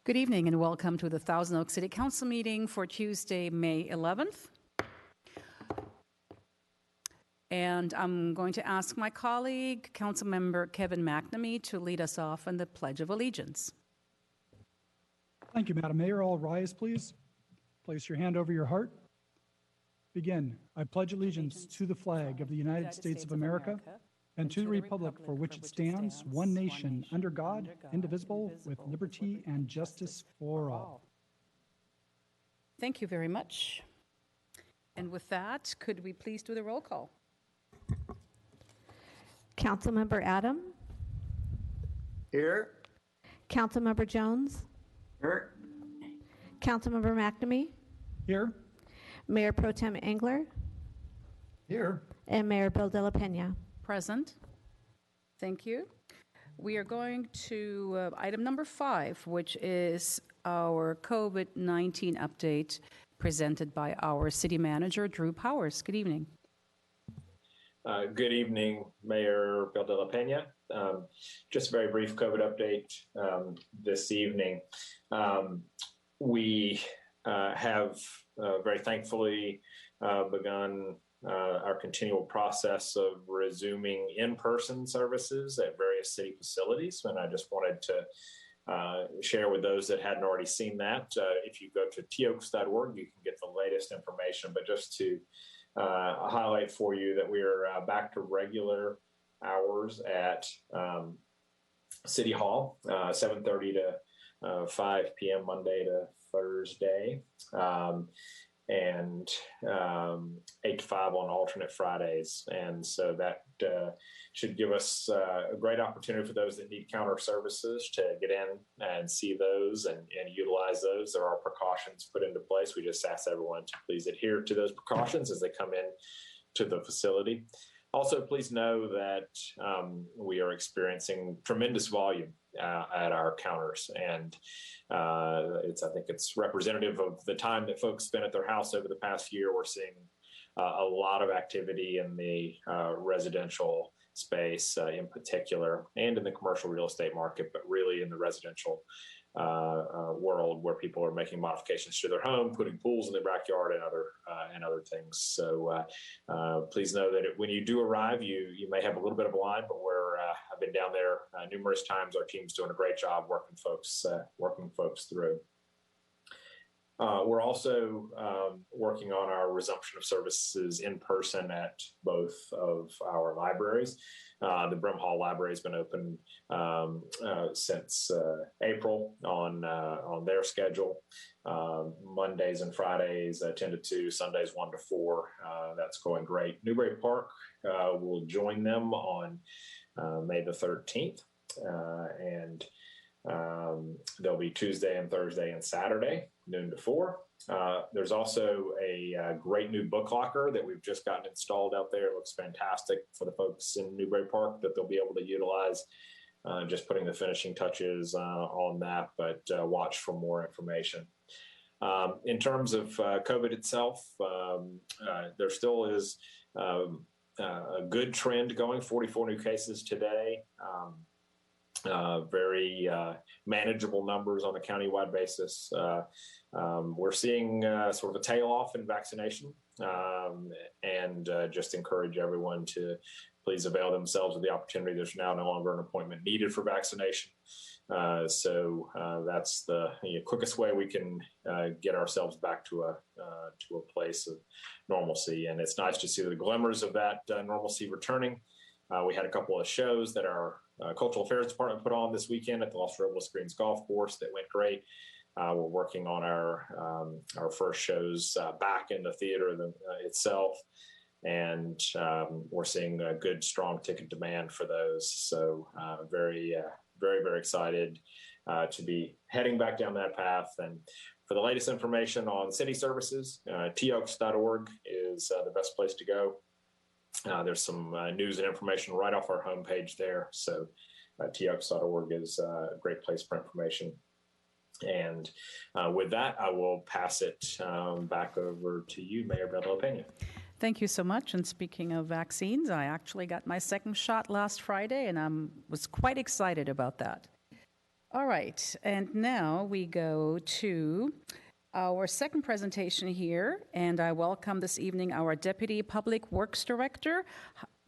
Good evening and welcome to the Thousand Oaks City Council meeting for Tuesday, May 11th. And I'm going to ask my colleague, Councilmember Kevin McNamee, to lead us off in the Pledge of Allegiance. Thank you, Madam Mayor. All rise, please. Place your hand over your heart. Begin. I pledge allegiance to the flag of the United States of America and to the republic for which it stands, one nation, under God, indivisible, with liberty and justice for all. Thank you very much. And with that, could we please do the roll call? Councilmember Adam? Here. Councilmember Jones? Here. Councilmember McNamee? Here. Mayor Pro Tem Engler? Here. And Mayor Bill De La Pena? Present. Thank you. We are going to item number 5, which is our COVID-19 update presented by our city manager, Drew Powers. Good evening. Good evening, Mayor Bill De La Pena. Just a very brief COVID update this evening. We have very thankfully begun our continual process of resuming in-person services at various city facilities. And I just wanted to share with those that hadn't already seen that. If you go to toaks.org, you can get the latest information. But just to highlight for you that we are back to regular hours at City Hall, 7:30 to 5 p.m. Monday to Thursday. And 8 to 5 on alternate Fridays. And so that should give us a great opportunity for those that need counter services to get in and see those and utilize those. There are precautions put into place. We just ask everyone to please adhere to those precautions as they come in to the facility. Also, please know that we are experiencing tremendous volume at our counters, and I think it's representative of the time that folks spent at their house over the past year. We're seeing a lot of activity in the residential space in particular, and in the commercial real estate market, but really in the residential world where people are making modifications to their home, putting pools in their backyard and other things. So please know that when you do arrive, you may have a little bit of a line, but I've been down there numerous times. Our team's doing a great job working folks through. We're also working on our resumption of services in person at both of our libraries. The Brim Hall Library has been open since April on their schedule. Mondays and Fridays 10 to 2, Sundays 1 to 4. That's going great. Newbury Park will join them on May the 13th, and there'll be Tuesday and Thursday and Saturday, noon to 4. There's also a great new book locker that we've just gotten installed out there. It looks fantastic for the folks in Newbury Park that they'll be able to utilize. Just putting the finishing touches on that, but watch for more information. In terms of COVID itself, there still is a good trend going, 44 new cases today. Very manageable numbers on a countywide basis. We're seeing sort of a tail off in vaccination, and just encourage everyone to please avail themselves of the opportunity. There's now no longer an appointment needed for vaccination. So that's the quickest way we can get ourselves back to a place of normalcy. And it's nice to see the glimmers of that normalcy returning. We had a couple of shows that our Cultural Affairs Department put on this weekend at the Los Robles Greens Golf Course that went great. We're working on our first shows back in the theater itself, and we're seeing a good, strong ticket demand for those. So very, very excited to be heading back down that path. And for the latest information on city services, toaks.org is the best place to go. There's some news and information right off our homepage there. So toaks.org is a great place for information. And with that, I will pass it back over to you, Mayor Bill De La Pena. Thank you so much. And speaking of vaccines, I actually got my second shot last Friday, and I was quite excited about that. All right, and now we go to our second presentation here, and I welcome this evening our Deputy Public Works Director,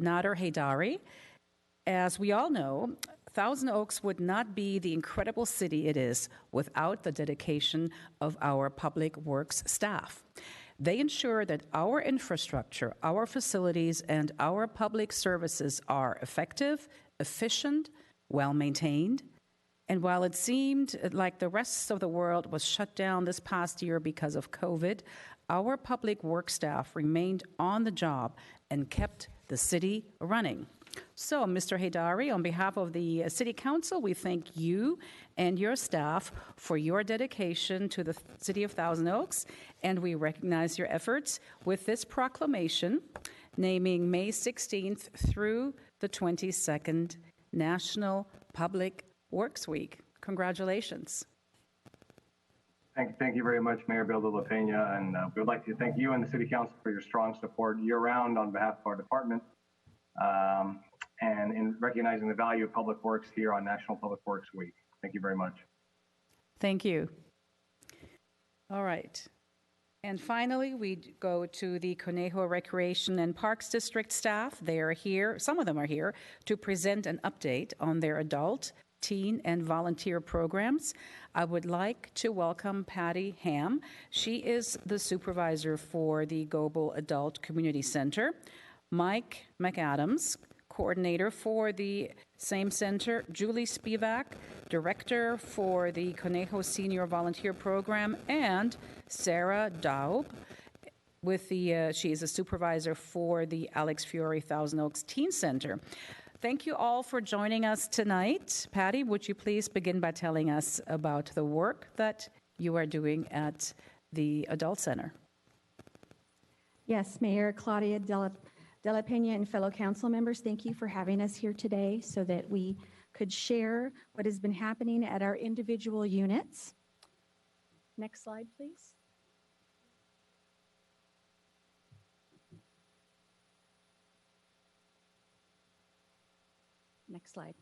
Nader Haidari. As we all know, Thousand Oaks would not be the incredible city it is without the dedication of our public works staff. They ensure that our infrastructure, our facilities, and our public services are effective, efficient, well maintained. And while it seemed like the rest of the world was shut down this past year because of COVID, our public work staff remained on the job and kept the city running. So, Mr. Haidari, on behalf of the City Council, we thank you and your staff for your dedication to the City of Thousand Oaks, and we recognize your efforts with this proclamation naming May 16th through the 22nd National Public Works Week. Congratulations. Thank you very much, Mayor Bill de la Pena, and we would like to thank you and the City Council for your strong support year-round on behalf of our department, and in recognizing the value of public works here on National Public Works Week. Thank you very much. Thank you. All right. And finally, we go to the Conejo Recreation and Parks District staff. They are here, some of them are here, to present an update on their adult, teen, and volunteer programs. I would like to welcome Patty Ham. She is the supervisor for the Gobel Adult Community Center. Mike McAdams, coordinator for the same center. Julie Spivak, director for the Conejo Senior Volunteer Program. And Sarah Daub, she is a supervisor for the Alex Fiore Thousand Oaks Teen Center. Thank you all for joining us tonight. Patty, would you please begin by telling us about the work that you are doing at the Adult Center? Yes, Mayor Claudia de la Pena and fellow council members, thank you for having us here today so that we could share what has been happening at our individual units. Next slide, please. Next slide.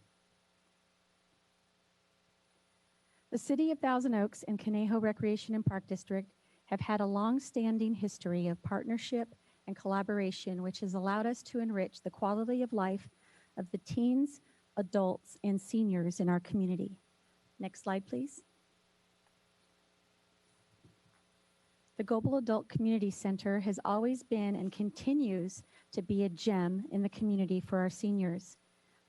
The City of Thousand Oaks and Conejo Recreation and Park District have had a long-standing history of partnership and collaboration, which has allowed us to enrich the quality of life of the teens, adults, and seniors in our community. Next slide, please. The Gobel Adult Community Center has always been and continues to be a gem in the community for our seniors.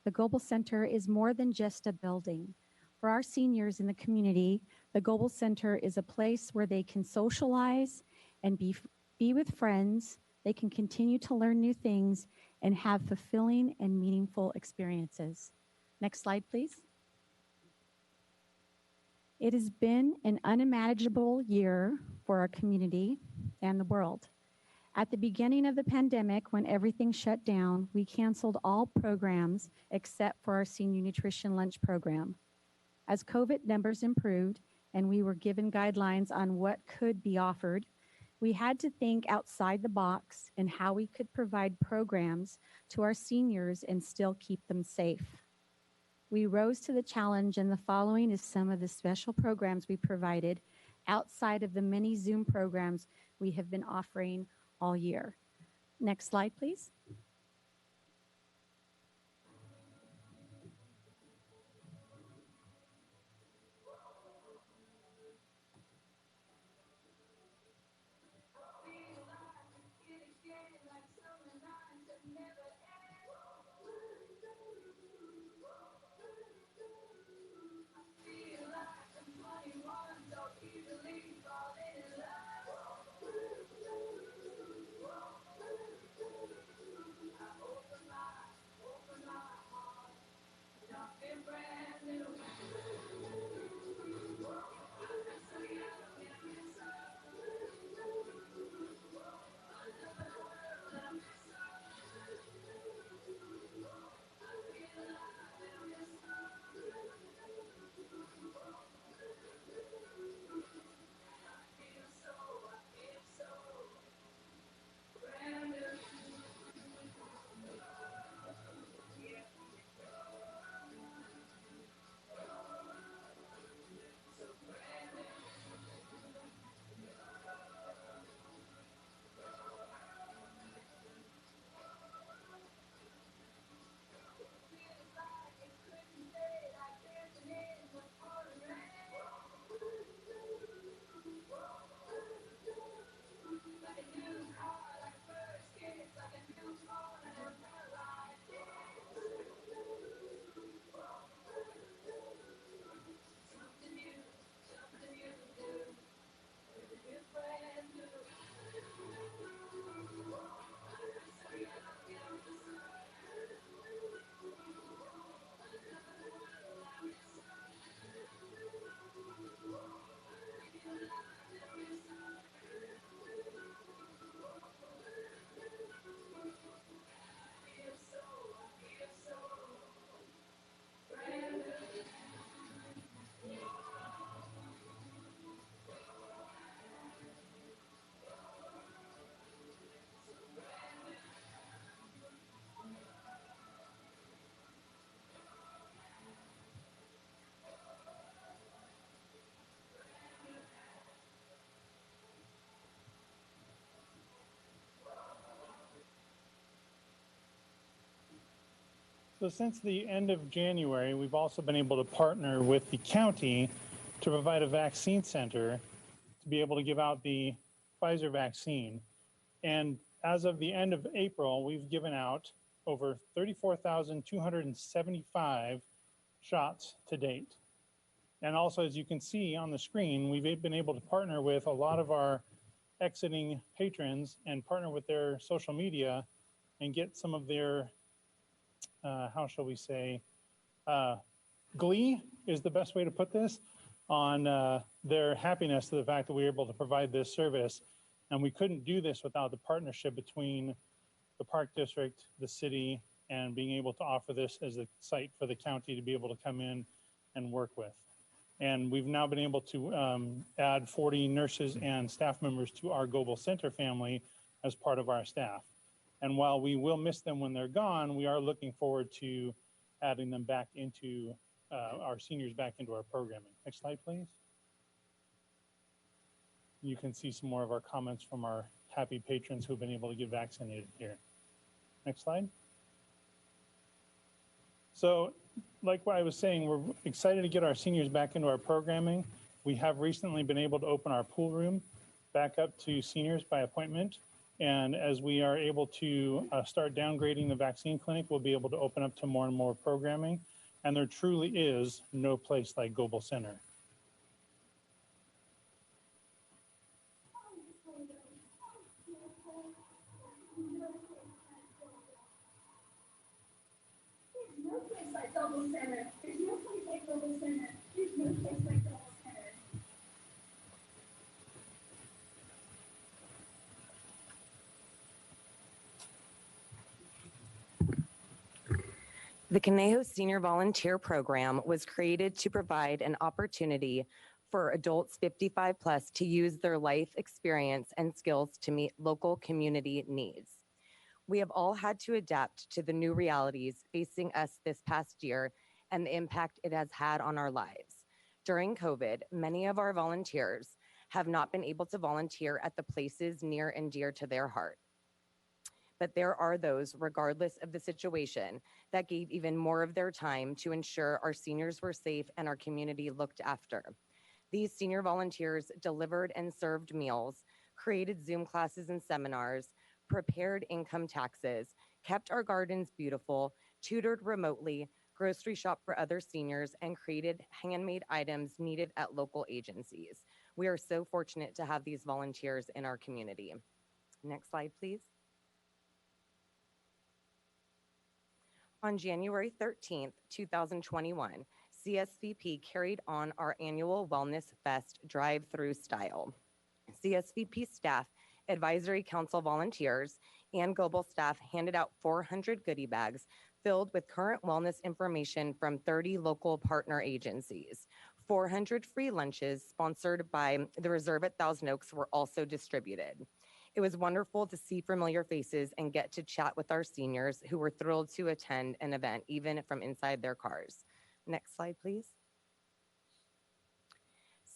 The Gobel Center is more than just a building. For our seniors in the community, the Gobel Center is a place where they can socialize and be with friends. They can continue to learn new things and have fulfilling and meaningful experiences. Next slide, please. It has been an unimaginable year for our community and the world. At the beginning of the pandemic, when everything shut down, we canceled all programs except for our senior nutrition lunch program. As COVID numbers improved and we were given guidelines on what could be offered, we had to think outside the box and how we could provide programs to our seniors and still keep them safe. We rose to the challenge, and the following is some of the special programs we provided outside of the many Zoom programs we have been offering all year. Next slide, please. So since the end of January, we've also been able to partner with the county to provide a vaccine center to be able to give out the Pfizer vaccine. And as of the end of April, we've given out over 34,275 shots to date. And also, as you can see on the screen, we've been able to partner with a lot of our exiting patrons and partner with their social media and get some of their, how shall we say, glee is the best way to put this, on their happiness to the fact that we were able to provide this service. And we couldn't do this without the partnership between the Park District, the city, and being able to offer this as a site for the county to be able to come in and work with. And we've now been able to add 40 nurses and staff members to our Global Center family as part of our staff. And while we will miss them when they're gone, we are looking forward to adding them back into our seniors back into our programming. Next slide, please. You can see some more of our comments from our happy patrons who've been able to get vaccinated here. Next slide. So, like what I was saying, we're excited to get our seniors back into our programming. We have recently been able to open our pool room back up to seniors by appointment. And as we are able to start downgrading the vaccine clinic, we'll be able to open up to more and more programming. And there truly is no place like Global Center. The Conejo Senior Volunteer Program was created to provide an opportunity for adults 55 plus to use their life experience and skills to meet local community needs. We have all had to adapt to the new realities facing us this past year and the impact it has had on our lives. During COVID, many of our volunteers have not been able to volunteer at the places near and dear to their heart. But there are those, regardless of the situation, that gave even more of their time to ensure our seniors were safe and our community looked after. These senior volunteers delivered and served meals, created Zoom classes and seminars, prepared income taxes, kept our gardens beautiful, tutored remotely, grocery shopped for other seniors, and created handmade items needed at local agencies. We are so fortunate to have these volunteers in our community. Next slide, please. On January 13th, 2021, CSVP carried on our annual Wellness Fest drive-through style. CSVP staff, advisory council volunteers, and global staff handed out 400 goodie bags filled with current wellness information from 30 local partner agencies. 400 free lunches sponsored by the Reserve at Thousand Oaks were also distributed. It was wonderful to see familiar faces and get to chat with our seniors who were thrilled to attend an event, even from inside their cars. Next slide, please.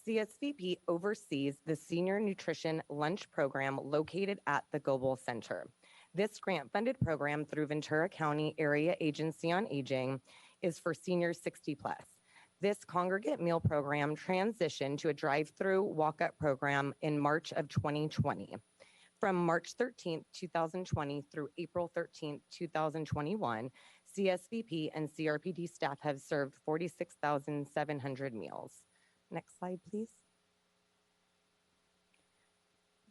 CSVP oversees the Senior Nutrition Lunch Program located at the Global Center. This grant-funded program through Ventura County Area Agency on Aging is for seniors 60 plus. This congregate meal program transitioned to a drive-through walk-up program in March of 2020. From March 13th, 2020 through April 13th, 2021, CSVP and CRPD staff have served 46,700 meals. Next slide, please.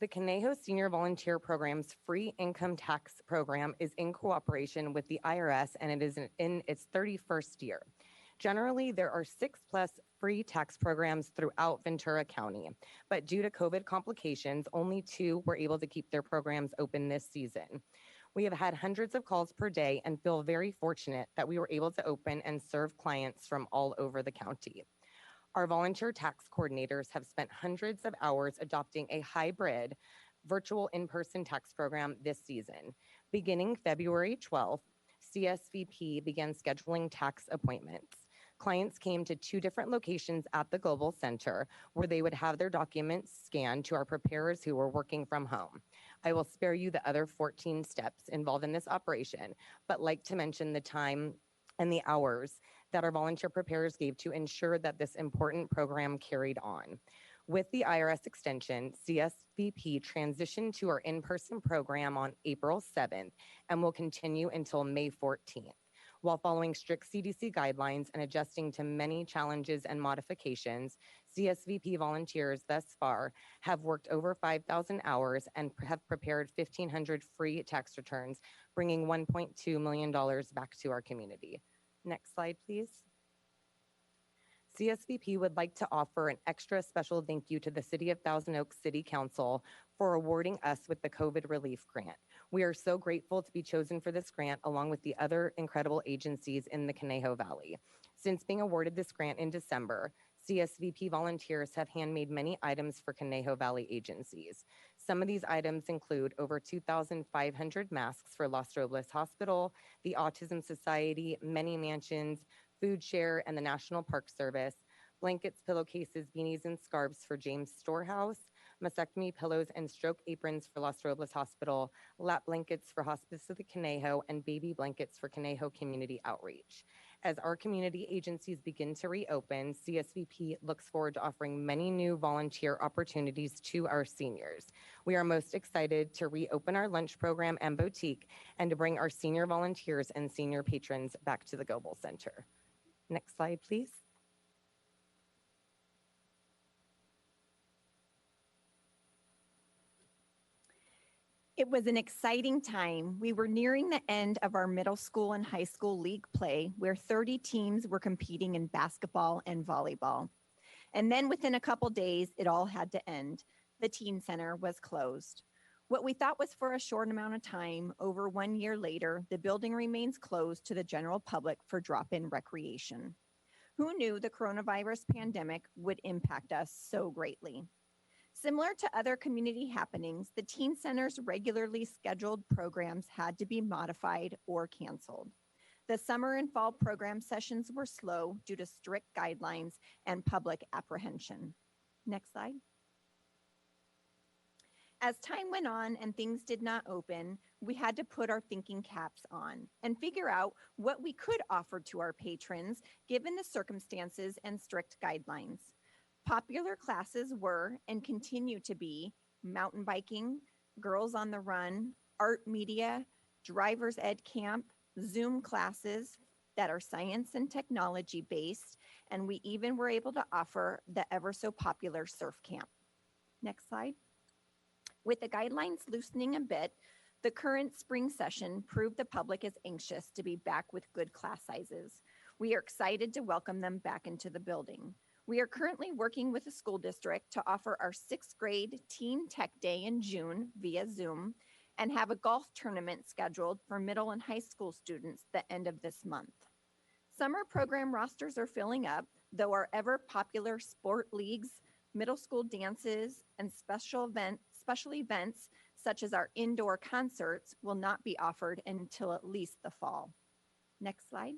The Conejo Senior Volunteer Program's free income tax program is in cooperation with the IRS, and it is in its 31st year. Generally, there are 6+ free tax programs throughout Ventura County, but due to COVID complications, only 2 were able to keep their programs open this season. We have had hundreds of calls per day and feel very fortunate that we were able to open and serve clients from all over the county. Our volunteer tax coordinators have spent hundreds of hours adopting a hybrid virtual in-person tax program this season. Beginning February 12th, CSVP began scheduling tax appointments. Clients came to 2 different locations at the Global Center where they would have their documents scanned to our preparers who were working from home. I will spare you the other 14 steps involved in this operation, but like to mention the time and the hours that our volunteer preparers gave to ensure that this important program carried on. With the IRS extension, CSVP transitioned to our in-person program on April 7th and will continue until May 14th. While following strict CDC guidelines and adjusting to many challenges and modifications, CSVP volunteers thus far have worked over 5,000 hours and have prepared 1,500 free tax returns, bringing $1.2 million back to our community. Next slide, please. CSVP would like to offer an extra special thank you to the City of Thousand Oaks City Council for awarding us with the COVID Relief Grant. We are so grateful to be chosen for this grant along with the other incredible agencies in the Conejo Valley. Since being awarded this grant in December, CSVP volunteers have handmade many items for Conejo Valley agencies. Some of these items include over 2,500 masks for Los Robles Hospital, the Autism Society, many mansions, Food Share, and the National Park Service, blankets, pillowcases, beanies, and scarves for James Storehouse, mastectomy pillows and stroke aprons for Los Robles Hospital, lap blankets for Hospice of the Conejo, and baby blankets for Conejo Community Outreach. As our community agencies begin to reopen, CSVP looks forward to offering many new volunteer opportunities to our seniors. We are most excited to reopen our lunch program and boutique and to bring our senior volunteers and senior patrons back to the Goebel Center. Next slide, please. It was an exciting time. We were nearing the end of our middle school and high school league play, where 30 teams were competing in basketball and volleyball. And then within a couple days, it all had to end. The teen center was closed. What we thought was for a short amount of time, over 1 year later, the building remains closed to the general public for drop-in recreation. Who knew the coronavirus pandemic would impact us so greatly? Similar to other community happenings, the teen center's regularly scheduled programs had to be modified or canceled. The summer and fall program sessions were slow due to strict guidelines and public apprehension. Next slide. As time went on and things did not open, we had to put our thinking caps on and figure out what we could offer to our patrons given the circumstances and strict guidelines. Popular classes were and continue to be mountain biking, Girls on the Run, art media, driver's ed camp, Zoom classes that are science and technology based, and we even were able to offer the ever so popular surf camp. Next slide. With the guidelines loosening a bit, the current spring session proved the public is anxious to be back with good class sizes. We are excited to welcome them back into the building. We are currently working with the school district to offer our 6th grade Teen Tech Day in June via Zoom and have a golf tournament scheduled for middle and high school students the end of this month. Summer program rosters are filling up, though our ever popular sport leagues, middle school dances, and special events such as our indoor concerts will not be offered until at least the fall. Next slide.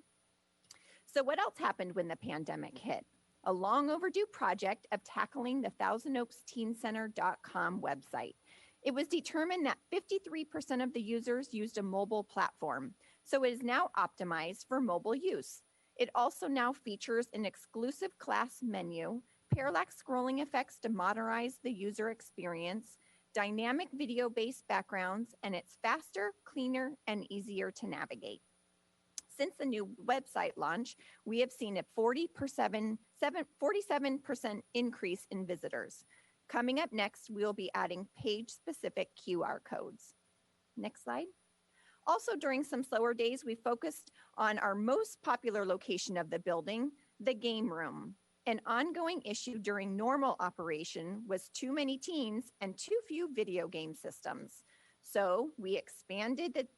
So what else happened when the pandemic hit? A long overdue project of tackling the ThousandOaksTeenCenter.com website. It was determined that 53% of the users used a mobile platform, so it is now optimized for mobile use. It also now features an exclusive class menu, parallax scrolling effects to modernize the user experience, dynamic video-based backgrounds, and it's faster, cleaner, and easier to navigate. Since the new website launch, we have seen a 47% increase in visitors. Coming up next, we'll be adding page-specific QR codes. Next slide. Also, during some slower days, we focused on our most popular location of the building, the game room. An ongoing issue during normal operation was too many teens and too few video game systems. So we expanded the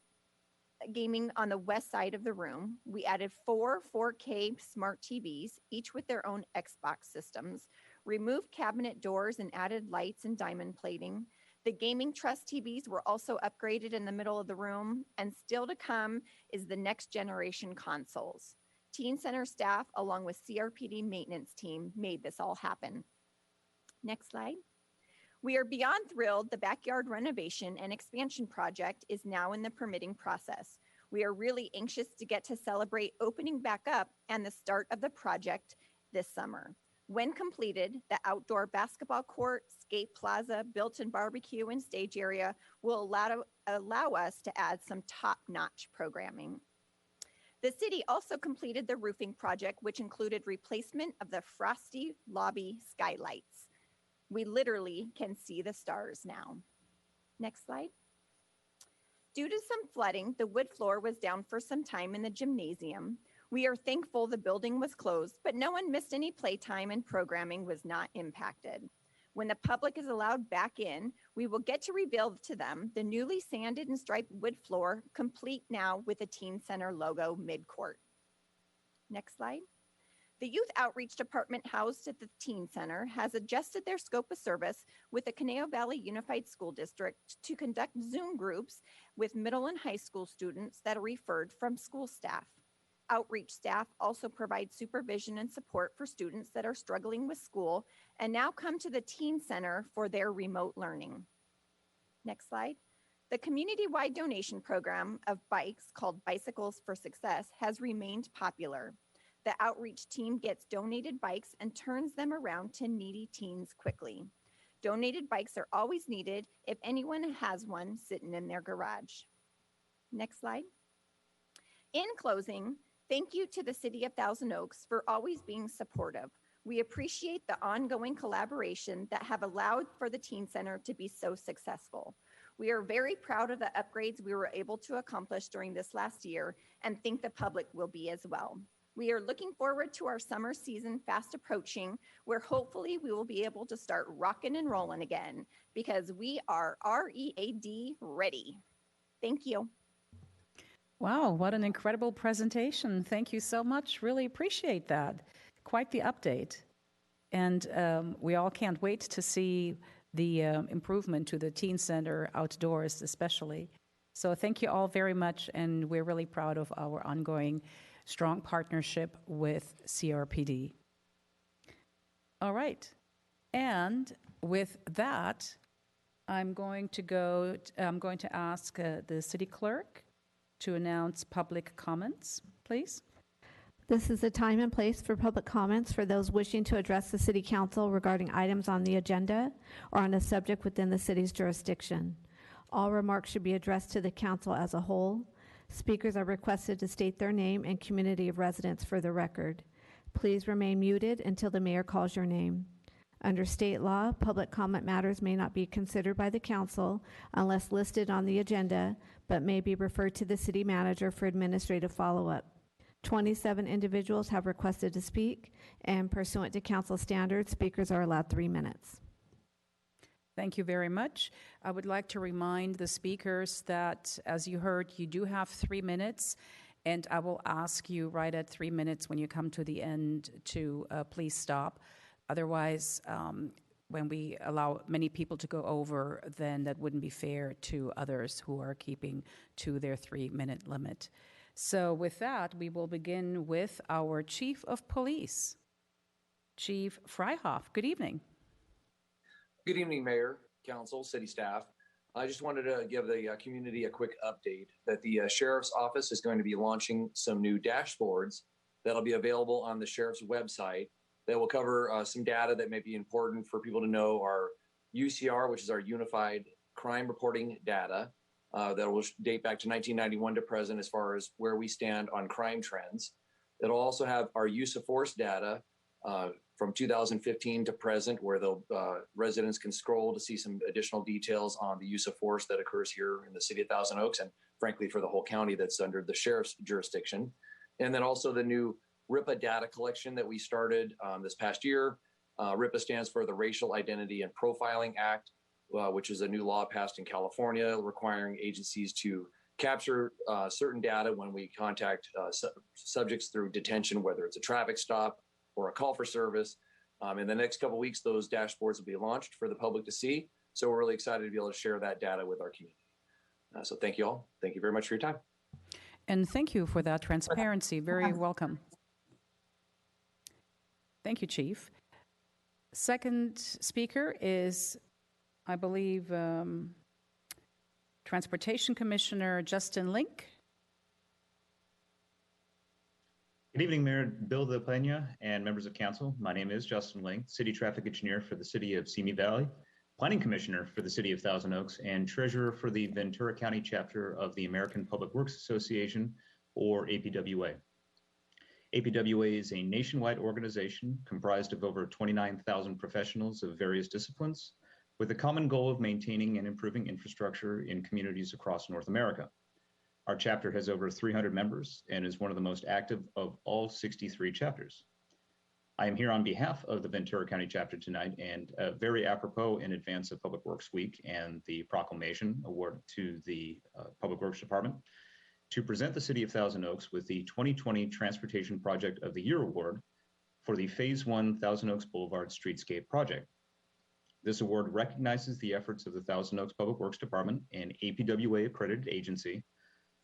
gaming on the west side of the room. We added 4 4K smart TVs, each with their own Xbox systems, removed cabinet doors and added lights and diamond plating. The Gaming Trust TVs were also upgraded in the middle of the room, and still to come is the next generation consoles. Teen Center staff, along with CRPD maintenance team, made this all happen. Next slide. We are beyond thrilled the backyard renovation and expansion project is now in the permitting process. We are really anxious to get to celebrate opening back up and the start of the project this summer. When completed, the outdoor basketball court, skate plaza, built-in barbecue, and stage area will allow us to add some top-notch programming. The city also completed the roofing project, which included replacement of the frosty lobby skylights. We literally can see the stars now. Next slide. Due to some flooding, the wood floor was down for some time in the gymnasium. We are thankful the building was closed, but no one missed any playtime and programming was not impacted. When the public is allowed back in, we will get to reveal to them the newly sanded and striped wood floor, complete now with a Teen Center logo mid-court. Next slide. The Youth Outreach Department housed at the Teen Center has adjusted their scope of service with the Conejo Valley Unified School District to conduct Zoom groups with middle and high school students that are referred from school staff. Outreach staff also provide supervision and support for students that are struggling with school and now come to the Teen Center for their remote learning. Next slide. The community-wide donation program of bikes called Bicycles for Success has remained popular. The outreach team gets donated bikes and turns them around to needy teens quickly. Donated bikes are always needed if anyone has one sitting in their garage. Next slide. In closing, thank you to the City of Thousand Oaks for always being supportive. We appreciate the ongoing collaboration that have allowed for the Teen Center to be so successful. We are very proud of the upgrades we were able to accomplish during this last year and think the public will be as well. We are looking forward to our summer season fast approaching, where hopefully we will be able to start rocking and rolling again because we are READ ready. Thank you. Wow, what an incredible presentation. Thank you so much. Really appreciate that. Quite the update. And we all can't wait to see the improvement to the Teen Center outdoors especially. So thank you all very much, and we're really proud of our ongoing strong partnership with CRPD. All right. And with that, I'm going to ask the city clerk to announce public comments, please. This is the time and place for public comments for those wishing to address the City Council regarding items on the agenda or on a subject within the city's jurisdiction. All remarks should be addressed to the council as a whole. Speakers are requested to state their name and community of residence for the record. Please remain muted until the mayor calls your name. Under state law, public comment matters may not be considered by the council unless listed on the agenda, but may be referred to the city manager for administrative follow-up. 27 individuals have requested to speak, and pursuant to council standards, speakers are allowed 3 minutes. Thank you very much. I would like to remind the speakers that, as you heard, you do have 3 minutes, and I will ask you right at 3 minutes when you come to the end to please stop. Otherwise, when we allow many people to go over, then that wouldn't be fair to others who are keeping to their 3-minute limit. So with that, we will begin with our Chief of Police, Chief Freihoff. Good evening. Good evening, Mayor, Council, City staff. I just wanted to give the community a quick update that the Sheriff's Office is going to be launching some new dashboards that'll be available on the Sheriff's website that will cover some data that may be important for people to know. Our UCR, which is our Unified Crime Reporting Data, that will date back to 1991 to present as far as where we stand on crime trends. It'll also have our use of force data from 2015 to present, where the residents can scroll to see some additional details on the use of force that occurs here in the city of Thousand Oaks, and frankly for the whole county that's under the sheriff's jurisdiction. And then also the new RIPA data collection that we started this past year. RIPA stands for the Racial Identity and Profiling Act, which is a new law passed in California requiring agencies to capture certain data when we contact subjects through detention, whether it's a traffic stop or a call for service. In the next couple of weeks, those dashboards will be launched for the public to see. So we're really excited to be able to share that data with our community. So thank you all. Thank you very much for your time. And thank you for that transparency. Very welcome. Thank you, Chief. Second speaker is, I believe, Transportation Commissioner Justin Link. Good evening, Mayor Bill De La Pena and members of council. My name is Justin Ling, City Traffic Engineer for the City of Simi Valley, Planning Commissioner for the City of Thousand Oaks, and Treasurer for the Ventura County chapter of the American Public Works Association, or APWA. APWA is a nationwide organization comprised of over 29,000 professionals of various disciplines, with a common goal of maintaining and improving infrastructure in communities across North America. Our chapter has over 300 members and is one of the most active of all 63 chapters. I am here on behalf of the Ventura County chapter tonight, and very apropos in advance of Public Works Week and the proclamation award to the Public Works Department, to present the City of Thousand Oaks with the 2020 Transportation Project of the Year Award for the Phase 1 Thousand Oaks Boulevard Streetscape Project. This award recognizes the efforts of the Thousand Oaks Public Works Department, an APWA accredited agency,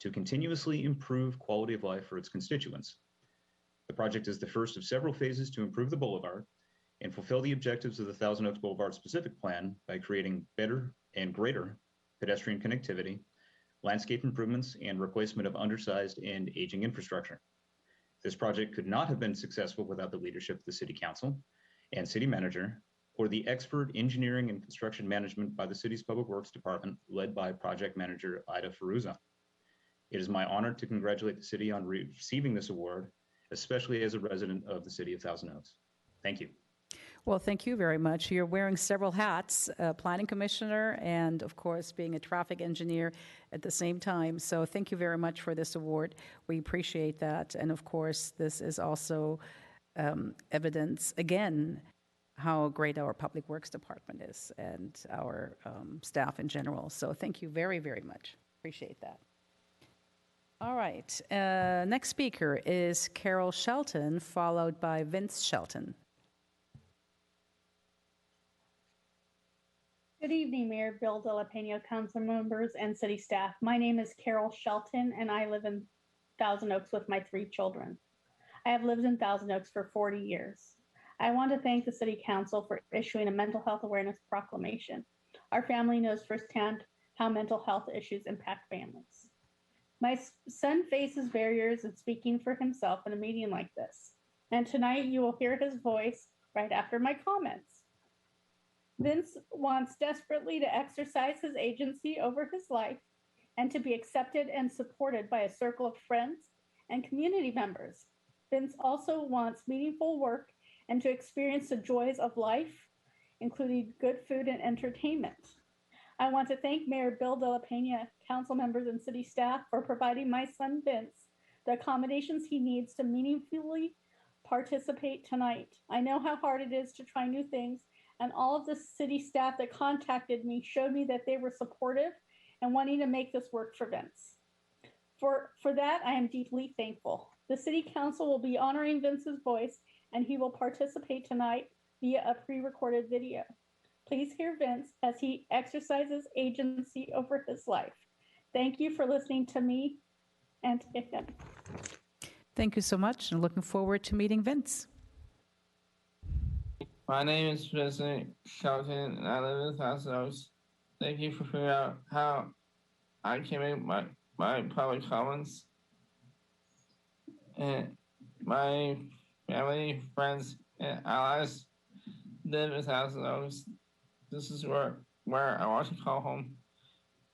to continuously improve quality of life for its constituents. The project is the first of several phases to improve the boulevard and fulfill the objectives of the Thousand Oaks Boulevard Specific Plan by creating better and greater pedestrian connectivity, landscape improvements, and replacement of undersized and aging infrastructure. This project could not have been successful without the leadership of the City Council and City Manager, or the expert engineering and construction management by the city's Public Works Department, led by Project Manager Ida Ferruza. It is my honor to congratulate the city on receiving this award, especially as a resident of the City of Thousand Oaks. Thank you. Well, thank you very much. You're wearing several hats, planning commissioner and, of course, being a traffic engineer at the same time. So thank you very much for this award. We appreciate that. And, of course, this is also evidence, again, how great our Public Works Department is and our staff in general. So thank you very, very much. Appreciate that. All right. Next speaker is Carol Shelton, followed by Vince Shelton. Good evening, Mayor Bill De La Pena, council members, and city staff. My name is Carol Shelton, and I live in Thousand Oaks with my 3 children. I have lived in Thousand Oaks for 40 years. I want to thank the City Council for issuing a mental health awareness proclamation. Our family knows firsthand how mental health issues impact families. My son faces barriers in speaking for himself in a meeting like this, and tonight you will hear his voice right after my comments. Vince wants desperately to exercise his agency over his life and to be accepted and supported by a circle of friends and community members. Vince also wants meaningful work and to experience the joys of life, including good food and entertainment. I want to thank Mayor Bill De La Pena, council members, and city staff for providing my son Vince the accommodations he needs to meaningfully participate tonight. I know how hard it is to try new things, and all of the city staff that contacted me showed me that they were supportive and wanting to make this work for Vince. For that, I am deeply thankful. The City Council will be honoring Vince's voice, and he will participate tonight via a pre-recorded video. Please hear Vince as he exercises agency over his life. Thank you for listening to me and to him. Thank you so much, and looking forward to meeting Vince. My name is President Shelton, and I live in Thousand Oaks. Thank you for figuring out how I can make my public comments. And my family, friends, and allies live in Thousand Oaks. This is where I want to call home.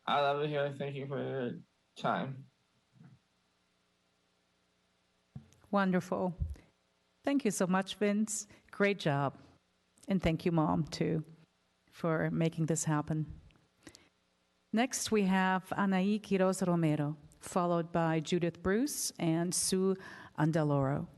I love it here. Thank you for your time. Wonderful. Thank you so much, Vince. Great job. And thank you, Mom, too, for making this happen. Next, we have Anaí Quiroz Romero, followed by Judith Bruce and Sue Andaloro.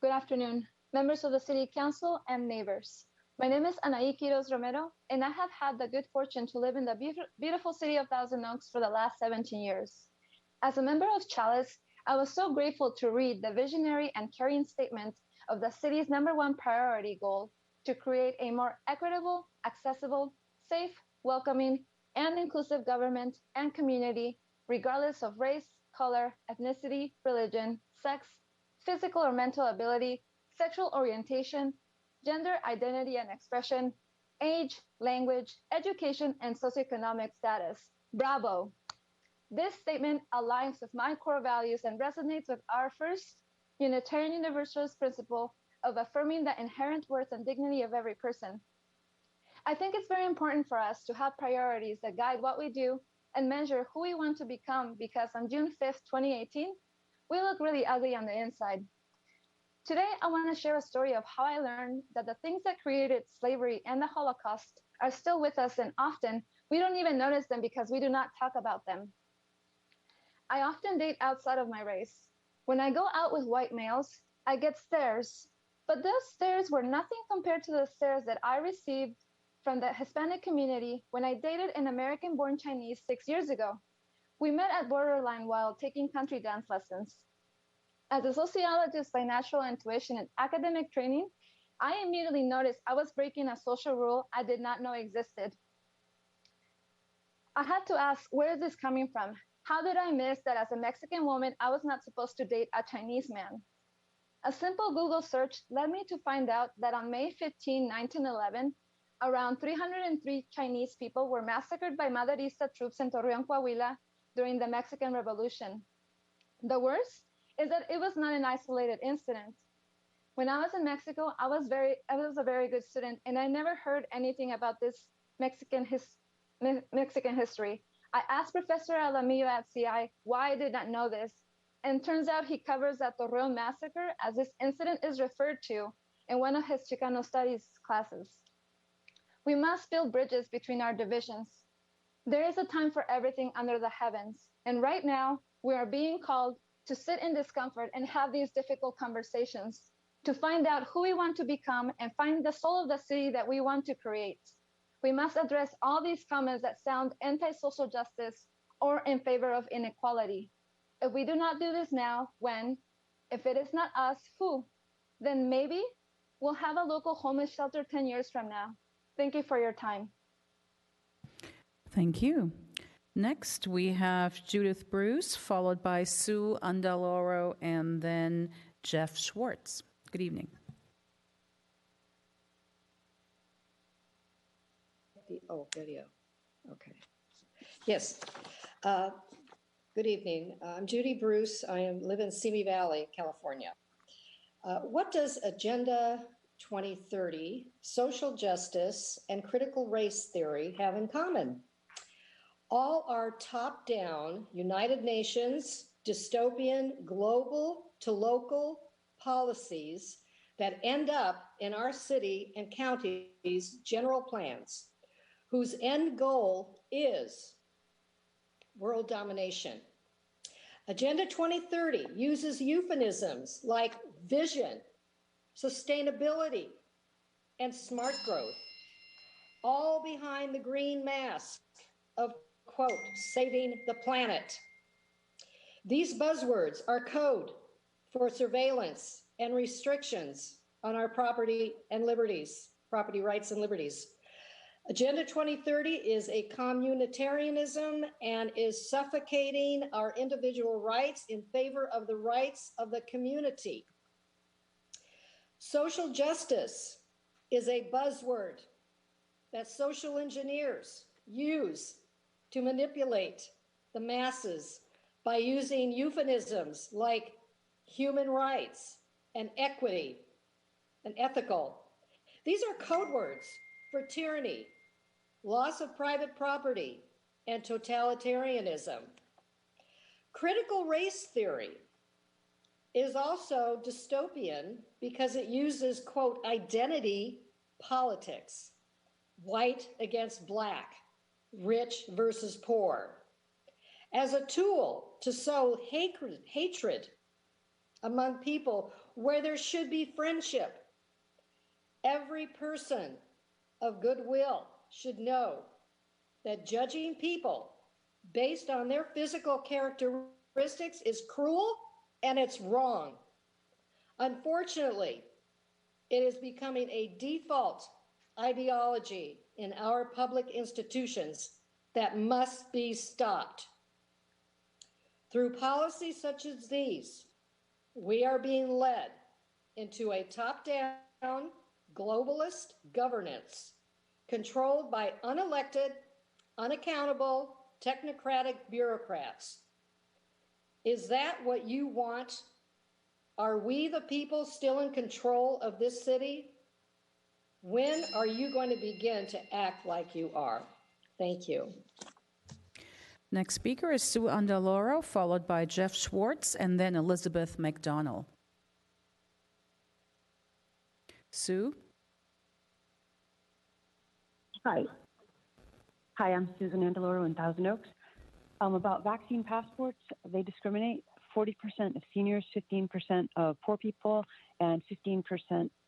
Good afternoon, members of the City Council and neighbors. My name is Anaí Quiroz Romero, and I have had the good fortune to live in the beautiful city of Thousand Oaks for the last 17 years. As a member of Chalice, I was so grateful to read the visionary and caring statement of the city's #1 priority goal to create a more equitable, accessible, safe, welcoming, and inclusive government and community, regardless of race, color, ethnicity, religion, sex, physical or mental ability, sexual orientation, gender identity and expression, age, language, education, and socioeconomic status. Bravo! This statement aligns with my core values and resonates with our first Unitarian Universalist principle of affirming the inherent worth and dignity of every person. I think it's very important for us to have priorities that guide what we do and measure who we want to become, because on June 5th, 2018, we look really ugly on the inside. Today, I want to share a story of how I learned that the things that created slavery and the Holocaust are still with us, and often we don't even notice them because we do not talk about them. I often date outside of my race. When I go out with white males, I get stares, but those stares were nothing compared to the stares that I received from the Hispanic community when I dated an American-born Chinese 6 years ago. We met at Borderline while taking country dance lessons. As a sociologist by natural intuition and academic training, I immediately noticed I was breaking a social rule I did not know existed. I had to ask, where is this coming from? How did I miss that as a Mexican woman, I was not supposed to date a Chinese man? A simple Google search led me to find out that on May 15, 1911, around 303 Chinese people were massacred by Maderista troops in Torreon, Coahuila during the Mexican Revolution. The worst is that it was not an isolated incident. When I was in Mexico, I was a very good student, and I never heard anything about this Mexican history. I asked Professor Alamillo at CI why I did not know this, and turns out he covers the Torreon massacre as this incident is referred to in one of his Chicano studies classes. We must build bridges between our divisions. There is a time for everything under the heavens, and right now we are being called to sit in discomfort and have these difficult conversations, to find out who we want to become and find the soul of the city that we want to create. We must address all these comments that sound anti-social justice or in favor of inequality. If we do not do this now, when? If it is not us, who? Then maybe we'll have a local homeless shelter 10 years from now. Thank you for your time. Thank you. Next, we have Judith Bruce, followed by Sue Andaloro, and then Jeff Schwartz. Good evening. Oh, video. Okay. Yes. Good evening. I'm Judy Bruce. I live in Simi Valley, California. What does Agenda 2030, social justice, and critical race theory have in common? All are top-down United Nations, dystopian, global to local policies that end up in our city and counties' general plans, whose end goal is world domination. Agenda 2030 uses euphemisms like vision, sustainability, and smart growth, all behind the green mask of, quote, saving the planet. These buzzwords are code for surveillance and restrictions on our property rights and liberties. Agenda 2030 is a communitarianism and is suffocating our individual rights in favor of the rights of the community. Social justice is a buzzword that social engineers use to manipulate the masses by using euphemisms like human rights and equity and ethical. These are code words for tyranny, loss of private property, and totalitarianism. Critical race theory is also dystopian because it uses, quote, identity politics, white against black, rich versus poor, as a tool to sow hatred among people where there should be friendship. Every person of goodwill should know that judging people based on their physical characteristics is cruel and it's wrong. Unfortunately, it is becoming a default ideology in our public institutions that must be stopped. Through policies such as these, we are being led into a top-down globalist governance controlled by unelected, unaccountable, technocratic bureaucrats. Is that what you want? Are we the people still in control of this city? When are you going to begin to act like you are? Thank you. Next speaker is Sue Andaloro, followed by Jeff Schwartz, and then Elizabeth McDonald. Sue? Hi. Hi, I'm Susan Andaloro in Thousand Oaks. About vaccine passports, they discriminate. 40% of seniors, 15% of poor people, and 15%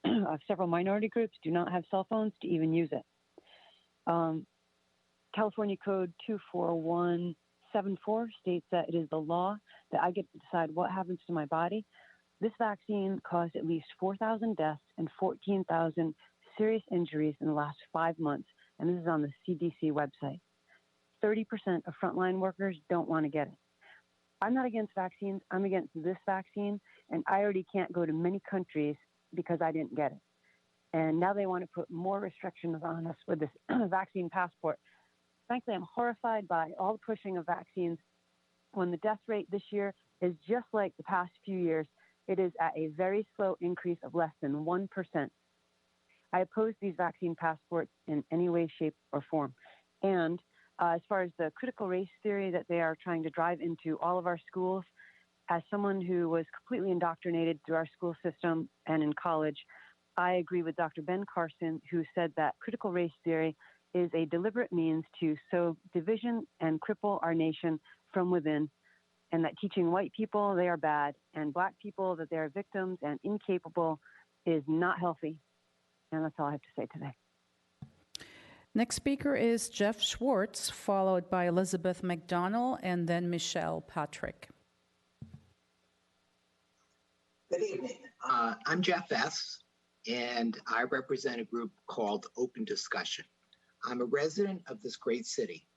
of several minority groups do not have cell phones to even use it. California Code 24174 states that it is the law that I get to decide what happens to my body. This vaccine caused at least 4,000 deaths and 14,000 serious injuries in the last 5 months, and this is on the CDC website. 30% of frontline workers don't want to get it. I'm not against vaccines. I'm against this vaccine, and I already can't go to many countries because I didn't get it. And now they want to put more restrictions on us with this vaccine passport. Frankly, I'm horrified by all the pushing of vaccines when the death rate this year is just like the past few years. It is at a very slow increase of less than 1%. I oppose these vaccine passports in any way, shape, or form. And as far as the critical race theory that they are trying to drive into all of our schools, as someone who was completely indoctrinated through our school system and in college, I agree with Dr. Ben Carson, who said that critical race theory is a deliberate means to sow division and cripple our nation from within, and that teaching white people they are bad and black people that they are victims and incapable is not healthy. And that's all I have to say today. Next speaker is Jeff Schwartz, followed by Elizabeth McDonald, and then Michelle Patrick. Good evening. I'm Jeff S., and I represent a group called Open Discussion. I'm a resident of this great city.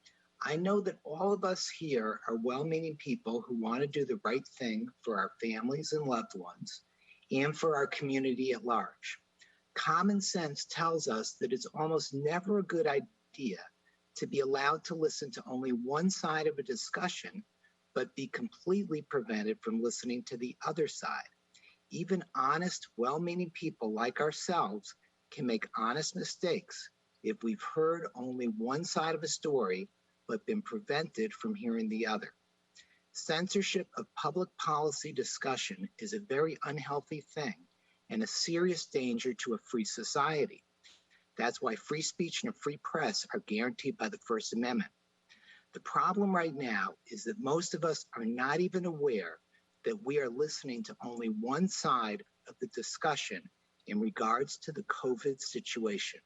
I know that all of us here are well-meaning people who want to do the right thing for our families and loved ones and for our community at large. Common sense tells us that it's almost never a good idea to be allowed to listen to only one side of a discussion, but be completely prevented from listening to the other side. Even honest, well-meaning people like ourselves can make honest mistakes if we've heard only one side of a story, but been prevented from hearing the other. Censorship of public policy discussion is a very unhealthy thing and a serious danger to a free society. That's why free speech and a free press are guaranteed by the First Amendment. The problem right now is that most of us are not even aware that we are listening to only one side of the discussion in regards to the COVID situation.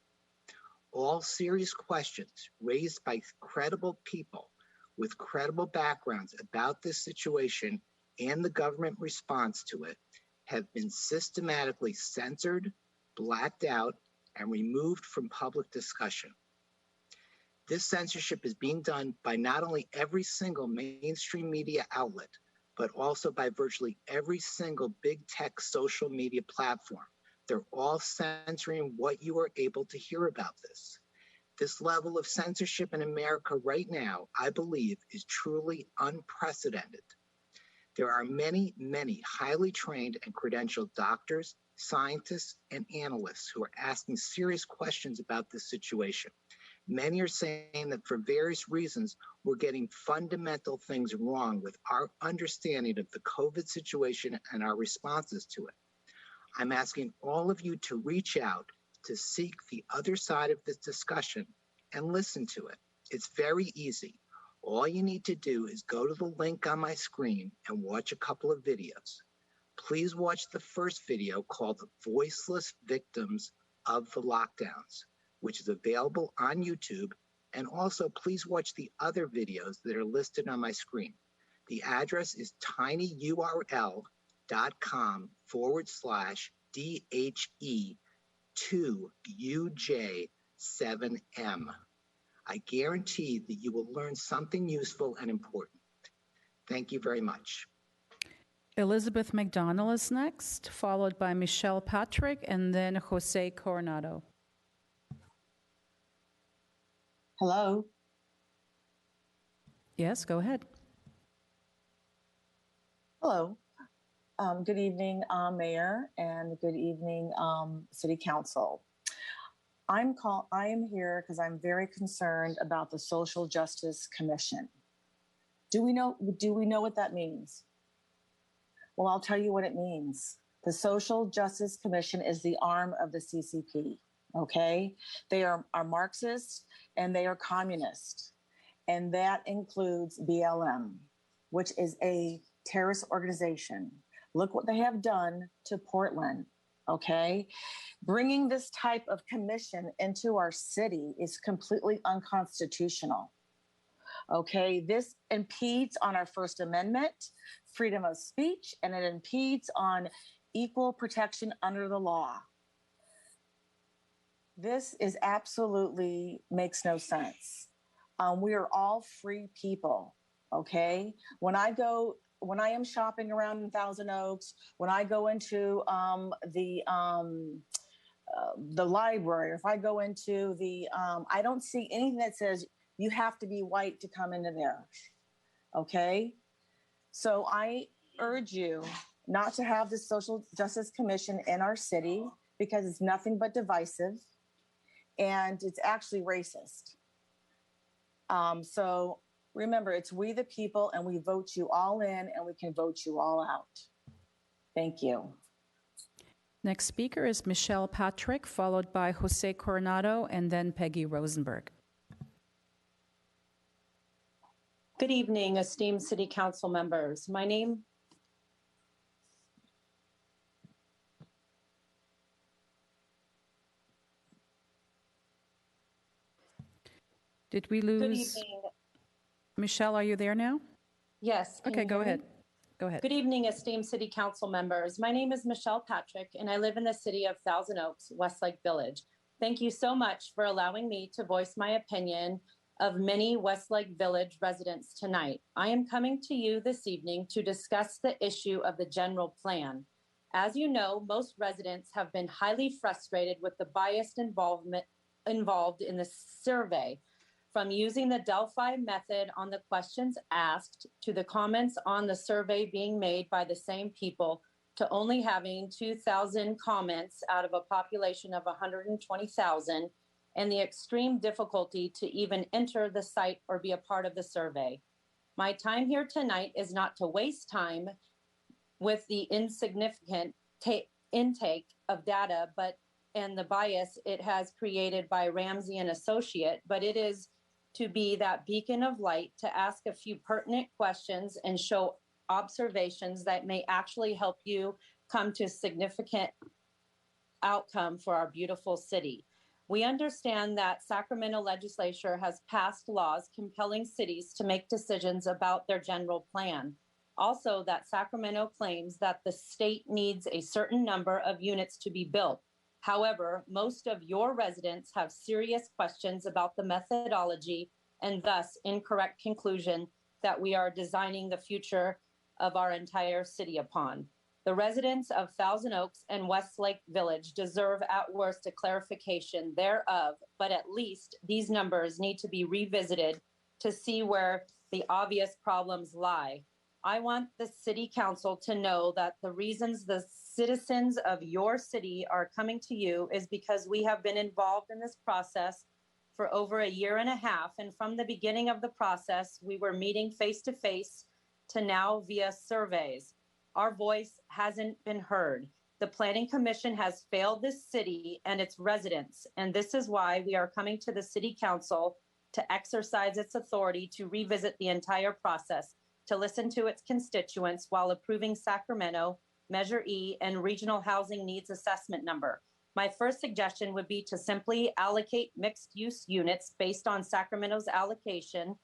All serious questions raised by credible people with credible backgrounds about this situation and the government response to it have been systematically censored, blacked out, and removed from public discussion. This censorship is being done by not only every single mainstream media outlet, but also by virtually every single big tech social media platform. They're all censoring what you are able to hear about this. This level of censorship in America right now, I believe, is truly unprecedented. There are many, many highly trained and credentialed doctors, scientists, and analysts who are asking serious questions about this situation. Many are saying that for various reasons, we're getting fundamental things wrong with our understanding of the COVID situation and our responses to it. I'm asking all of you to reach out to seek the other side of this discussion and listen to it. It's very easy. All you need to do is go to the link on my screen and watch a couple of videos. Please watch the first video called Voiceless Victims of the Lockdowns, which is available on YouTube. And also please watch the other videos that are listed on my screen. The address is tinyurl.com/DHE2UJ7M. I guarantee that you will learn something useful and important. Thank you very much. Elizabeth McDonald is next, followed by Michelle Patrick, and then Jose Coronado. Hello. Yes, go ahead. Hello. Good evening, Mayor, and good evening, City Council. I am here because I'm very concerned about the Social Justice Commission. Do we know what that means? Well, I'll tell you what it means. The Social Justice Commission is the arm of the CCP, okay? They are Marxist and they are communist. And that includes BLM, which is a terrorist organization. Look what they have done to Portland, okay? Bringing this type of commission into our city is completely unconstitutional, okay? This impedes on our First Amendment, freedom of speech, and it impedes on equal protection under the law. This is absolutely makes no sense. We are all free people, okay? When I am shopping around in Thousand Oaks, when I go into the library, or if I go into I don't see anything that says you have to be white to come into there, okay? So I urge you not to have the Social Justice Commission in our city because it's nothing but divisive and it's actually racist. So remember, it's we the people, and we vote you all in, and we can vote you all out. Thank you. Next speaker is Michelle Patrick, followed by Jose Coronado, and then Peggy Rosenberg. Good evening, esteemed City Council members. Did we lose? Good evening. Michelle, are you there now? Yes. Okay, go ahead. Go ahead. Good evening, esteemed City Council members. My name is Michelle Patrick, and I live in the city of Thousand Oaks, Westlake Village. Thank you so much for allowing me to voice my opinion of many Westlake Village residents tonight. I am coming to you this evening to discuss the issue of the general plan. As you know, most residents have been highly frustrated with the biased involved in the survey. From using the Delphi method on the questions asked to the comments on the survey being made by the same people to only having 2,000 comments out of a population of 120,000 and the extreme difficulty to even enter the site or be a part of the survey. My time here tonight is not to waste time with the insignificant intake of data and the bias it has created by Ramsey and Associate, but it is to be that beacon of light to ask a few pertinent questions and show observations that may actually help you come to a significant outcome for our beautiful city. We understand that Sacramento legislature has passed laws compelling cities to make decisions about their general plan. Also, that Sacramento claims that the state needs a certain number of units to be built. However, most of your residents have serious questions about the methodology and thus incorrect conclusion that we are designing the future of our entire city upon. The residents of Thousand Oaks and Westlake Village deserve at worst a clarification thereof, but at least these numbers need to be revisited to see where the obvious problems lie. I want the City Council to know that the reasons the citizens of your city are coming to you is because we have been involved in this process for over a year and a half. And from the beginning of the process, we were meeting face to face to now via surveys. Our voice hasn't been heard. The Planning Commission has failed this city and its residents. And this is why we are coming to the City Council to exercise its authority to revisit the entire process, to listen to its constituents while approving Sacramento, Measure E, and Regional Housing Needs Assessment Number. My first suggestion would be to simply allocate mixed-use units based on Sacramento's allocation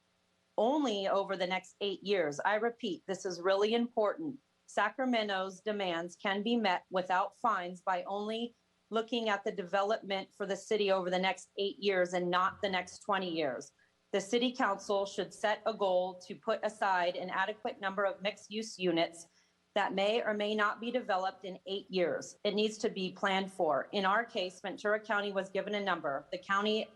only over the next 8 years. I repeat, this is really important. Sacramento's demands can be met without fines by only looking at the development for the city over the next 8 years and not the next 20 years. The City Council should set a goal to put aside an adequate number of mixed-use units that may or may not be developed in 8 years. It needs to be planned for. In our case, Ventura County was given a number. The county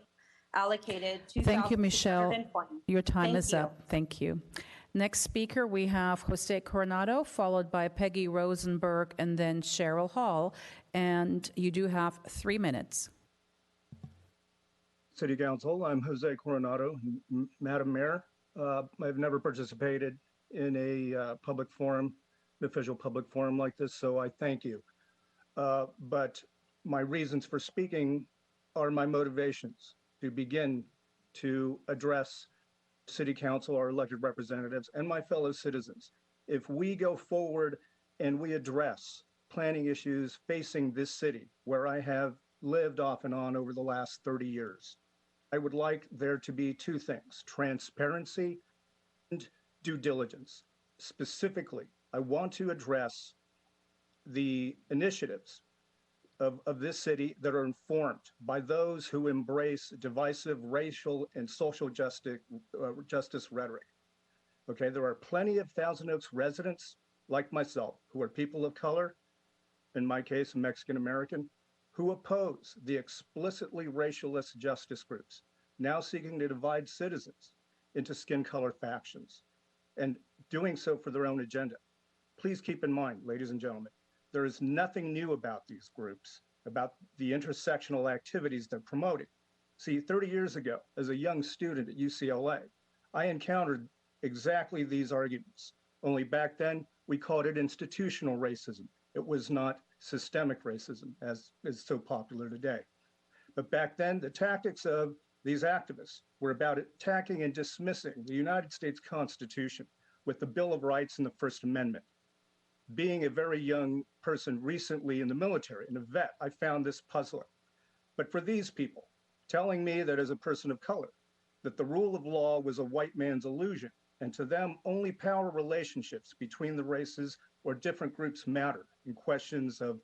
allocated Thank you, Michelle. $2,620. Your time Thank is you. up. Thank you. Next speaker, we have Jose Coronado, followed by Peggy Rosenberg, and then Cheryl Hall. And you do have 3 minutes. City Council, I'm Jose Coronado. Madam Mayor, I've never participated in a public forum, an official public forum like this, so I thank you. But my reasons for speaking are my motivations to begin to address City Council, our elected representatives, and my fellow citizens. If we go forward and we address planning issues facing this city, where I have lived off and on over the last 30 years, I would like there to be two things: transparency and due diligence. Specifically, I want to address the initiatives of this city that are informed by those who embrace divisive racial and social justice rhetoric. Okay, there are plenty of Thousand Oaks residents like myself who are people of color, in my case, Mexican American, who oppose the explicitly racialist justice groups now seeking to divide citizens into skin color factions and doing so for their own agenda. Please keep in mind, ladies and gentlemen, there is nothing new about these groups, about the intersectional activities they're promoting. See, 30 years ago, as a young student at UCLA, I encountered exactly these arguments. Only back then, we called it institutional racism. It was not systemic racism, as is so popular today. But back then, the tactics of these activists were about attacking and dismissing the United States Constitution with the Bill of Rights and the First Amendment. Being a very young person recently in the military, and a vet, I found this puzzling. But for these people, telling me that as a person of color, that the rule of law was a white man's illusion, and to them, only power relationships between the races or different groups matter in questions of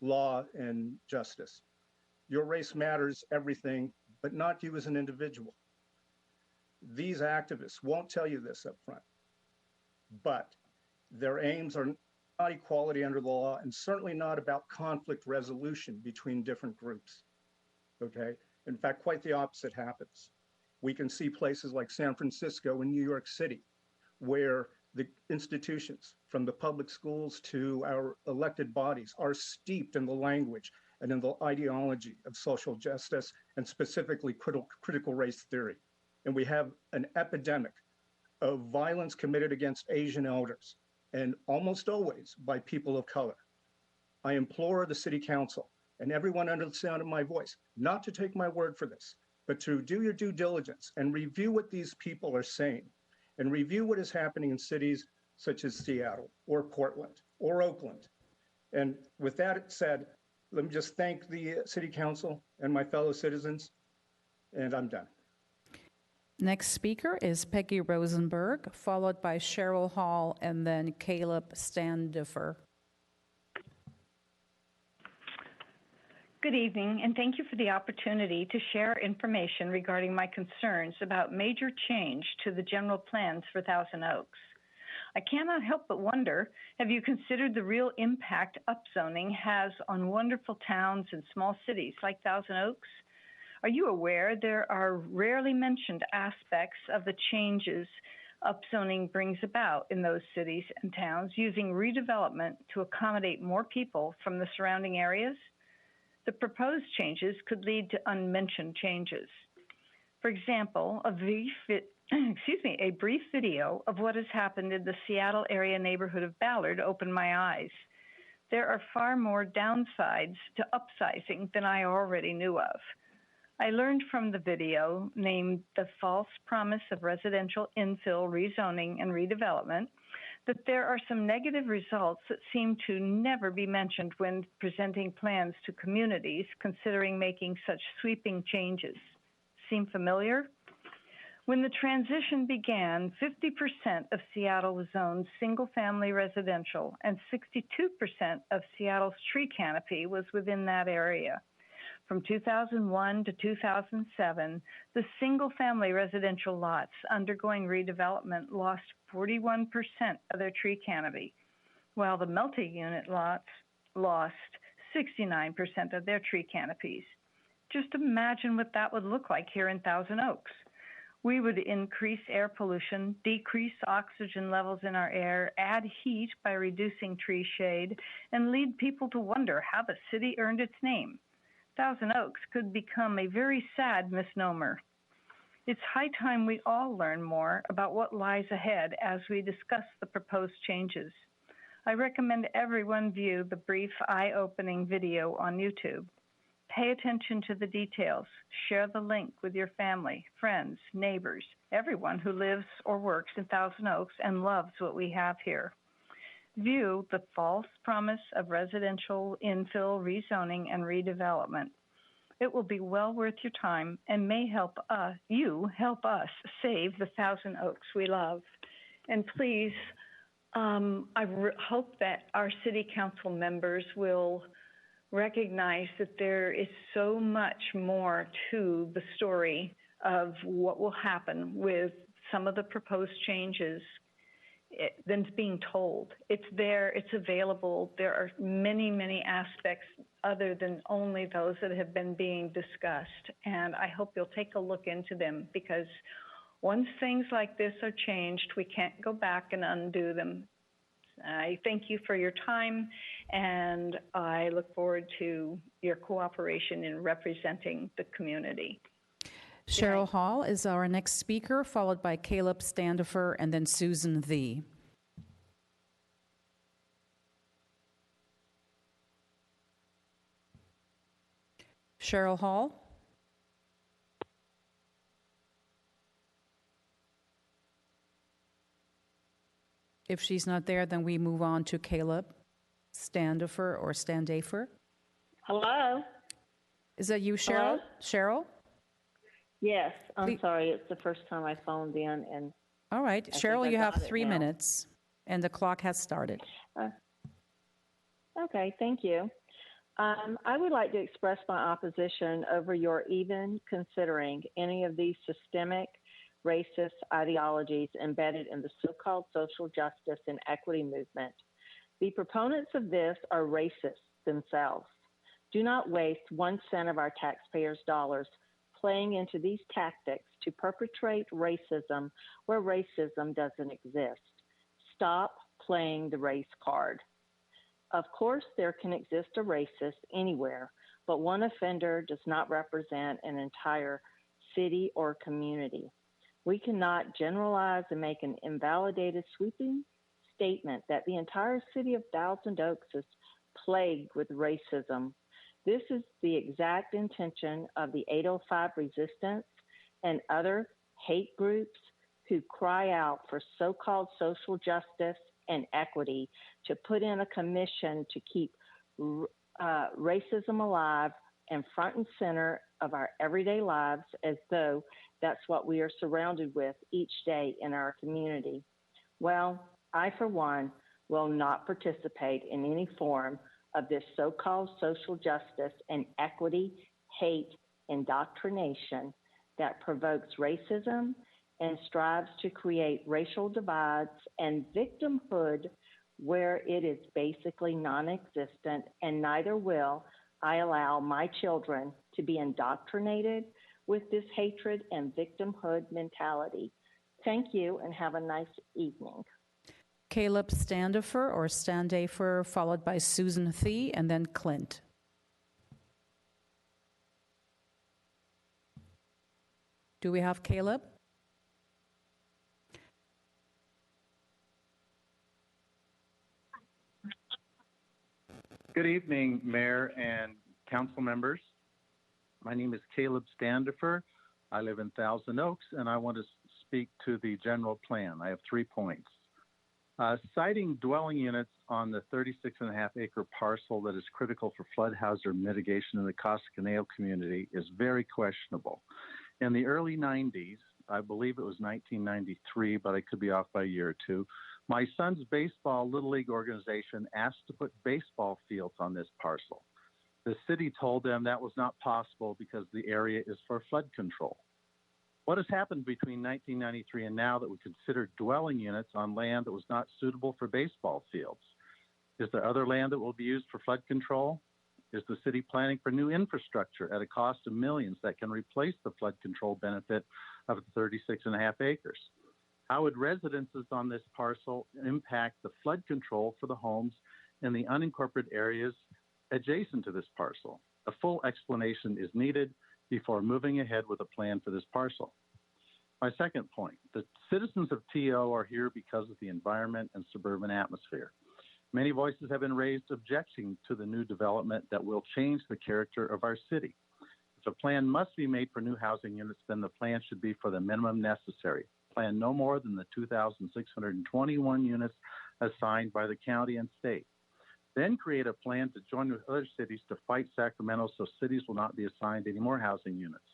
law and justice. Your race matters everything, but not you as an individual. These activists won't tell you this up front, but their aims are not equality under the law, and certainly not about conflict resolution between different groups, okay? In fact, quite the opposite happens. We can see places like San Francisco and New York City, where the institutions, from the public schools to our elected bodies, are steeped in the language and in the ideology of social justice, and specifically critical race theory. And we have an epidemic of violence committed against Asian elders, and almost always by people of color. I implore the City Council and everyone under the sound of my voice not to take my word for this, but to do your due diligence and review what these people are saying, and review what is happening in cities such as Seattle or Portland or Oakland. And with that said, let me just thank the City Council and my fellow citizens, and I'm done. Next speaker is Peggy Rosenberg, followed by Cheryl Hall, and then Caleb Standifer. Good evening, and thank you for the opportunity to share information regarding my concerns about major change to the general plans for Thousand Oaks. I cannot help but wonder, have you considered the real impact upzoning has on wonderful towns and small cities like Thousand Oaks? Are you aware there are rarely mentioned aspects of the changes upzoning brings about in those cities and towns using redevelopment to accommodate more people from the surrounding areas? The proposed changes could lead to unmentioned changes. For example, a brief video of what has happened in the Seattle area neighborhood of Ballard opened my eyes. There are far more downsides to upsizing than I already knew of. I learned from the video, named The False Promise of Residential Infill Rezoning and Redevelopment, that there are some negative results that seem to never be mentioned when presenting plans to communities considering making such sweeping changes. Seem familiar? When the transition began, 50% of Seattle was zoned single-family residential, and 62% of Seattle's tree canopy was within that area. From 2001 to 2007, the single-family residential lots undergoing redevelopment lost 41% of their tree canopy, while the multi-unit lots lost 69% of their tree canopies. Just imagine what that would look like here in Thousand Oaks. We would increase air pollution, decrease oxygen levels in our air, add heat by reducing tree shade, and lead people to wonder how the city earned its name. Thousand Oaks could become a very sad misnomer. It's high time we all learn more about what lies ahead as we discuss the proposed changes. I recommend everyone view the brief eye-opening video on YouTube. Pay attention to the details. Share the link with your family, friends, neighbors, everyone who lives or works in Thousand Oaks and loves what we have here. View the false promise of residential infill rezoning and redevelopment. It will be well worth your time and may help you help us save the Thousand Oaks we love. And please, I hope that our city council members will recognize that there is so much more to the story of what will happen with some of the proposed changes than being told. It's there, it's available. There are many, many aspects other than only those that have been being discussed. And I hope you'll take a look into them, because once things like this are changed, we can't go back and undo them. I thank you for your time, and I look forward to your cooperation in representing the community. Cheryl Hall is our next speaker, followed by Caleb Standifer and then Susan Thee. Cheryl Hall. If she's not there, then we move on to Caleb Standifer or Standafer. Hello? Is that you, Cheryl? Hello? Cheryl? Yes, I'm sorry. It's the first time I phoned in. And all right. I Cheryl, think you I have got it 3 now. minutes, and the clock has started. Okay, thank you. I would like to express my opposition over your even considering any of these systemic racist ideologies embedded in the so-called social justice and equity movement. The proponents of this are racist themselves. Do not waste 1 cent of our taxpayers' dollars playing into these tactics to perpetrate racism where racism doesn't exist. Stop playing the race card. Of course, there can exist a racist anywhere, but one offender does not represent an entire city or community. We cannot generalize and make an invalidated, sweeping statement that the entire city of Thousand Oaks is plagued with racism. This is the exact intention of the 805 Resistance and other hate groups who cry out for so-called social justice and equity to put in a commission to keep racism alive and front and center of our everyday lives, as though that's what we are surrounded with each day in our community. Well, I, for one, will not participate in any form of this so-called social justice and equity hate indoctrination that provokes racism and strives to create racial divides and victimhood where it is basically non-existent, and neither will I allow my children to be indoctrinated with this hatred and victimhood mentality. Thank you and have a nice evening. Caleb Standifer or Standafer, followed by Susan Thee and then Clint. Do we have Caleb? Good evening, Mayor and council members. My name is Caleb Standifer. I live in Thousand Oaks, and I want to speak to the general plan. I have 3 points. Citing dwelling units on the 36.5-acre parcel that is critical for flood hazard mitigation in the Casa Conejo community is very questionable. In the early 90s, I believe it was 1993, but I could be off by a year or two, my son's baseball Little League organization asked to put baseball fields on this parcel. The city told them that was not possible because the area is for flood control. What has happened between 1993 and now that we consider dwelling units on land that was not suitable for baseball fields? Is there other land that will be used for flood control? Is the city planning for new infrastructure at a cost of millions that can replace the flood control benefit of the 36.5 acres? How would residences on this parcel impact the flood control for the homes in the unincorporated areas adjacent to this parcel? A full explanation is needed before moving ahead with a plan for this parcel. My second point, the citizens of TO are here because of the environment and suburban atmosphere. Many voices have been raised objecting to the new development that will change the character of our city. If a plan must be made for new housing units, then the plan should be for the minimum necessary. Plan no more than the 2,621 units assigned by the county and state. Then create a plan to join with other cities to fight Sacramento so cities will not be assigned any more housing units.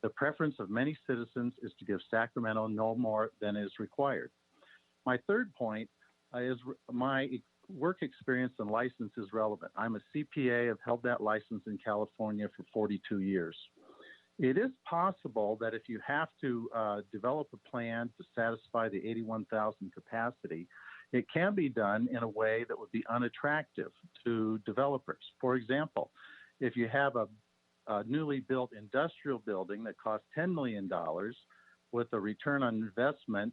The preference of many citizens is to give Sacramento no more than is required. My third point is my work experience and license is relevant. I'm a CPA, I've held that license in California for 42 years. It is possible that if you have to develop a plan to satisfy the 81,000 capacity, it can be done in a way that would be unattractive to developers. For example, if you have a newly built industrial building that costs $10 million with a return on investment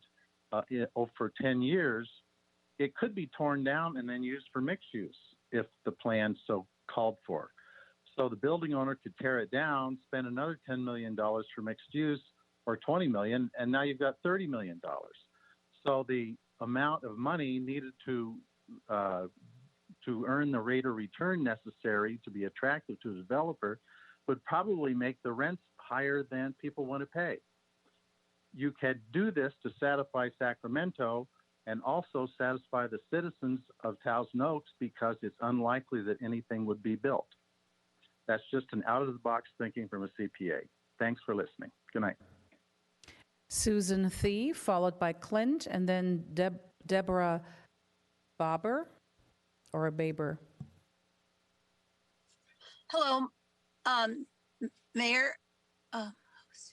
for 10 years, it could be torn down and then used for mixed use if the plan so called for. So the building owner could tear it down, spend another $10 million for mixed use or $20 million, and now you've got $30 million. So the amount of money needed to earn the rate of return necessary to be attractive to a developer would probably make the rents higher than people want to pay. You could do this to satisfy Sacramento and also satisfy the citizens of Thousand Oaks because it's unlikely that anything would be built. That's just an out-of-the-box thinking from a CPA. Thanks for listening. Good night. Susan Thie, followed by Clint, and then Deborah Baber or Baber. Hello, Mayor.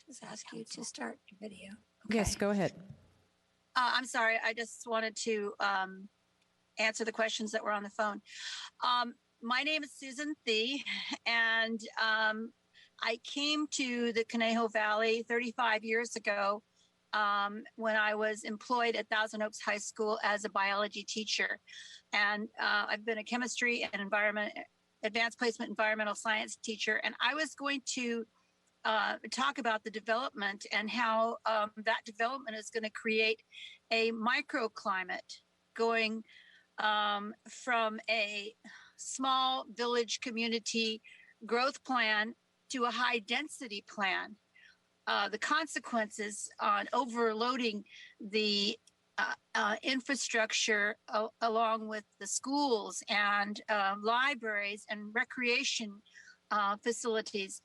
Just ask you to start your video. Okay. Yes, go ahead. I'm sorry. I just wanted to answer the questions that were on the phone. My name is Susan Thie, and I came to the Conejo Valley 35 years ago when I was employed at Thousand Oaks High School as a biology teacher. And I've been a chemistry and advanced placement environmental science teacher. And I was going to talk about the development and how that development is going to create a microclimate going from a small village community growth plan to a high density plan. The consequences on overloading the infrastructure along with the schools and libraries and recreation facilities,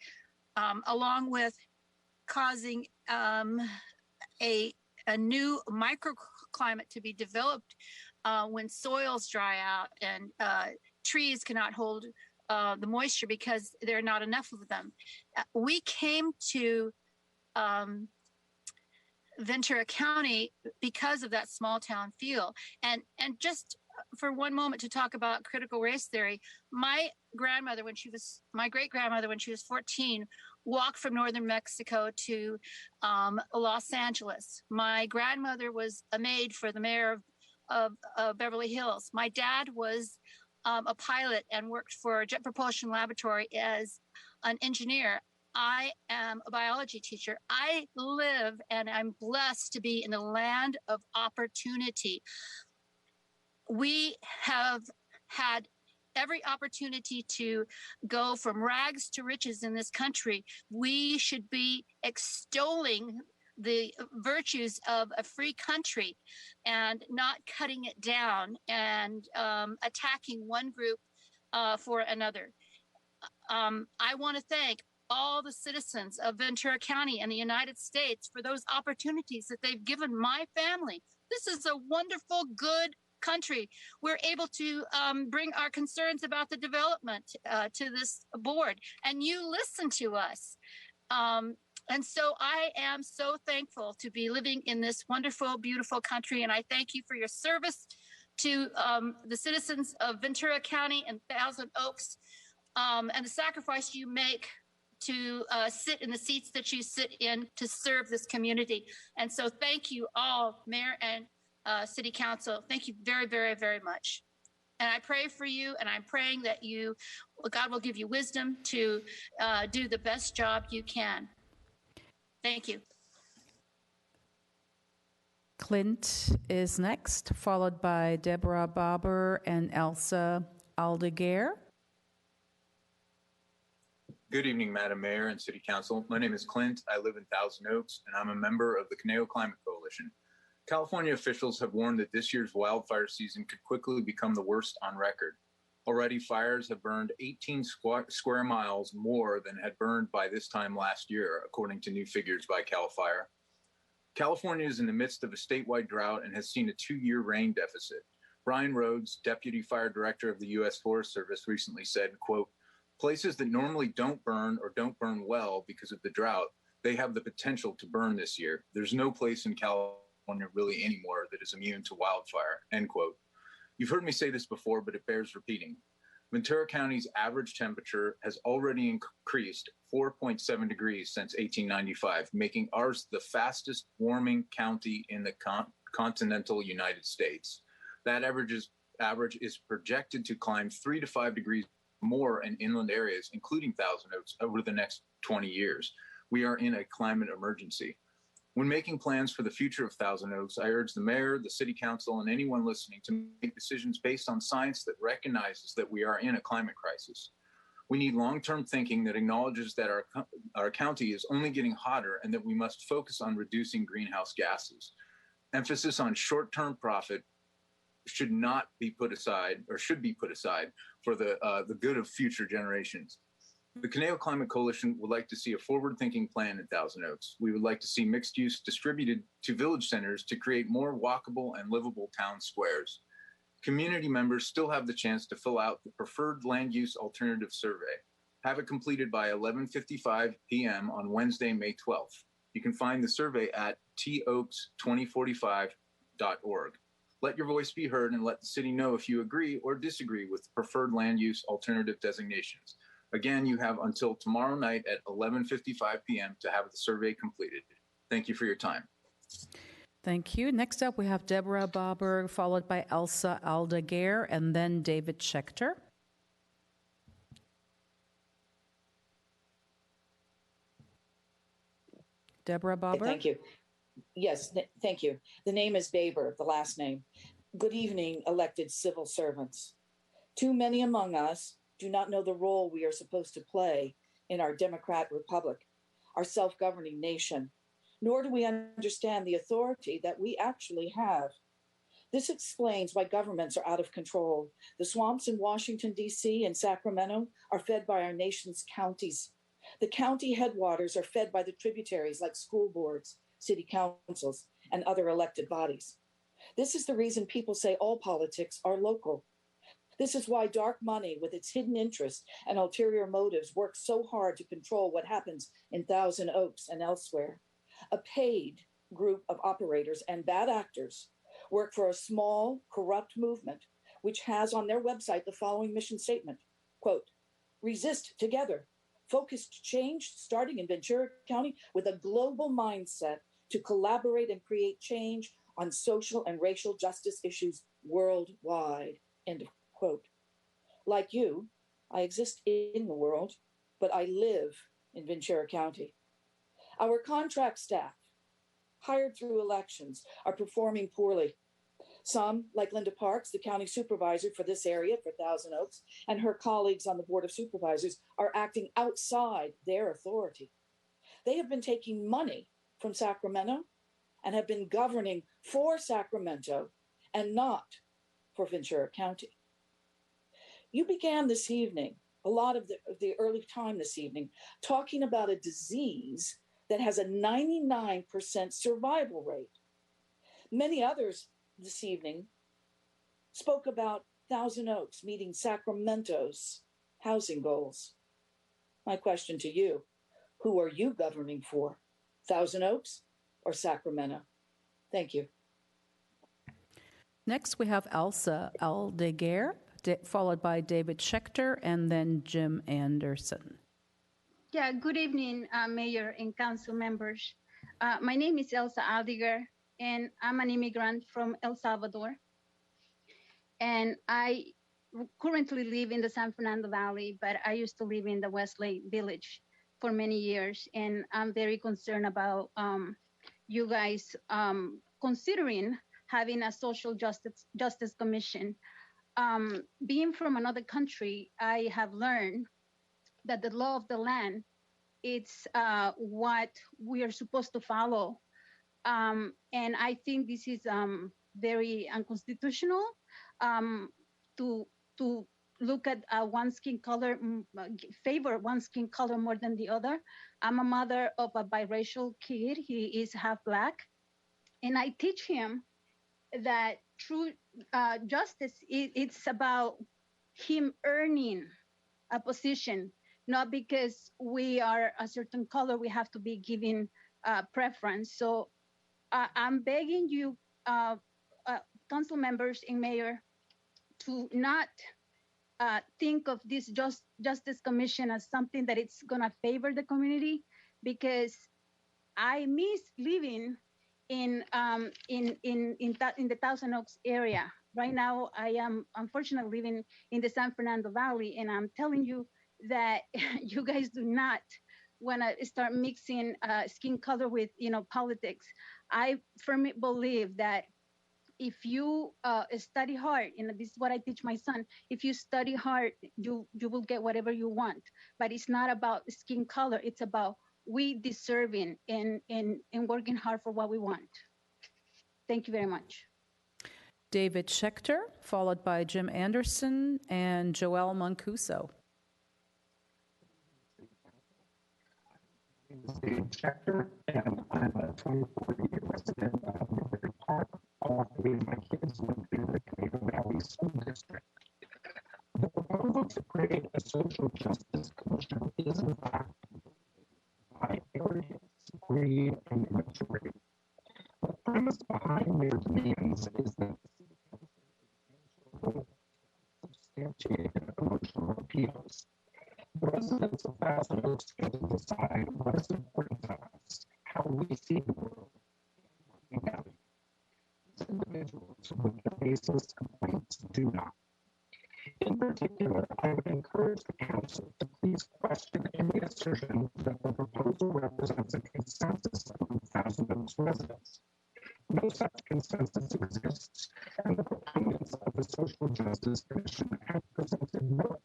along with causing a new microclimate to be developed when soils dry out and trees cannot hold the moisture because there are not enough of them. We came to Ventura County because of that small town feel. And just for one moment to talk about critical race theory, my great-grandmother, when she was 14, walked from northern Mexico to Los Angeles. My grandmother was a maid for the mayor of Beverly Hills. My dad was a pilot and worked for Jet Propulsion Laboratory as an engineer. I am a biology teacher. I live and I'm blessed to be in the land of opportunity. We have had every opportunity to go from rags to riches in this country. We should be extolling the virtues of a free country and not cutting it down and attacking one group for another. I want to thank all the citizens of Ventura County and the United States for those opportunities that they've given my family. This is a wonderful, good country. We're able to bring our concerns about the development to this board, and you listen to us. And so I am so thankful to be living in this wonderful, beautiful country, and I thank you for your service to the citizens of Ventura County and Thousand Oaks. and the sacrifice you make to sit in the seats that you sit in to serve this community. And so thank you all, Mayor and City Council. Thank you very, very, very much. And I pray for you, and I'm praying that God will give you wisdom to do the best job you can. Thank you. Clint is next, followed by Deborah Barber and Elsa Aldeguer. Good evening, Madam Mayor and City Council. My name is Clint. I live in Thousand Oaks, and I'm a member of the Conejo Climate Coalition. California officials have warned that this year's wildfire season could quickly become the worst on record. Already, fires have burned 18 square miles more than had burned by this time last year, according to new figures by CAL FIRE. California is in the midst of a statewide drought and has seen a 2-year rain deficit. Brian Rhodes, Deputy Fire Director of the U.S. Forest Service, recently said, quote, "Places that normally don't burn or don't burn well because of the drought, they have the potential to burn this year. There's no place in California really anymore that is immune to wildfire," end quote. You've heard me say this before, but it bears repeating. Ventura County's average temperature has already increased 4.7 degrees since 1895, making ours the fastest warming county in the continental United States. That average is projected to climb 3 to 5 degrees more in inland areas, including Thousand Oaks, over the next 20 years. We are in a climate emergency. When making plans for the future of Thousand Oaks, I urge the mayor, the city council, and anyone listening to make decisions based on science that recognizes that we are in a climate crisis. We need long-term thinking that acknowledges that our county is only getting hotter and that we must focus on reducing greenhouse gases. Emphasis on short-term profit should not be put aside, or should be put aside, for the good of future generations. The Conejo Climate Coalition would like to see a forward-thinking plan in Thousand Oaks. We would like to see mixed use distributed to village centers to create more walkable and livable town squares. Community members still have the chance to fill out the preferred land use alternative survey. Have it completed by 11:55 p.m. on Wednesday, May 12th. You can find the survey at toaks2045.org. Let your voice be heard and let the city know if you agree or disagree with the preferred land use alternative designations. Again, you have until tomorrow night at 11:55 p.m. to have the survey completed. Thank you for your time. Thank you. Next up, we have Deborah Barber, followed by Elsa Aldeguer, and then David Schechter. Deborah Barber. Thank you. Yes, thank you. The name is Baber, the last name. Good evening, elected civil servants. Too many among us do not know the role we are supposed to play in our democratic republic, our self-governing nation, nor do we understand the authority that we actually have. This explains why governments are out of control. The swamps in Washington, D.C. and Sacramento are fed by our nation's counties. The county headwaters are fed by the tributaries like school boards, city councils, and other elected bodies. This is the reason people say all politics are local. This is why dark money with its hidden interests and ulterior motives works so hard to control what happens in Thousand Oaks and elsewhere. A paid group of operators and bad actors work for a small, corrupt movement, which has on their website the following mission statement, quote, "Resist together. Focused change starting in Ventura County with a global mindset to collaborate and create change on social and racial justice issues worldwide," end of quote. Like you, I exist in the world, but I live in Ventura County. Our contract staff, hired through elections, are performing poorly. Some, like Linda Parks, the county supervisor for this area for Thousand Oaks, and her colleagues on the Board of Supervisors, are acting outside their authority. They have been taking money from Sacramento and have been governing for Sacramento and not for Ventura County. You began this evening, a lot of the early time this evening, talking about a disease that has a 99% survival rate. Many others this evening spoke about Thousand Oaks meeting Sacramento's housing goals. My question to you, who are you governing for, Thousand Oaks or Sacramento? Thank you. Next, we have Elsa Aldeguer, followed by David Schechter, and then Jim Anderson. Yeah, good evening, Mayor and council members. My name is Elsa Aldiger, and I'm an immigrant from El Salvador. And I currently live in the San Fernando Valley, but I used to live in the Westlake Village for many years. And I'm very concerned about you guys considering having a social justice commission. Being from another country, I have learned that the law of the land, it's what we are supposed to follow. And I think this is very unconstitutional to look at one skin color, favor one skin color more than the other. I'm a mother of a biracial kid. He is half Black. And I teach him that true justice, it's about him earning a position, not because we are a certain color, we have to be given preference. So I'm begging you, council members and mayor, to not think of this Justice Commission as something that it's gonna favor the community, because I miss living in the Thousand Oaks area. Right now, I am unfortunately living in the San Fernando Valley, and I'm telling you that you guys do not want to start mixing skin color with, politics. I firmly believe that if you study hard, this is what I teach my son, if you study hard, you will get whatever you want. But it's not about skin color, it's about we deserving and working hard for what we want. Thank you very much. David Schechter, followed by Jim Anderson and Joel Mancuso. David Schechter, and I'm a 24-year resident of Newbury Park. All three of my kids live in the Conejo Valley School District. The proposal to create a social justice commission is in fact by areas, greed, and immaturity. The premise behind their demands is that substantiated emotional appeals. The residents of Thousand Oaks get to decide what is important to us, how we see the world. These individuals with the baseless complaints do not. In particular, I would encourage the council to please question any assertion that the proposal represents a consensus among Thousand Oaks residents. No such consensus exists, and the proponents of the Social Justice Commission have presented no.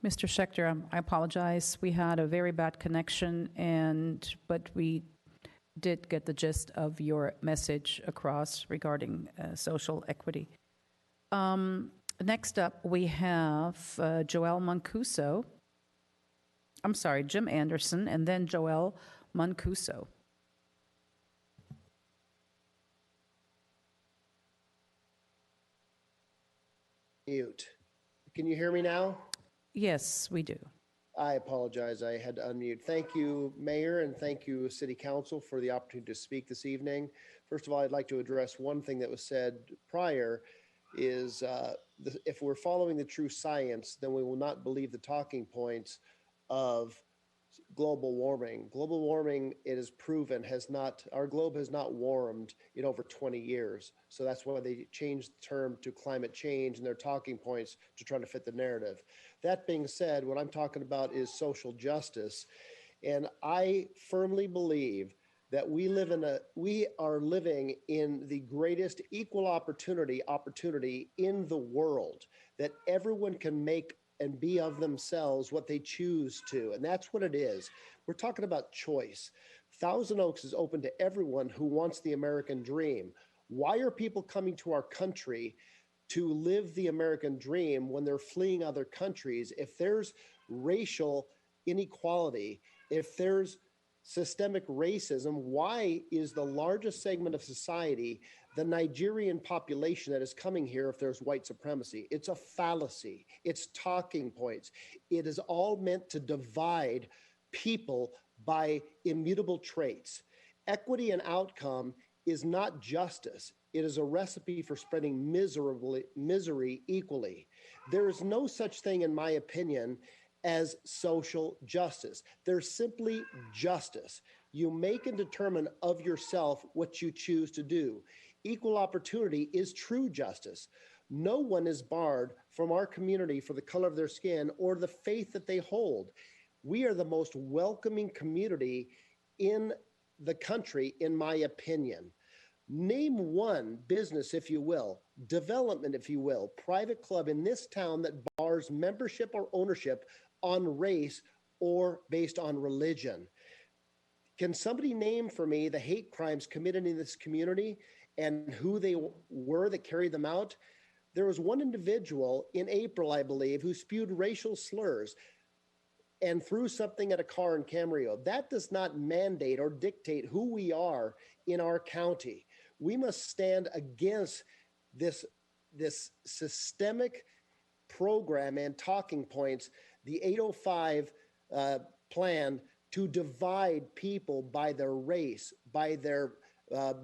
Mr. Schechter, I apologize. We had a very bad connection, but we did get the gist of your message across regarding social equity. Next up, we have Joel Mancuso. I'm sorry, Jim Anderson, and then Joel Mancuso. Mute. Can you hear me now? Yes, we do. I apologize. I had to unmute. Thank you, Mayor, and thank you, City Council, for the opportunity to speak this evening. First of all, I'd like to address one thing that was said prior is if we're following the true science, then we will not believe the talking points of global warming. Global warming, it is proven, our globe has not warmed in over 20 years. So that's why they changed the term to climate change and their talking points to try to fit the narrative. That being said, what I'm talking about is social justice. And I firmly believe that we are living in the greatest equal opportunity in the world, that everyone can make and be of themselves what they choose to. And that's what it is. We're talking about choice. Thousand Oaks is open to everyone who wants the American dream. Why are people coming to our country to live the American dream when they're fleeing other countries? If there's racial inequality, if there's systemic racism, why is the largest segment of society the Nigerian population that is coming here if there's white supremacy? It's a fallacy. It's talking points. It is all meant to divide people by immutable traits. Equity and outcome is not justice. It is a recipe for spreading misery equally. There is no such thing, in my opinion, as social justice. There's simply justice. You make and determine of yourself what you choose to do. Equal opportunity is true justice. No one is barred from our community for the color of their skin or the faith that they hold. We are the most welcoming community in the country, in my opinion. Name one business, if you will, development, if you will, private club in this town that bars membership or ownership on race or based on religion. Can somebody name for me the hate crimes committed in this community and who they were that carried them out? There was one individual in April, I believe, who spewed racial slurs and threw something at a car in Camarillo. That does not mandate or dictate who we are in our county. We must stand against this systemic program and talking points, the 805 plan to divide people by their race, by their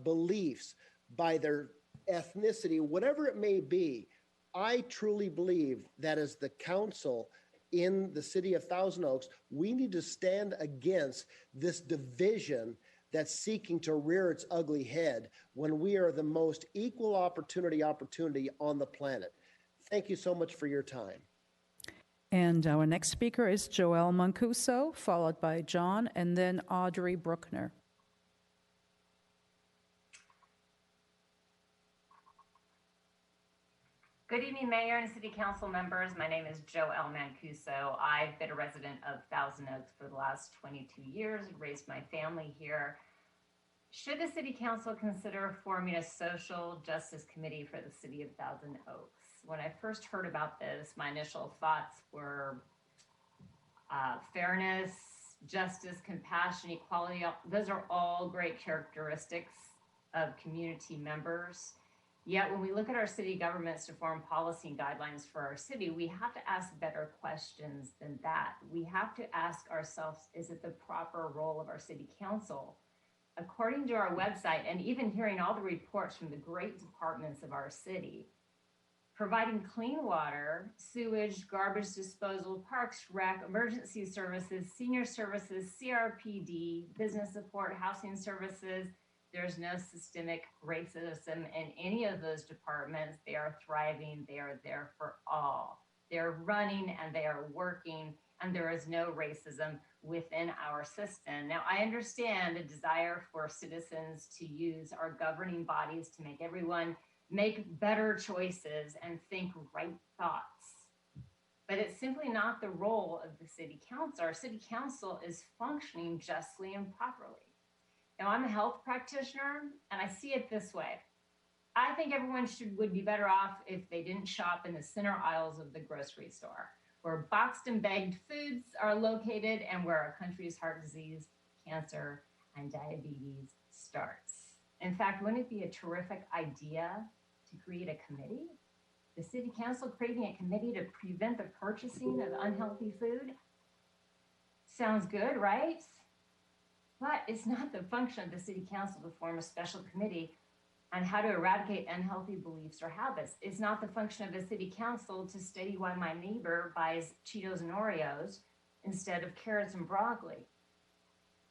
beliefs, by their ethnicity, whatever it may be. I truly believe that as the council in the city of Thousand Oaks, we need to stand against this division that's seeking to rear its ugly head when we are the most equal opportunity on the planet. Thank you so much for your time. And our next speaker is Joel Mancuso, followed by John, and then Audrey Bruckner. Good evening, Mayor and City Council members. My name is Joelle Mancuso. I've been a resident of Thousand Oaks for the last 22 years, raised my family here. Should the City Council consider forming a social justice committee for the City of Thousand Oaks? When I first heard about this, my initial thoughts were fairness, justice, compassion, equality. Those are all great characteristics of community members. Yet when we look at our city governments to form policy and guidelines for our city, we have to ask better questions than that. We have to ask ourselves, is it the proper role of our city council? According to our website, and even hearing all the reports from the great departments of our city, providing clean water, sewage, garbage disposal, parks, rec, emergency services, senior services, CRPD, business support, housing services, there's no systemic racism in any of those departments. They are thriving. They are there for all. They're running and they are working, and there is no racism within our system. Now, I understand the desire for citizens to use our governing bodies to make everyone make better choices and think right thoughts. But it's simply not the role of the city council. Our city council is functioning justly and properly. Now, I'm a health practitioner, and I see it this way. I think everyone would be better off if they didn't shop in the center aisles of the grocery store, where boxed and bagged foods are located and where our country's heart disease, cancer, and diabetes starts. In fact, wouldn't it be a terrific idea to create a committee? The city council creating a committee to prevent the purchasing of unhealthy food? Sounds good, right? But it's not the function of the city council to form a special committee on how to eradicate unhealthy beliefs or habits. It's not the function of the city council to study why my neighbor buys Cheetos and Oreos instead of carrots and broccoli.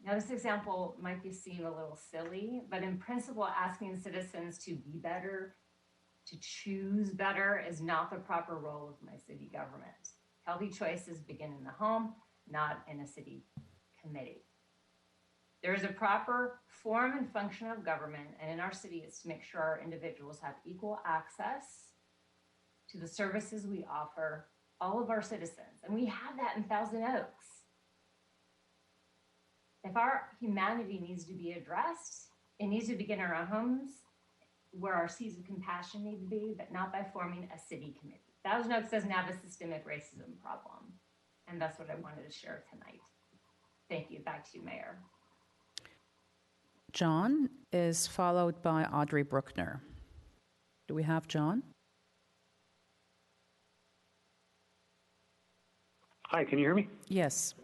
Now, this example might be seen a little silly, but in principle, asking citizens to be better, to choose better, is not the proper role of my city government. Healthy choices begin in the home, not in a city committee. There is a proper form and function of government, and in our city, it's to make sure our individuals have equal access to the services we offer all of our citizens. And we have that in Thousand Oaks. If our humanity needs to be addressed, it needs to begin in our homes, where our seeds of compassion need to be, but not by forming a city committee. Thousand Oaks doesn't have a systemic racism problem, and that's what I wanted to share tonight. Thank you. Back to you, Mayor. John is followed by Audrey Bruckner. Do we have John? Hi, can you hear me? Yes.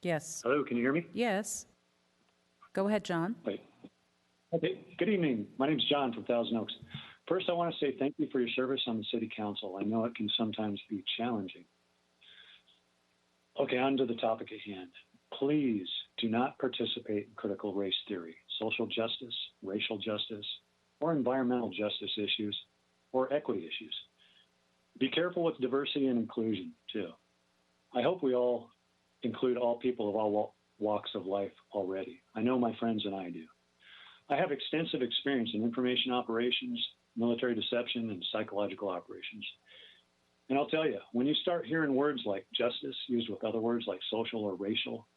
Yes. Hello, can you hear me? Yes. Go ahead, John. Wait. Okay. Good evening. My name is John from Thousand Oaks. First, I want to say thank you for your service on the City Council. I know it can sometimes be challenging. Okay, on to the topic at hand. Please do not participate in critical race theory, social justice, racial justice, or environmental justice issues, or equity issues. Be careful with diversity and inclusion, too. I hope we all include all people of all walks of life already. I know my friends and I do. I have extensive experience in information operations, military deception, and psychological operations. And I'll tell you, when you start hearing words like justice used with other words like social or racial,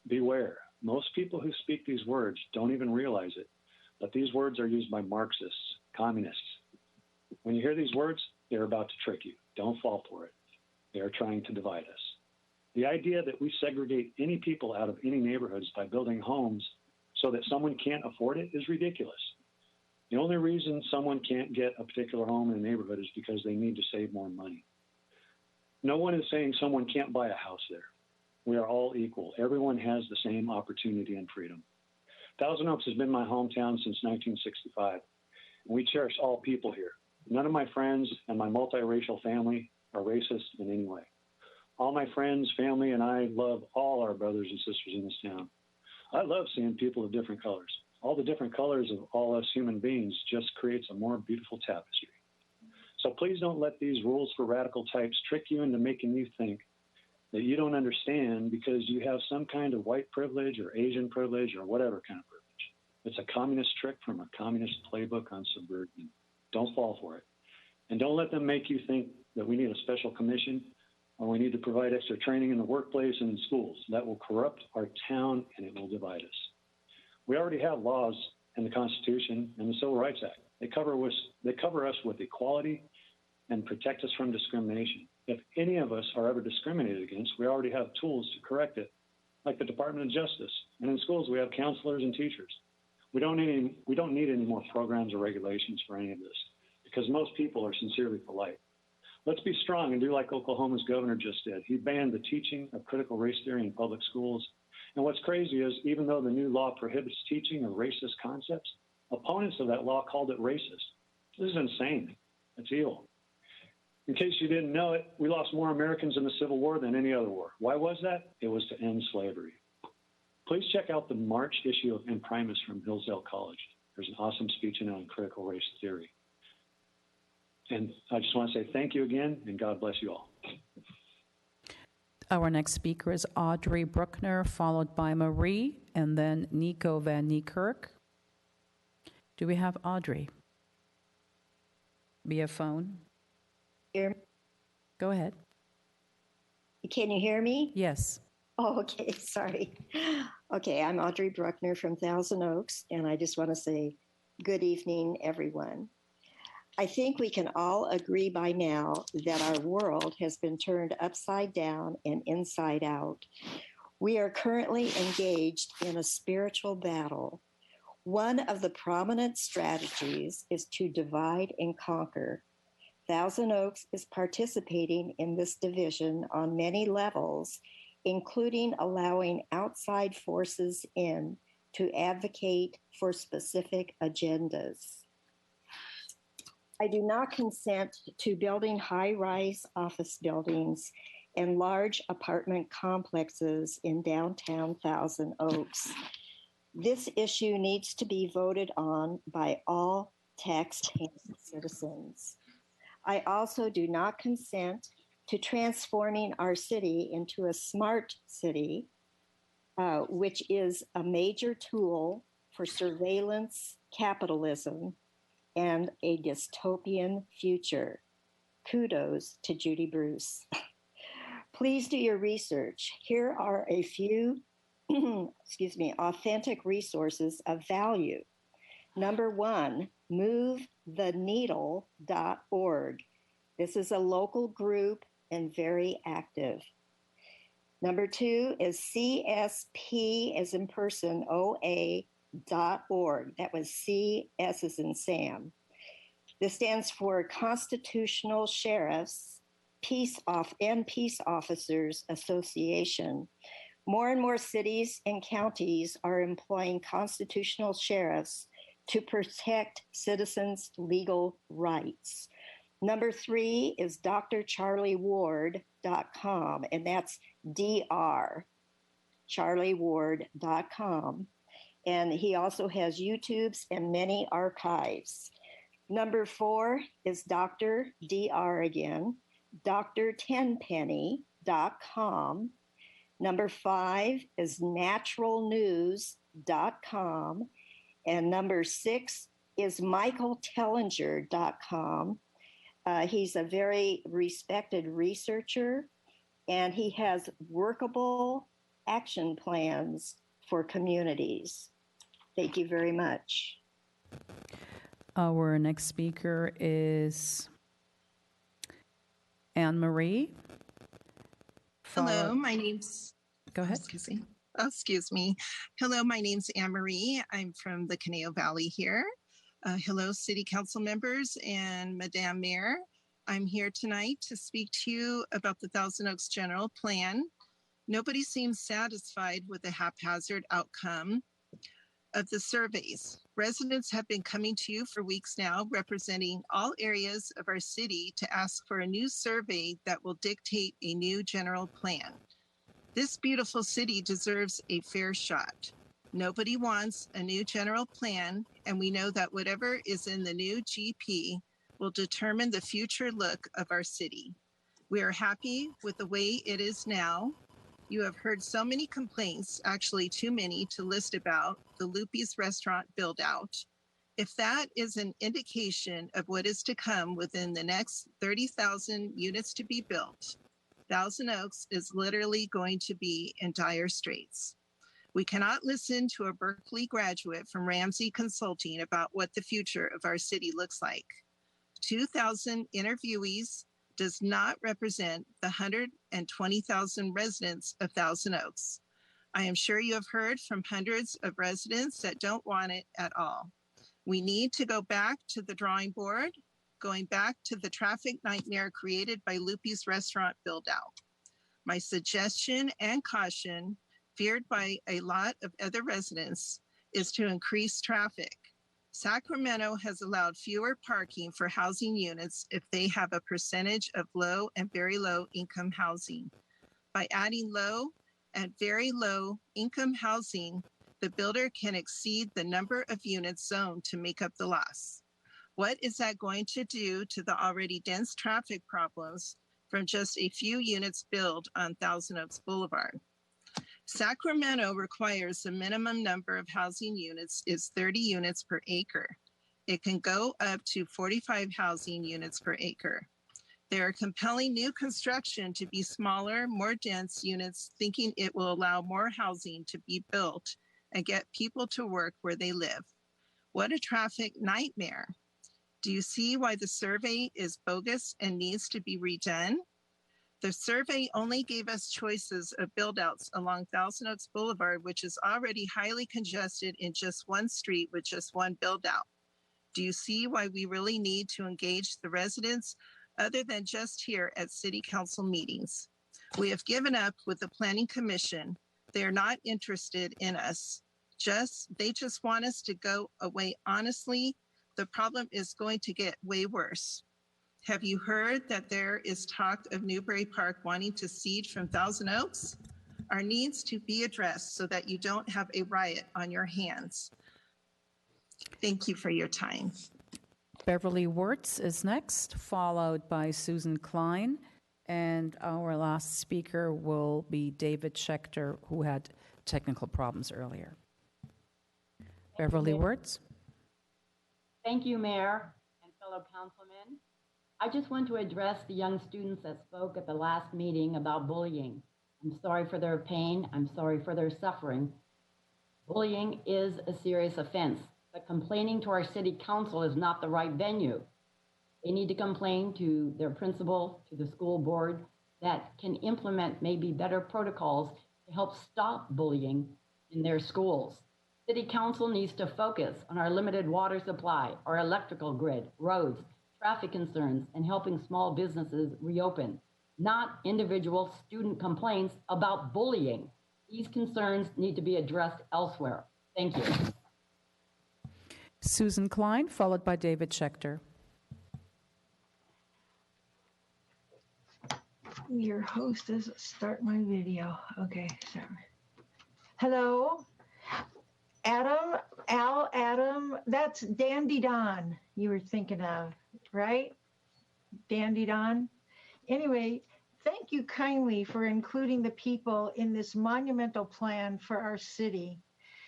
beware. Most people who speak these words don't even realize it, but these words are used by Marxists, communists. When you hear these words, they're about to trick you. Don't fall for it. They are trying to divide us. The idea that we segregate any people out of any neighborhoods by building homes so that someone can't afford it is ridiculous. The only reason someone can't get a particular home in a neighborhood is because they need to save more money. No one is saying someone can't buy a house there. We are all equal. Everyone has the same opportunity and freedom. Thousand Oaks has been my hometown since 1965, and we cherish all people here. None of my friends and my multiracial family are racist in any way. All my friends, family, and I love all our brothers and sisters in this town. I love seeing people of different colors. All the different colors of all us human beings just creates a more beautiful tapestry. So please don't let these rules for radical types trick you into making you think that you don't understand because you have some kind of white privilege or Asian privilege or whatever kind of privilege. It's a communist trick from a communist playbook on subversion. Don't fall for it. And don't let them make you think that we need a special commission or we need to provide extra training in the workplace and in schools. That will corrupt our town and it will divide us. We already have laws in the Constitution and the Civil Rights Act. They cover us with equality and protect us from discrimination. If any of us are ever discriminated against, we already have tools to correct it, like the Department of Justice. And in schools, we have counselors and teachers. We don't need any more programs or regulations for any of this because most people are sincerely polite. Let's be strong and do like Oklahoma's governor just did. He banned the teaching of critical race theory in public schools. And what's crazy is even though the new law prohibits teaching of racist concepts, opponents of that law called it racist. This is insane. It's evil. In case you didn't know it, we lost more Americans in the Civil War than any other war. Why was that? It was to end slavery. Please check out the March issue of Imprimis from Hillsdale College. There's an awesome speech in it on critical race theory. And I just want to say thank you again, and God bless you all. Our next speaker is Audrey Bruckner, followed by Marie, and then Nico Van Niekerk. Do we have Audrey via phone? Hear? Go ahead. Can you hear me? Yes. Oh, okay. Sorry. Okay, I'm Audrey Bruckner from Thousand Oaks, and I just want to say good evening, everyone. I think we can all agree by now that our world has been turned upside down and inside out. We are currently engaged in a spiritual battle. One of the prominent strategies is to divide and conquer. Thousand Oaks is participating in this division on many levels, including allowing outside forces in to advocate for specific agendas. I do not consent to building high-rise office buildings and large apartment complexes in downtown Thousand Oaks. This issue needs to be voted on by all taxpaying citizens. I also do not consent to transforming our city into a smart city, which is a major tool for surveillance capitalism and a dystopian future. Kudos to Judy Bruce. Please do your research. Here are a few, authentic resources of value. Number one, movetheneedle.org. This is a local group and very active. Number two is CSP as in person, OA.org. That was CS as in Sam. This stands for Constitutional Sheriffs and Peace Officers Association, More and more cities and counties are employing constitutional sheriffs to protect citizens' legal rights. Number 3 is drcharlieward.com, and that's DR, charlieward.com. And he also has YouTubes and many archives. Number 4 is Dr. DR again, drtenpenny.com. Number 5 is naturalnews.com. And number 6 is michaeltellinger.com. He's a very respected researcher, and he has workable action plans for communities. Thank you very much. Our next speaker is Anne Marie. Hello, my name's. Go ahead. Excuse me. Hello, my name's Anne Marie. I'm from the Conejo Valley here. Hello, City Council members and Madame Mayor. I'm here tonight to speak to you about the Thousand Oaks General Plan. Nobody seems satisfied with the haphazard outcome of the surveys. Residents have been coming to you for weeks now, representing all areas of our city to ask for a new survey that will dictate a new general plan. This beautiful city deserves a fair shot. Nobody wants a new general plan, and we know that whatever is in the new GP will determine the future look of our city. We are happy with the way it is now. You have heard so many complaints, actually too many to list, about the Lupe's restaurant build out. If that is an indication of what is to come within the next 30,000 units to be built, Thousand Oaks is literally going to be in dire straits. We cannot listen to a Berkeley graduate from Ramsey Consulting about what the future of our city looks like. 2,000 interviewees does not represent the 120,000 residents of Thousand Oaks. I am sure you have heard from hundreds of residents that don't want it at all. We need to go back to the drawing board, going back to the traffic nightmare created by Lupe's restaurant build out. My suggestion and caution, feared by a lot of other residents, is to increase traffic. Sacramento has allowed fewer parking for housing units if they have a percentage of low and very low income housing. By adding low and very low income housing, the builder can exceed the number of units zoned to make up the loss. What is that going to do to the already dense traffic problems from just a few units built on Thousand Oaks Boulevard? Sacramento requires the minimum number of housing units is 30 units per acre. It can go up to 45 housing units per acre. They are compelling new construction to be smaller, more dense units, thinking it will allow more housing to be built and get people to work where they live. What a traffic nightmare. Do you see why the survey is bogus and needs to be redone? The survey only gave us choices of build-outs along Thousand Oaks Boulevard, which is already highly congested in just one street with just one build-out. Do you see why we really need to engage the residents other than just here at City Council meetings? We have given up with the Planning Commission. They are not interested in us. They just want us to go away. Honestly, the problem is going to get way worse. Have you heard that there is talk of Newbury Park wanting to cede from Thousand Oaks? Our needs to be addressed so that you don't have a riot on your hands. Thank you for your time. Beverly Wirtz is next, followed by Susan Klein. And our last speaker will be David Schechter, who had technical problems earlier. Beverly Wirtz. Thank you, Mayor and fellow councilmen. I just want to address the young students that spoke at the last meeting about bullying. I'm sorry for their pain. I'm sorry for their suffering. Bullying is a serious offense, but complaining to our city council is not the right venue. They need to complain to their principal, to the school board that can implement maybe better protocols to help stop bullying in their schools. City council needs to focus on our limited water supply, our electrical grid, roads, traffic concerns, and helping small businesses reopen, not individual student complaints about bullying. These concerns need to be addressed elsewhere. Thank you. Susan Klein, followed by David Schechter. Your host is start my video. Okay, sorry. Hello, Adam, that's Dandy Don you were thinking of, right? Dandy Don. Anyway, thank you kindly for including the people in this monumental plan for our city.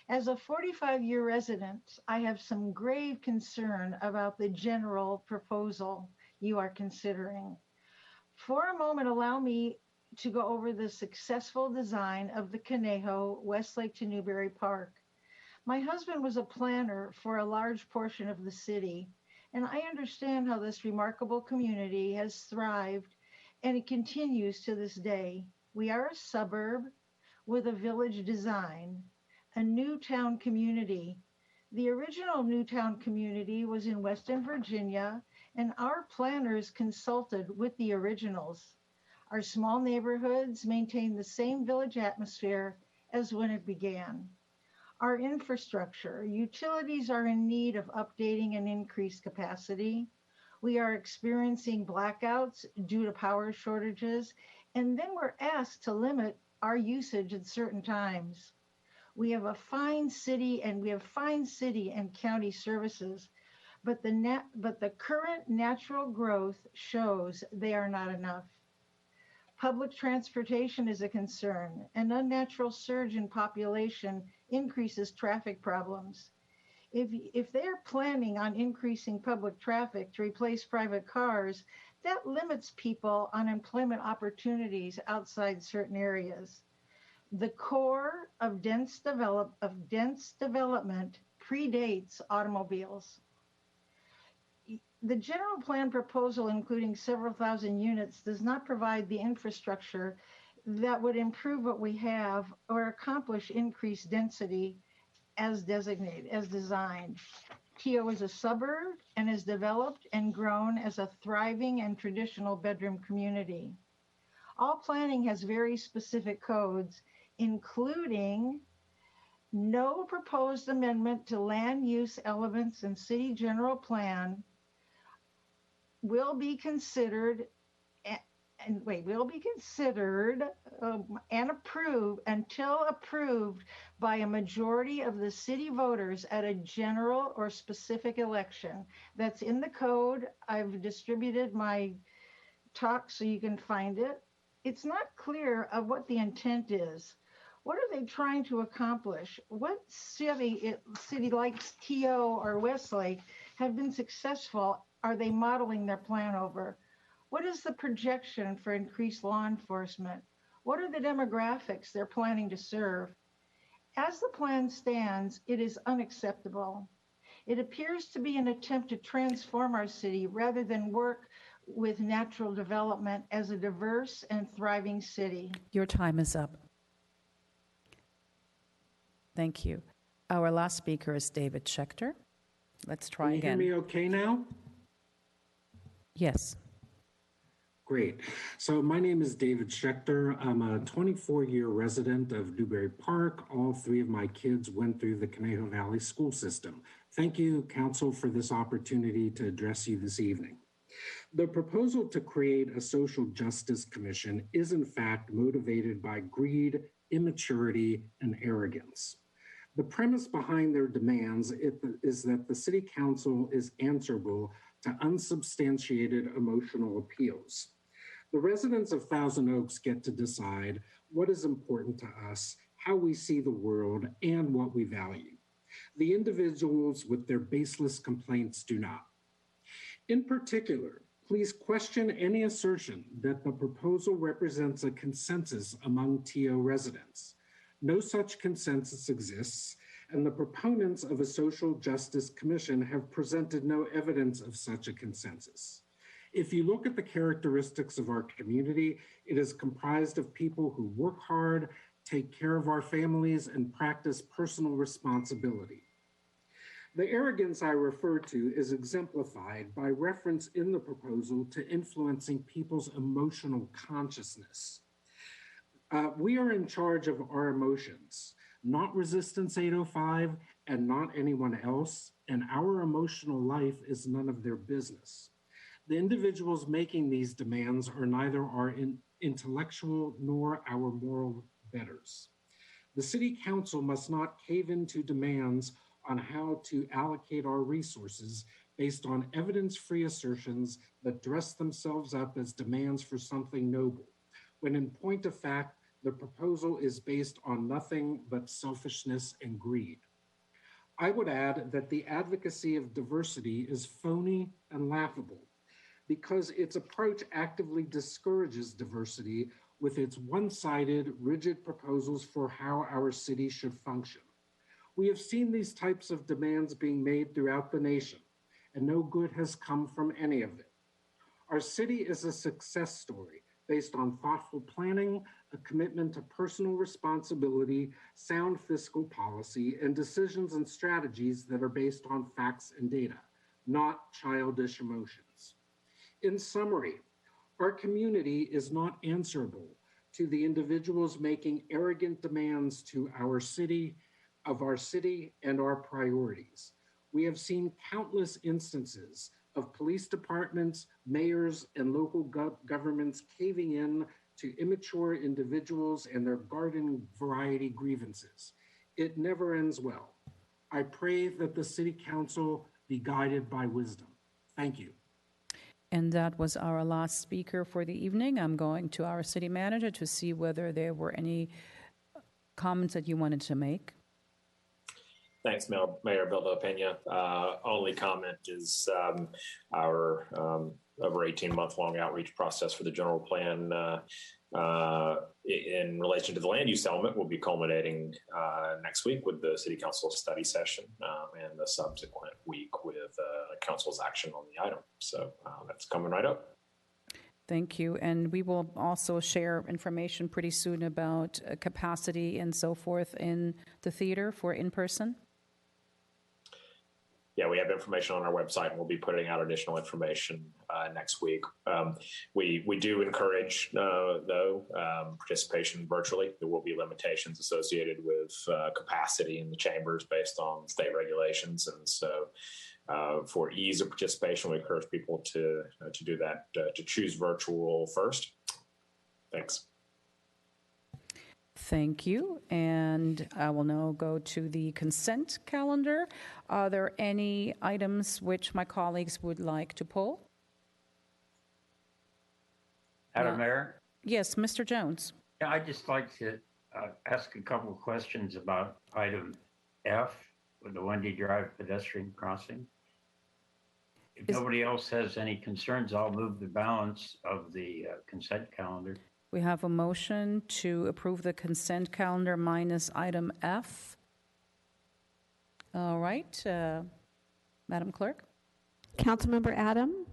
As a 45-year resident, I have some grave concern about the general proposal you are considering. For a moment, allow me to go over the successful design of the Conejo Westlake to Newbury Park. My husband was a planner for a large portion of the city, and I understand how this remarkable community has thrived, and it continues to this day. We are a suburb with a village design, a new town community. The original Newtown community was in Western Virginia, and our planners consulted with the originals. Our small neighborhoods maintain the same village atmosphere as when it began. Our infrastructure, utilities are in need of updating and increased capacity. We are experiencing blackouts due to power shortages, and then we're asked to limit our usage at certain times. We have a fine city and county services, but the current natural growth shows they are not enough. Public transportation is a concern. An unnatural surge in population increases traffic problems. If they're planning on increasing public traffic to replace private cars, that limits people on employment opportunities outside certain areas. The core of dense development predates automobiles. The general plan proposal, including several thousand units, does not provide the infrastructure that would improve what we have or accomplish increased density as designed. TO is a suburb and is developed and grown as a thriving and traditional bedroom community. All planning has very specific codes, including no proposed amendment to land use elements in city general plan will be considered and approved until approved by a majority of the city voters at a general or specific election. That's in the code. I've distributed my talk so you can find it. It's not clear of what the intent is. What are they trying to accomplish? What city like TO or Westlake have been successful are they modeling their plan over? What is the projection for increased law enforcement? What are the demographics they're planning to serve? As the plan stands, it is unacceptable. It appears to be an attempt to transform our city rather than work with natural development as a diverse and thriving city. Your time is up. Thank you. Our last speaker is David Schechter. Let's try again. Can you hear me okay now? Yes. Great. So my name is David Schechter. I'm a 24-year resident of Newbury Park. All three of my kids went through the Conejo Valley school system. Thank you, Council, for this opportunity to address you this evening. The proposal to create a social justice commission is in fact motivated by greed, immaturity, and arrogance. The premise behind their demands is that the City Council is answerable to unsubstantiated emotional appeals. The residents of Thousand Oaks get to decide what is important to us, how we see the world, and what we value. The individuals with their baseless complaints do not. In particular, please question any assertion that the proposal represents a consensus among TO residents. No such consensus exists, and the proponents of a social justice commission have presented no evidence of such a consensus. If you look at the characteristics of our community, it is comprised of people who work hard, take care of our families, and practice personal responsibility. The arrogance I refer to is exemplified by reference in the proposal to influencing people's emotional consciousness. We are in charge of our emotions, not Resistance 805 and not anyone else, and our emotional life is none of their business. The individuals making these demands are neither our intellectual nor our moral betters. The City Council must not cave into demands on how to allocate our resources based on evidence-free assertions that dress themselves up as demands for something noble, when in point of fact, the proposal is based on nothing but selfishness and greed. I would add that the advocacy of diversity is phony and laughable because its approach actively discourages diversity with its one-sided, rigid proposals for how our city should function. We have seen these types of demands being made throughout the nation, and no good has come from any of it. Our city is a success story based on thoughtful planning, a commitment to personal responsibility, sound fiscal policy, and decisions and strategies that are based on facts and data, not childish emotions. In summary, our community is not answerable to the individuals making arrogant demands to our city, and our priorities. We have seen countless instances of police departments, mayors, and local governments caving in to immature individuals and their garden variety grievances. It never ends well. I pray that the City Council be guided by wisdom. Thank you. And that was our last speaker for the evening. I'm going to our city manager to see whether there were any comments that you wanted to make. Thanks, Mayor Bill de la Pena. Only comment is our over 18-month-long outreach process for the general plan in relation to the land use element will be culminating next week with the City Council study session and the subsequent week with Council's action on the item. So that's coming right up. Thank you. And we will also share information pretty soon about capacity and so forth in the theater for in-person. Yeah, we have information on our website, and we'll be putting out additional information next week. We do encourage, though, participation virtually. There will be limitations associated with capacity in the chambers based on state regulations, and so for ease of participation, we encourage people to do that, to choose virtual first. Thanks. Thank you. And I will now go to the consent calendar. Are there any items which my colleagues would like to pull? Madam Mayor? Yes, Mr. Jones. Yeah, I'd just like to ask a couple of questions about item F with the Wendy Drive pedestrian crossing. If nobody else has any concerns, I'll move the balance of the consent calendar. We have a motion to approve the consent calendar minus item F. All right, Madam Clerk. Councilmember Adam?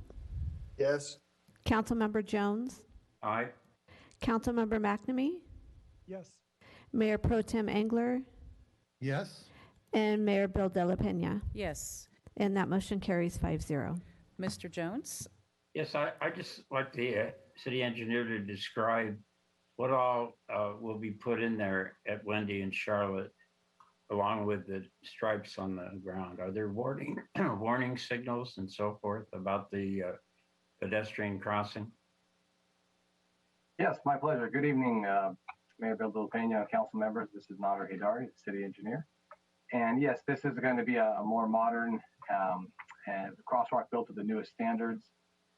Yes. Councilmember Jones? Aye. Councilmember McNamee? Yes. Mayor Pro Tem Engler? Yes. And Mayor Bill de la Pena? Yes. And that motion carries 5-0. Mr. Jones? Yes, I just like the city engineer to describe what all will be put in there at Wendy and Charlotte, along with the stripes on the ground. Are there warning signals and so forth about the pedestrian crossing? Yes, my pleasure. Good evening, Mayor Bill de la Pena and council members. This is Nader Haidari, the city engineer. And yes, this is going to be a more modern and crosswalk built to the newest standards.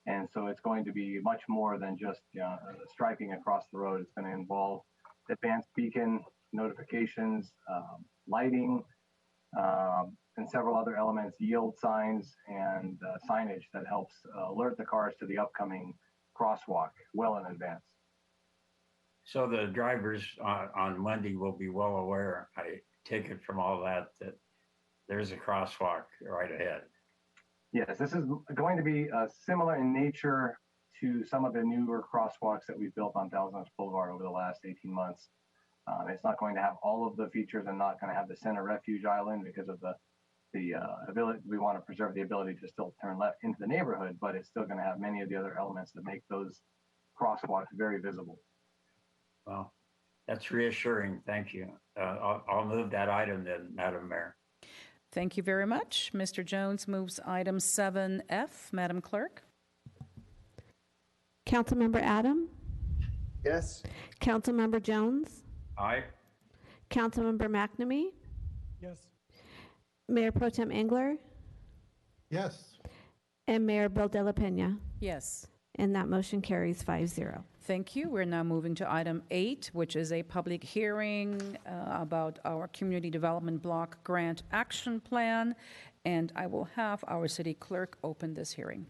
And so it's going to be much more than just striping across the road. It's going to involve advanced beacon notifications, lighting, and several other elements, yield signs, and signage that helps alert the cars to the upcoming crosswalk well in advance. So the drivers on Wendy will be well aware, I take it from all that there's a crosswalk right ahead. Yes, this is going to be similar in nature to some of the newer crosswalks that we've built on Thousand Oaks Boulevard over the last 18 months. It's not going to have all of the features and not going to have the center refuge island because of the ability. We want to preserve the ability to still turn left into the neighborhood, but it's still going to have many of the other elements that make those crosswalks very visible. Well, That's reassuring. Thank you. I'll move that item then, Madam Mayor. Thank you very much. Mr. Jones moves item 7F. Madam Clerk? Councilmember Adam? Yes. Councilmember Jones? Aye. Councilmember McNamee? Yes. Mayor Pro Tem Engler? Yes. And Mayor Bill De La Pena? Yes. And that motion carries 5-0. Thank you. We're now moving to item 8, which is a public hearing about our Community Development Block Grant Action Plan. And I will have our city clerk open this hearing.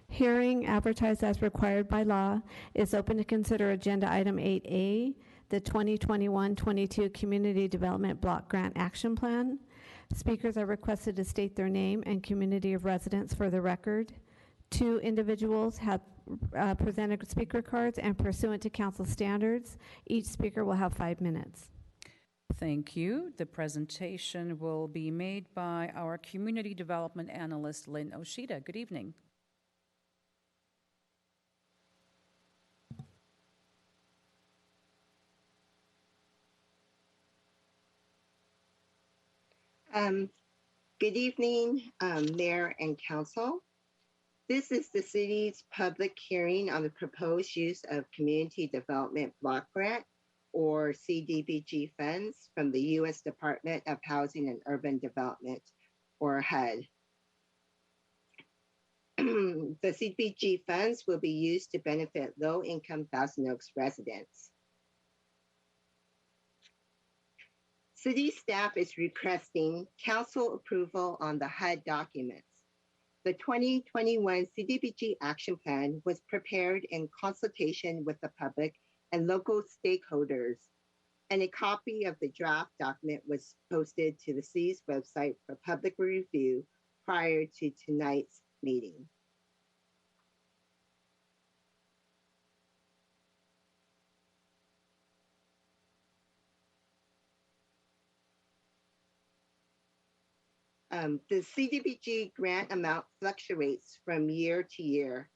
Hearing advertised as required by law is open to consider agenda item 8A, the 2021-22 Community Development Block Grant Action Plan. Speakers are requested to state their name and community of residence for the record. 2 individuals have presented speaker cards, and pursuant to council standards, each speaker will have 5 minutes. Thank you. The presentation will be made by our Community Development Analyst, Lynn Oshida. Good evening. Good evening, Mayor and Council. This is the city's public hearing on the proposed use of Community Development Block Grant, or CDBG funds, from the U.S. Department of Housing and Urban Development, or HUD. The CDBG funds will be used to benefit low-income Thousand Oaks residents. City staff is requesting council approval on the HUD documents. The 2021 CDBG Action Plan was prepared in consultation with the public and local stakeholders, and a copy of the draft document was posted to the city's website for public review prior to tonight's meeting. The CDBG grant amount fluctuates from year to year.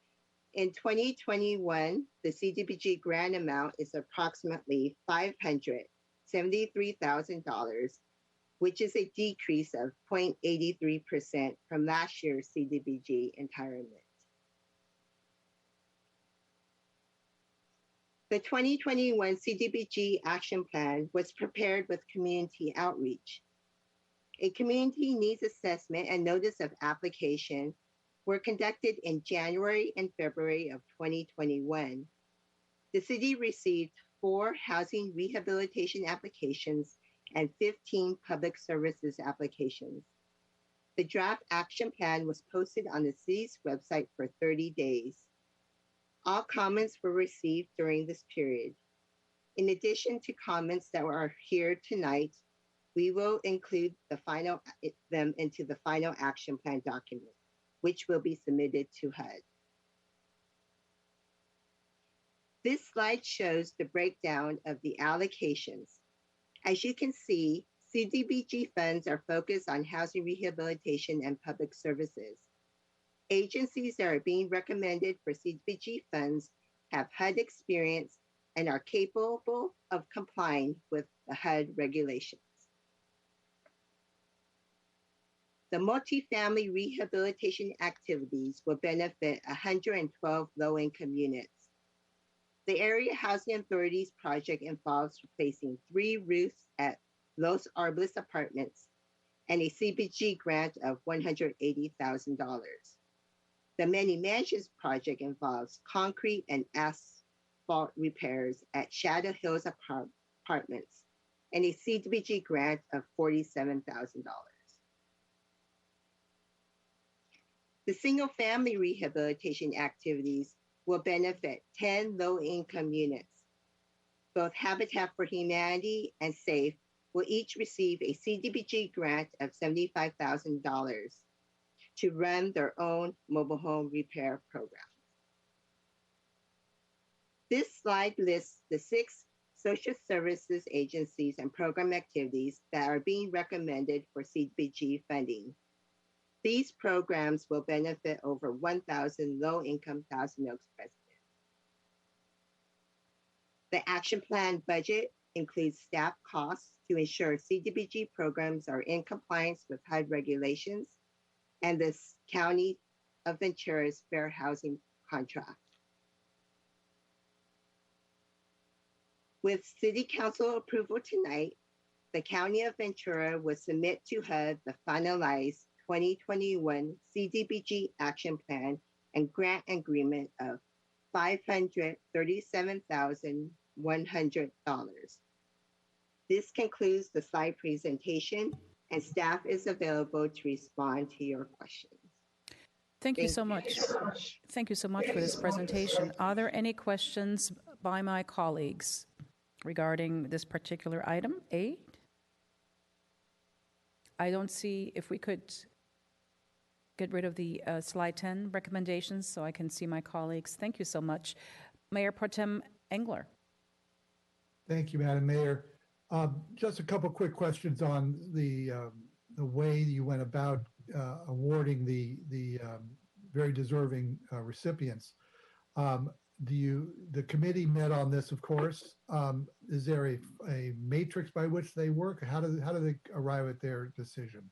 In 2021, the CDBG grant amount is approximately $573,000, which is a decrease of 0.83% from last year's CDBG entitlement. The 2021 CDBG Action Plan was prepared with community outreach. A community needs assessment and notice of application were conducted in January and February of 2021. The city received 4 housing rehabilitation applications and 15 public services applications. The draft action plan was posted on the city's website for 30 days. All comments were received during this period. In addition to comments that are here tonight, we will include them into the final action plan document, which will be submitted to HUD. This slide shows the breakdown of the allocations. As you can see, CDBG funds are focused on housing rehabilitation and public services. Agencies that are being recommended for CDBG funds have HUD experience and are capable of complying with the HUD regulations. The multifamily rehabilitation activities will benefit 112 low-income units. The Area Housing Authority's project involves replacing 3 roofs at Los Arbores Apartments and a CDBG grant of $180,000. The Many Mansions project involves concrete and asphalt repairs at Shadow Hills Apartments and a CDBG grant of $47,000. The single-family rehabilitation activities will benefit 10 low-income units. Both Habitat for Humanity and SAFE will each receive a CDBG grant of $75,000 to run their own mobile home repair program. This slide lists the 6 social services agencies and program activities that are being recommended for CDBG funding. These programs will benefit over 1,000 low-income Thousand Oaks residents. The action plan budget includes staff costs to ensure CDBG programs are in compliance with HUD regulations and the County of Ventura's fair housing contract. With City Council approval tonight, the County of Ventura will submit to HUD the finalized 2021 CDBG action plan and grant agreement of $537,100. This concludes the slide presentation, and staff is available to respond to your questions. Thank you so much. Thank you so much for this presentation. Are there any questions by my colleagues regarding this particular item, 8? I don't see if we could get rid of the slide 10 recommendations so I can see my colleagues. Thank you so much. Mayor Pro Tem Engler. Thank you, Madam Mayor. Just a couple quick questions on the way you went about awarding the very deserving recipients. The committee met on this, of course. Is there a matrix by which they work? How do they arrive at their decision?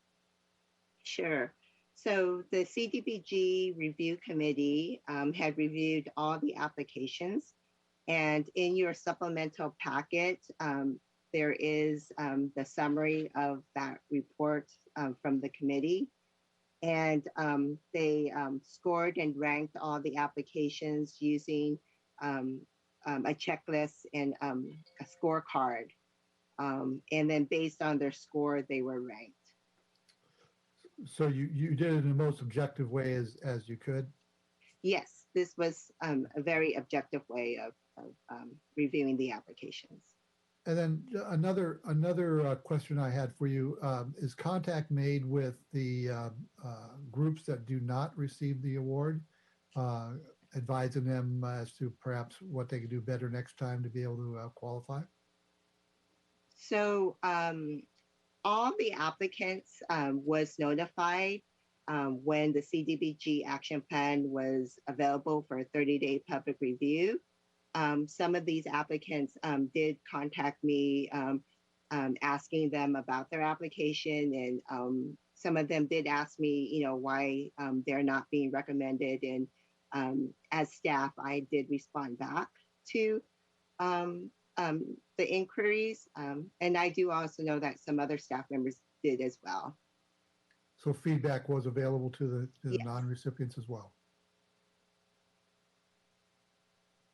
Sure. So the CDBG review committee had reviewed all the applications, and in your supplemental packet, there is the summary of that report from the committee. And they scored and ranked all the applications using a checklist and a scorecard. And then based on their score, they were ranked. So you did it in the most objective way as you could? Yes, this was a very objective way of reviewing the applications. And then another question I had for you is contact made with the groups that do not receive the award, advising them as to perhaps what they could do better next time to be able to qualify? So all the applicants was notified when the CDBG action plan was available for a 30-day public review. Some of these applicants did contact me asking them about their application, and some of them did ask me, why they're not being recommended. And as staff, I did respond back to the inquiries, and I do also know that some other staff members did as well. So feedback was available to the yes. Non-recipients as well.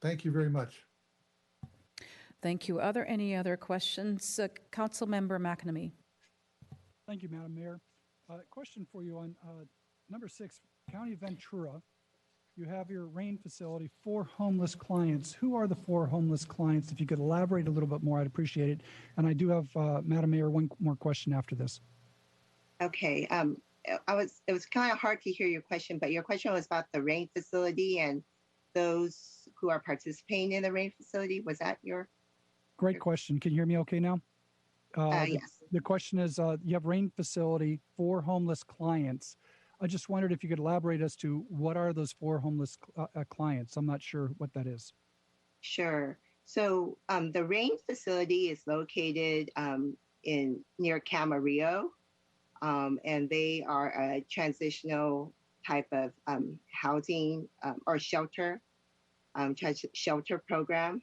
Thank you very much. Thank you. Are there any other questions? Councilmember McNamee. Thank you, Madam Mayor. Question for you on number 6, County of Ventura. You have your RAIN facility for homeless clients. Who are the 4 homeless clients? If you could elaborate a little bit more, I'd appreciate it. And I do have, Madam Mayor, one more question after this. Okay. It was kind of hard to hear your question, but your question was about the RAIN facility and those who are participating in the RAIN facility. Was that your? Great question. Can you hear me okay now? Yes. The question is, you have RAIN facility for homeless clients. I just wondered if you could elaborate as to what are those 4 homeless clients. I'm not sure what that is. Sure. So the RAIN facility is located near Camarillo, and they are a transitional type of housing or shelter program.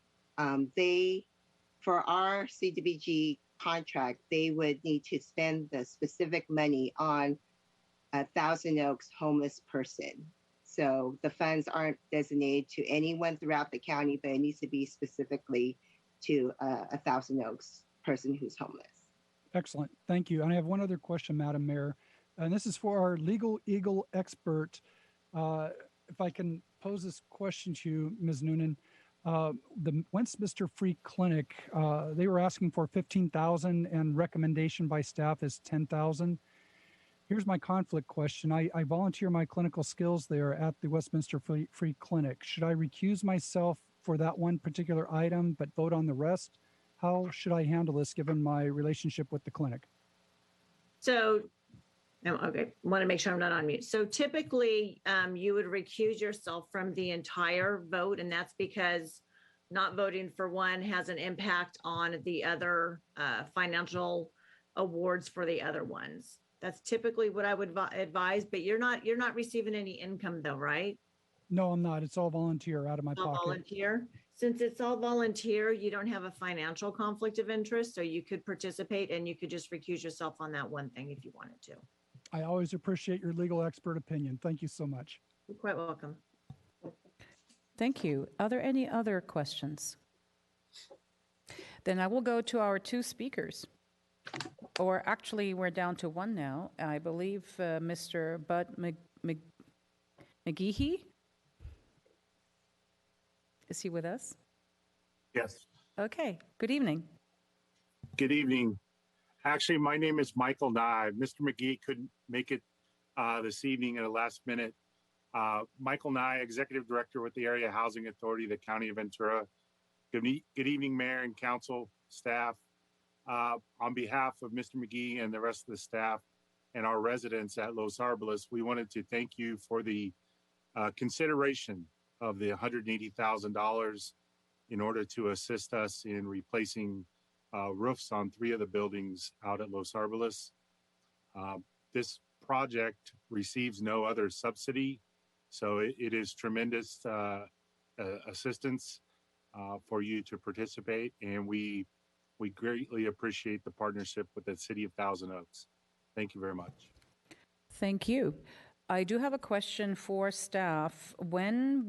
For our CDBG contract, they would need to spend the specific money on a Thousand Oaks homeless person. So the funds aren't designated to anyone throughout the county, but it needs to be specifically to a Thousand Oaks person who's homeless. Excellent. Thank you. And I have one other question, Madam Mayor, and this is for our Legal Eagle expert. If I can pose this question to you, Ms. Noonan, the Westminster Free Clinic, they were asking for $15,000 and recommendation by staff is $10,000. Here's my conflict question. I volunteer my clinical skills there at the Westminster Free Clinic. Should I recuse myself for that one particular item, but vote on the rest? How should I handle this given my relationship with the clinic? So, okay, want to make sure I'm not on mute. So typically you would recuse yourself from the entire vote, and that's because not voting for one has an impact on the other financial awards for the other ones. That's typically what I would advise, but you're not receiving any income though, right? No, I'm not. It's all volunteer out of my All pocket. volunteer. Since it's all volunteer, you don't have a financial conflict of interest, so you could participate and you could just recuse yourself on that one thing if you wanted to. I always appreciate your legal expert opinion. Thank you so much. You're quite welcome. Thank you. Are there any other questions? Then I will go to our two speakers. Or actually, we're down to one now. I believe Mr. Bud McGehee. Is he with us? Yes. Okay. Good evening. Good evening. Actually, my name is Michael Nye. Mr. McGee couldn't make it this evening at the last minute. Michael Nye, Executive Director with the Area Housing Authority, the County of Ventura. Good evening, Mayor and Council staff. On behalf of Mr. McGee and the rest of the staff and our residents at Los Arboles, we wanted to thank you for the consideration of the $180,000 in order to assist us in replacing roofs on 3 of the buildings out at Los Arboles. This project receives no other subsidy, so it is tremendous assistance for you to participate, and we greatly appreciate the partnership with the City of Thousand Oaks. Thank you very much. Thank you. I do have a question for staff. When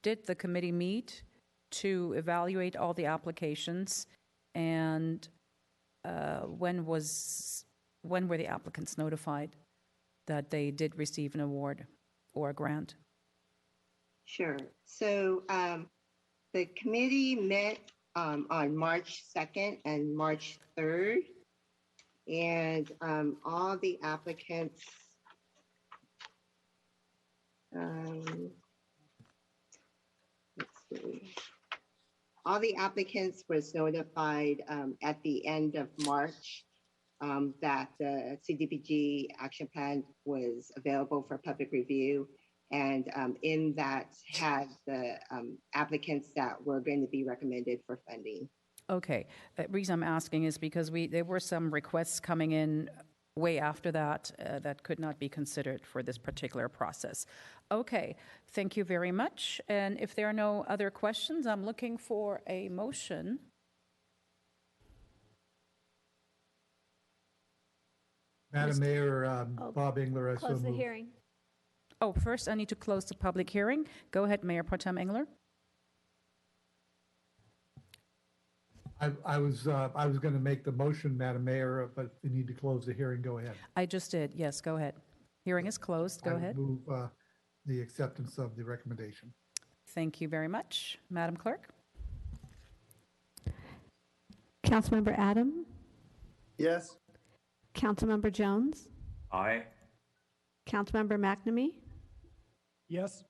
did the committee meet to evaluate all the applications, and when were the applicants notified that they did receive an award or a grant? Sure. So the committee met on March 2nd and March 3rd, and all the applicants let's see. All the applicants was notified at the end of March that the CDBG action plan was available for public review. And in that had the applicants that were going to be recommended for funding. Okay. The reason I'm asking is because there were some requests coming in way after that that could not be considered for this particular process. Okay. Thank you very much. And if there are no other questions, I'm looking for a motion. Madam Mayor, Bob Engler, I so Close the move. hearing. Oh, first I need to close the public hearing. Go ahead, Mayor Pro Tem Engler. I was going to make the motion, Madam Mayor, but if you need to close the hearing, go ahead. I just did. Yes, go ahead. Hearing is closed. Go ahead. Move the acceptance of the recommendation. Thank you very much. Madam Clerk? Councilmember Adam? Yes. Councilmember Jones? Aye. Councilmember McNamee? Yes.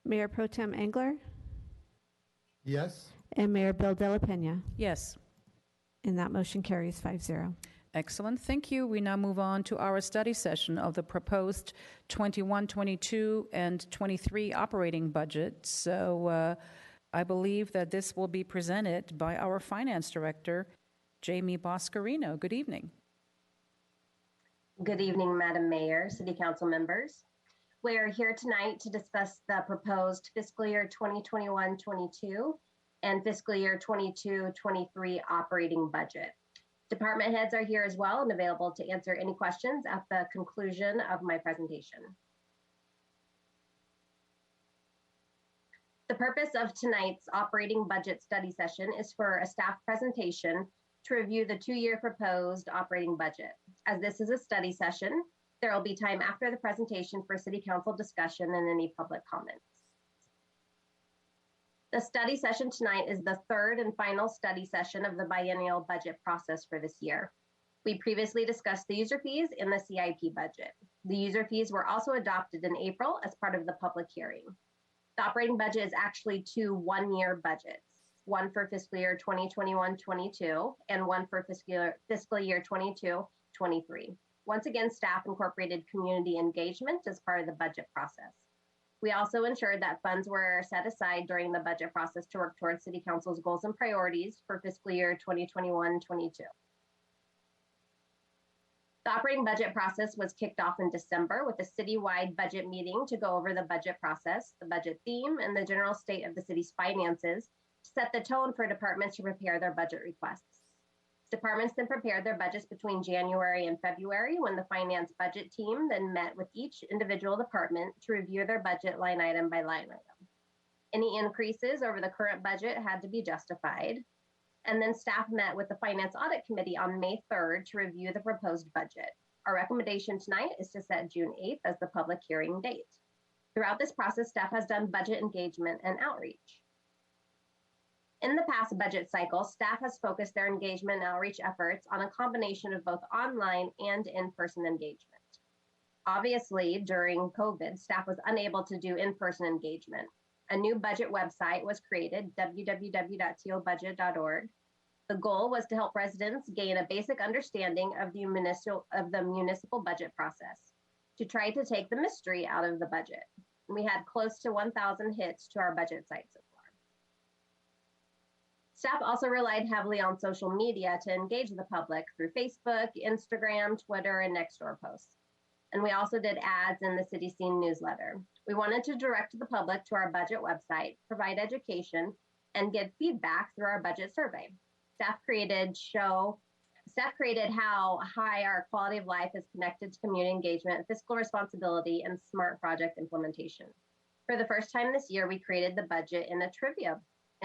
Mayor Pro Tem Engler? Yes. And Mayor Bill De La Pena? Yes. And that motion carries 5-0. Excellent. Thank you. We now move on to our study session of the proposed 21, 22, and 23 operating budget. So I believe that this will be presented by our Finance Director, Jamie Boscarino. Good evening. Good evening, Madam Mayor, City Council members. We are here tonight to discuss the proposed fiscal year 2021-22 and fiscal year 22-23 operating budget. Department heads are here as well and available to answer any questions at the conclusion of my presentation. The purpose of tonight's operating budget study session is for a staff presentation to review the 2-year proposed operating budget. As this is a study session, there will be time after the presentation for City Council discussion and any public comments. The study session tonight is the third and final study session of the biennial budget process for this year. We previously discussed the user fees in the CIP budget. The user fees were also adopted in April as part of the public hearing. The operating budget is actually 2 one-year budgets, one for fiscal year 2021-22 and one for fiscal year 22-23. Once again, staff incorporated community engagement as part of the budget process. We also ensured that funds were set aside during the budget process to work towards City Council's goals and priorities for fiscal year 2021-22. The operating budget process was kicked off in December with a citywide budget meeting to go over the budget process, the budget theme, and the general state of the city's finances to set the tone for departments to prepare their budget requests. Departments then prepared their budgets between January and February, when the finance budget team then met with each individual department to review their budget line item by line item. Any increases over the current budget had to be justified. And then staff met with the Finance Audit Committee on May 3rd to review the proposed budget. Our recommendation tonight is to set June 8th as the public hearing date. Throughout this process, staff has done budget engagement and outreach. In the past budget cycle, staff has focused their engagement and outreach efforts on a combination of both online and in-person engagement. Obviously, during COVID, staff was unable to do in-person engagement. A new budget website was created, www.tobudget.org. The goal was to help residents gain a basic understanding of the municipal budget process, to try to take the mystery out of the budget. We had close to 1,000 hits to our budget site so far. Staff also relied heavily on social media to engage the public through Facebook, Instagram, Twitter, and Nextdoor posts. And we also did ads in the City Scene newsletter. We wanted to direct the public to our budget website, provide education, and get feedback through our budget survey. Staff created how high our quality of life is connected to community engagement, fiscal responsibility, and smart project implementation. For the first time this year, we created the budget in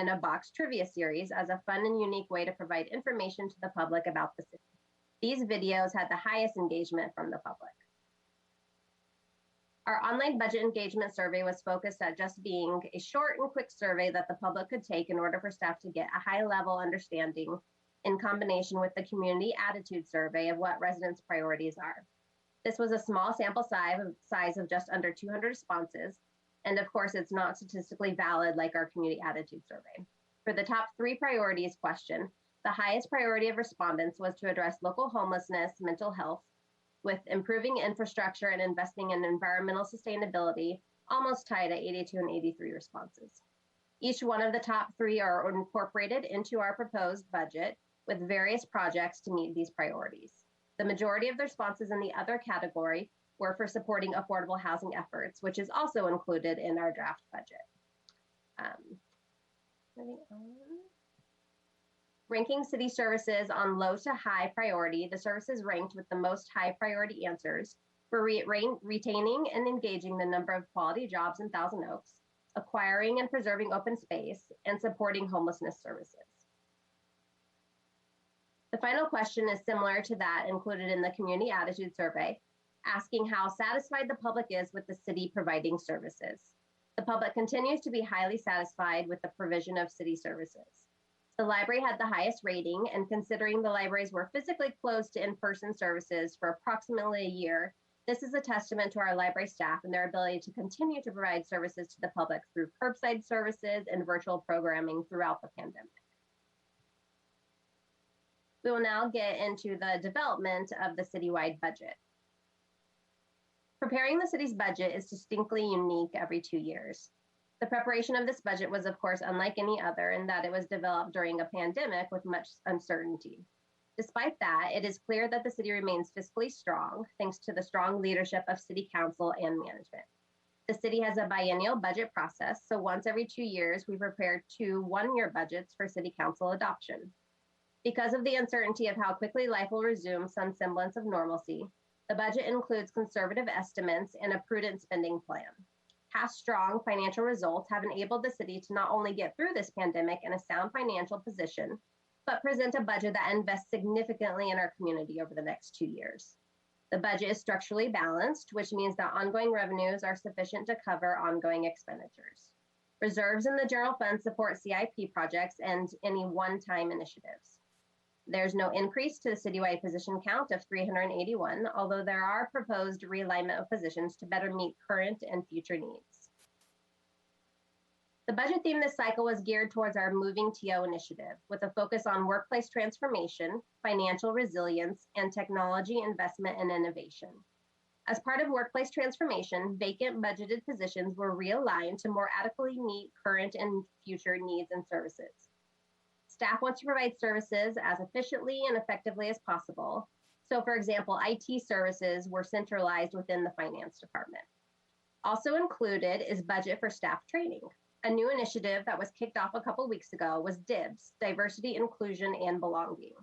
a box trivia series as a fun and unique way to provide information to the public about the city. These videos had the highest engagement from the public. Our online budget engagement survey was focused at just being a short and quick survey that the public could take in order for staff to get a high-level understanding in combination with the community attitude survey of what residents' priorities are. This was a small sample size of just under 200 responses, and of course, it's not statistically valid like our community attitude survey. For the top 3 priorities question, the highest priority of respondents was to address local homelessness, mental health, with improving infrastructure and investing in environmental sustainability, almost tied at 82 and 83 responses. Each one of the top 3 are incorporated into our proposed budget with various projects to meet these priorities. The majority of the responses in the other category were for supporting affordable housing efforts, which is also included in our draft budget. Moving on. Ranking city services on low to high priority, the services ranked with the most high priority answers were retaining and engaging the number of quality jobs in Thousand Oaks, acquiring and preserving open space, and supporting homelessness services. The final question is similar to that included in the community attitude survey, asking how satisfied the public is with the city providing services. The public continues to be highly satisfied with the provision of city services. The library had the highest rating, and considering the libraries were physically closed to in-person services for approximately a year, this is a testament to our library staff and their ability to continue to provide services to the public through curbside services and virtual programming throughout the pandemic. We will now get into the development of the citywide budget. Preparing the city's budget is distinctly unique every 2 years. The preparation of this budget was, of course, unlike any other in that it was developed during a pandemic with much uncertainty. Despite that, it is clear that the city remains fiscally strong thanks to the strong leadership of City Council and management. The city has a biennial budget process, so once every 2 years, we prepare 2 one-year budgets for City Council adoption. Because of the uncertainty of how quickly life will resume some semblance of normalcy, the budget includes conservative estimates and a prudent spending plan. Past strong financial results have enabled the city to not only get through this pandemic in a sound financial position, but present a budget that invests significantly in our community over the next 2 years. The budget is structurally balanced, which means that ongoing revenues are sufficient to cover ongoing expenditures. Reserves in the general fund support CIP projects and any one-time initiatives. There's no increase to the citywide position count of 381, although there are proposed realignment of positions to better meet current and future needs. The budget theme this cycle was geared towards our Moving TO initiative, with a focus on workplace transformation, financial resilience, and technology investment and innovation. As part of workplace transformation, vacant budgeted positions were realigned to more adequately meet current and future needs and services. Staff wants to provide services as efficiently and effectively as possible. So, for example, IT services were centralized within the finance department. Also included is budget for staff training. A new initiative that was kicked off a couple weeks ago was DIBS, Diversity, Inclusion, and Belonging.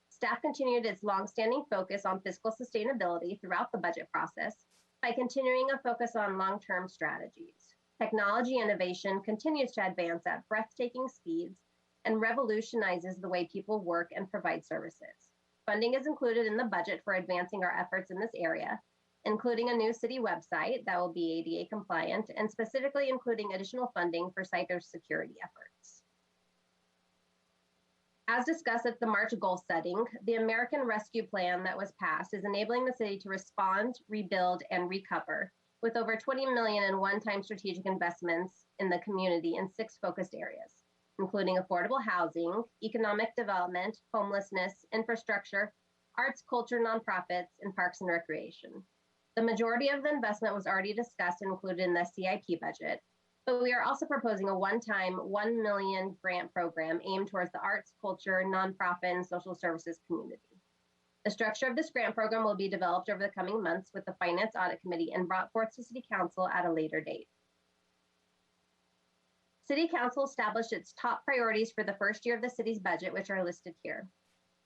Staff continued its longstanding focus on fiscal sustainability throughout the budget process by continuing a focus on long-term strategies. Technology innovation continues to advance at breathtaking speeds and revolutionizes the way people work and provide services. Funding is included in the budget for advancing our efforts in this area, including a new city website that will be ADA compliant and specifically including additional funding for cybersecurity efforts. As discussed at the March goal setting, the American Rescue Plan that was passed is enabling the city to respond, rebuild, and recover with over $20 million in one-time strategic investments in the community in 6 focused areas, including affordable housing, economic development, homelessness, infrastructure, arts, culture, nonprofits, and parks and recreation. The majority of the investment was already discussed and included in the CIP budget, but we are also proposing a one-time $1 million grant program aimed towards the arts, culture, nonprofit, and social services community. The structure of this grant program will be developed over the coming months with the Finance Audit Committee and brought forth to City Council at a later date. City Council established its top priorities for the first year of the city's budget, which are listed here.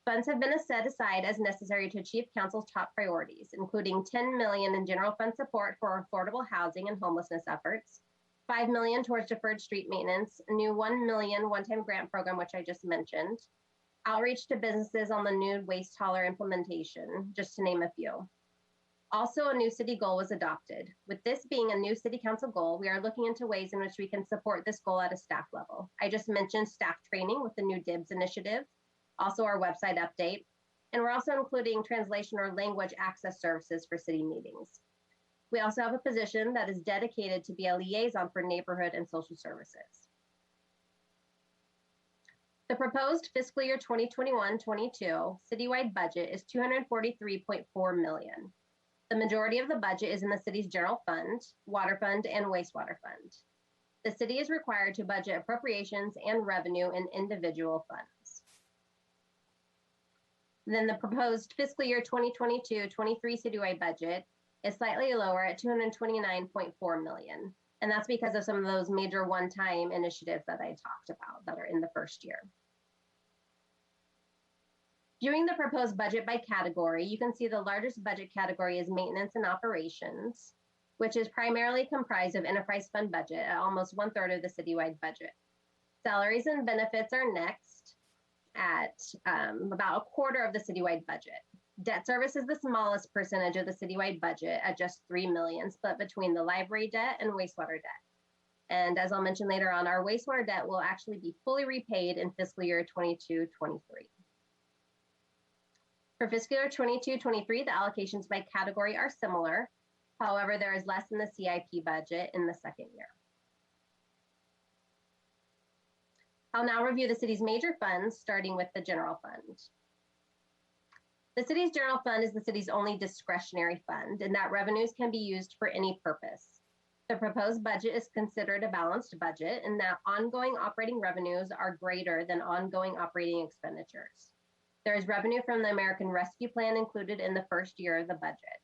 Funds have been set aside as necessary to achieve Council's top priorities, including $10 million in general fund support for affordable housing and homelessness efforts, $5 million towards deferred street maintenance, a new $1 million one-time grant program, which I just mentioned, outreach to businesses on the new waste hauler implementation, just to name a few. Also, a new city goal was adopted. With this being a new city council goal, we are looking into ways in which we can support this goal at a staff level. I just mentioned staff training with the new DIBS initiative, also our website update, and we're also including translation or language access services for city meetings. We also have a position that is dedicated to be a liaison for neighborhood and social services. The proposed fiscal year 2021-22 citywide budget is $243.4 million. The majority of the budget is in the city's general fund, water fund, and wastewater fund. The city is required to budget appropriations and revenue in individual funds. Then the proposed fiscal year 2022-23 citywide budget is slightly lower at $229.4 million. And that's because of some of those major one-time initiatives that I talked about that are in the first year. Viewing the proposed budget by category, you can see the largest budget category is maintenance and operations, which is primarily comprised of enterprise fund budget at almost 1/3 of the citywide budget. Salaries and benefits are next at about 1/4 of the citywide budget. Debt service is the smallest percentage of the citywide budget at just $3 million, split between the library debt and wastewater debt. And as I'll mention later on, our wastewater debt will actually be fully repaid in fiscal year 22-23. For fiscal year 22-23, the allocations by category are similar. However, there is less in the CIP budget in the second year. I'll now review the city's major funds, starting with the general fund. The city's general fund is the city's only discretionary fund, and that revenues can be used for any purpose. The proposed budget is considered a balanced budget in that ongoing operating revenues are greater than ongoing operating expenditures. There is revenue from the American Rescue Plan included in the first year of the budget.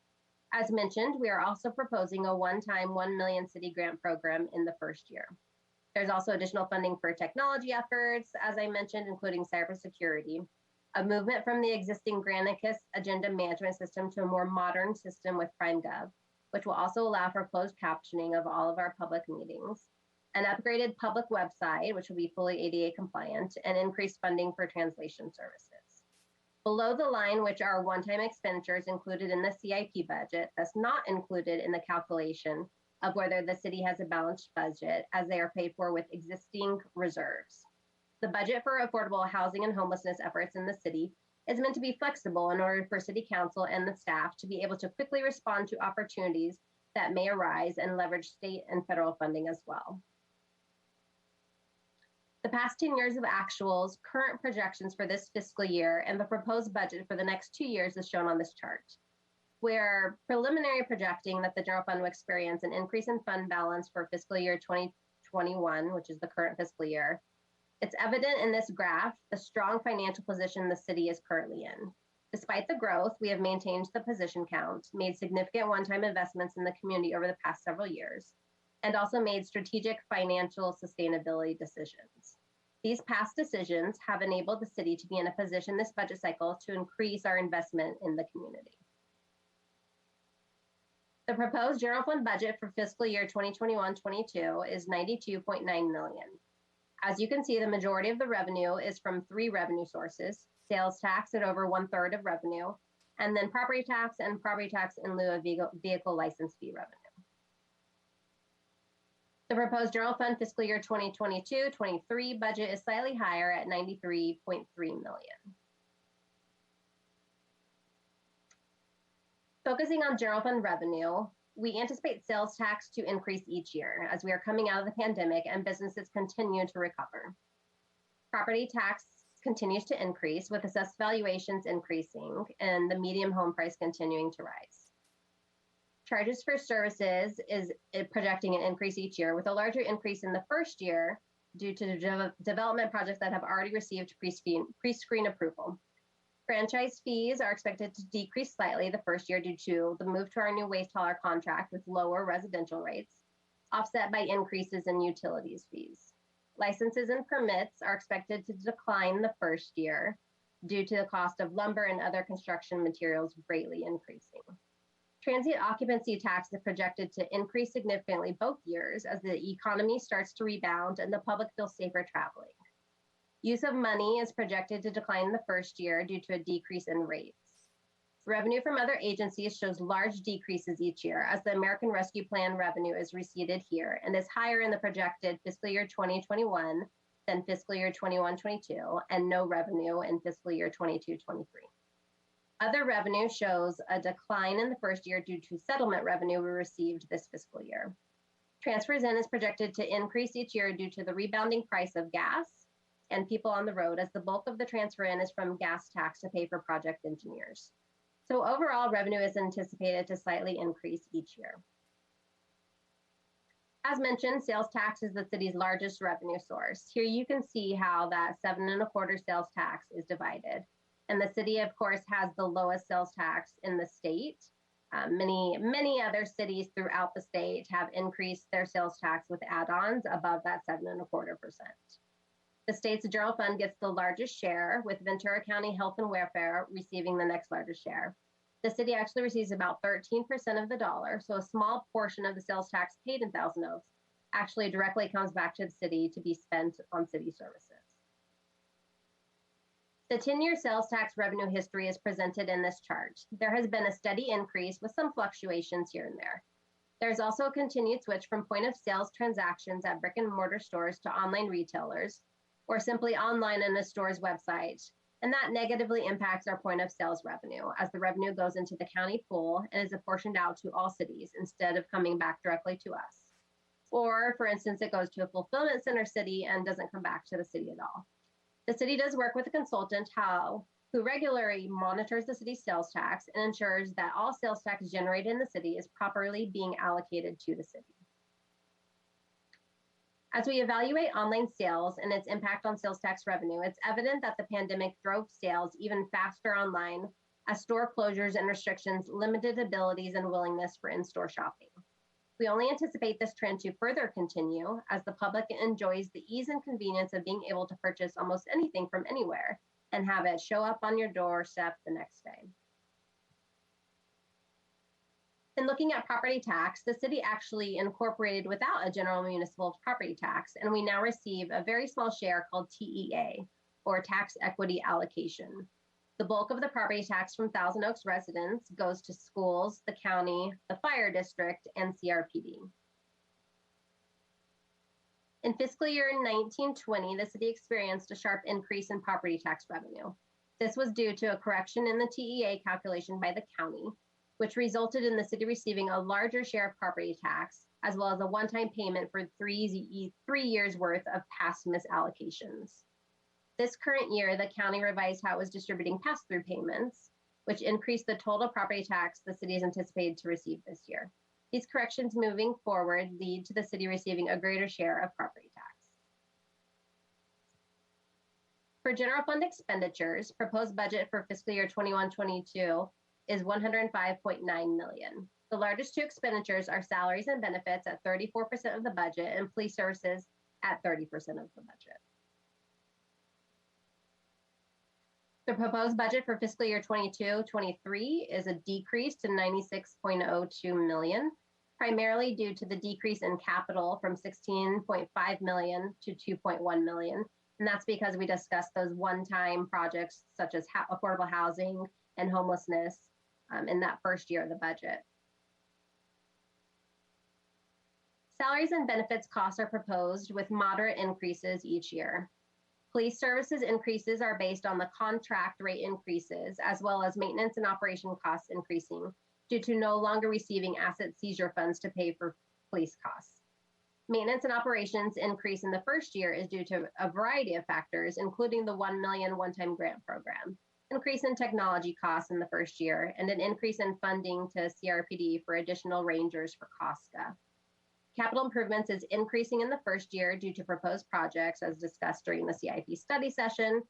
As mentioned, we are also proposing a one-time $1 million city grant program in the first year. There's also additional funding for technology efforts, as I mentioned, including cybersecurity, a movement from the existing Granicus agenda management system to a more modern system with PrimeGov, which will also allow for closed captioning of all of our public meetings, an upgraded public website, which will be fully ADA compliant, and increased funding for translation services. Below the line, which are one-time expenditures included in the CIP budget, that's not included in the calculation of whether the city has a balanced budget, as they are paid for with existing reserves. The budget for affordable housing and homelessness efforts in the city is meant to be flexible in order for City Council and the staff to be able to quickly respond to opportunities that may arise and leverage state and federal funding as well. The past 10 years of actuals, current projections for this fiscal year, and the proposed budget for the next 2 years is shown on this chart. We're preliminary projecting that the general fund will experience an increase in fund balance for fiscal year 2021, which is the current fiscal year. It's evident in this graph the strong financial position the city is currently in. Despite the growth, we have maintained the position count, made significant one-time investments in the community over the past several years, and also made strategic financial sustainability decisions. These past decisions have enabled the city to be in a position this budget cycle to increase our investment in the community. The proposed general fund budget for fiscal year 2021-22 is $92.9 million. As you can see, the majority of the revenue is from three revenue sources: sales tax at over 1/3 of revenue, and then property tax and property tax in lieu of vehicle license fee revenue. The proposed general fund fiscal year 2022-23 budget is slightly higher at $93.3 million. Focusing on general fund revenue, we anticipate sales tax to increase each year as we are coming out of the pandemic and businesses continue to recover. Property tax continues to increase with assessed valuations increasing and the median home price continuing to rise. Charges for services is projecting an increase each year, with a larger increase in the first year due to development projects that have already received pre-screen approval. Franchise fees are expected to decrease slightly the first year due to the move to our new waste hauler contract with lower residential rates, offset by increases in utilities fees. Licenses and permits are expected to decline the first year due to the cost of lumber and other construction materials greatly increasing. Transient occupancy tax is projected to increase significantly both years as the economy starts to rebound and the public feels safer traveling. Use of money is projected to decline the first year due to a decrease in rates. Revenue from other agencies shows large decreases each year as the American Rescue Plan revenue is receded here and is higher in the projected fiscal year 2021 than fiscal year 21-22, and no revenue in fiscal year 22-23. Other revenue shows a decline in the first year due to settlement revenue we received this fiscal year. Transfers in is projected to increase each year due to the rebounding price of gas and people on the road, as the bulk of the transfer in is from gas tax to pay for project engineers. So overall, revenue is anticipated to slightly increase each year. As mentioned, sales tax is the city's largest revenue source. Here you can see how that 7 1/4 sales tax is divided. And the city, of course, has the lowest sales tax in the state. Many other cities throughout the state have increased their sales tax with add-ons above that 7 1/4%. The state's general fund gets the largest share, with Ventura County Health and Welfare receiving the next largest share. The city actually receives about 13% of the dollar, so a small portion of the sales tax paid in Thousand Oaks actually directly comes back to the city to be spent on city services. The 10-year sales tax revenue history is presented in this chart. There has been a steady increase with some fluctuations here and there. There's also a continued switch from point of sales transactions at brick and mortar stores to online retailers, or simply online on a store's website. And that negatively impacts our point of sales revenue as the revenue goes into the county pool and is apportioned out to all cities instead of coming back directly to us. Or, for instance, it goes to a fulfillment center city and doesn't come back to the city at all. The city does work with a consultant who regularly monitors the city's sales tax and ensures that all sales tax generated in the city is properly being allocated to the city. As we evaluate online sales and its impact on sales tax revenue, it's evident that the pandemic drove sales even faster online as store closures and restrictions limited abilities and willingness for in-store shopping. We only anticipate this trend to further continue as the public enjoys the ease and convenience of being able to purchase almost anything from anywhere and have it show up on your doorstep the next day. In looking at property tax, the city actually incorporated without a general municipal property tax, and we now receive a very small share called TEA, or tax equity allocation. The bulk of the property tax from Thousand Oaks residents goes to schools, the county, the fire district, and CRPD. In fiscal year 1920, the city experienced a sharp increase in property tax revenue. This was due to a correction in the TEA calculation by the county, which resulted in the city receiving a larger share of property tax, as well as a one-time payment for 3 years worth of past misallocations. This current year, the county revised how it was distributing pass-through payments, which increased the total property tax the city is anticipated to receive this year. These corrections moving forward lead to the city receiving a greater share of property tax. For general fund expenditures, proposed budget for fiscal year 21-22 is $105.9 million. The largest two expenditures are salaries and benefits at 34% of the budget and police services at 30% of the budget. The proposed budget for fiscal year 22-23 is a decrease to $96.02 million, primarily due to the decrease in capital from $16.5 million to $2.1 million. And that's because we discussed those one-time projects such as affordable housing and homelessness in that first year of the budget. Salaries and benefits costs are proposed with moderate increases each year. Police services increases are based on the contract rate increases, as well as maintenance and operation costs increasing due to no longer receiving asset seizure funds to pay for police costs. Maintenance and operations increase in the first year is due to a variety of factors, including the $1 million one-time grant program, increase in technology costs in the first year, and an increase in funding to CRPD for additional rangers for COSCA. Capital improvements is increasing in the first year due to proposed projects as discussed during the CIP study session.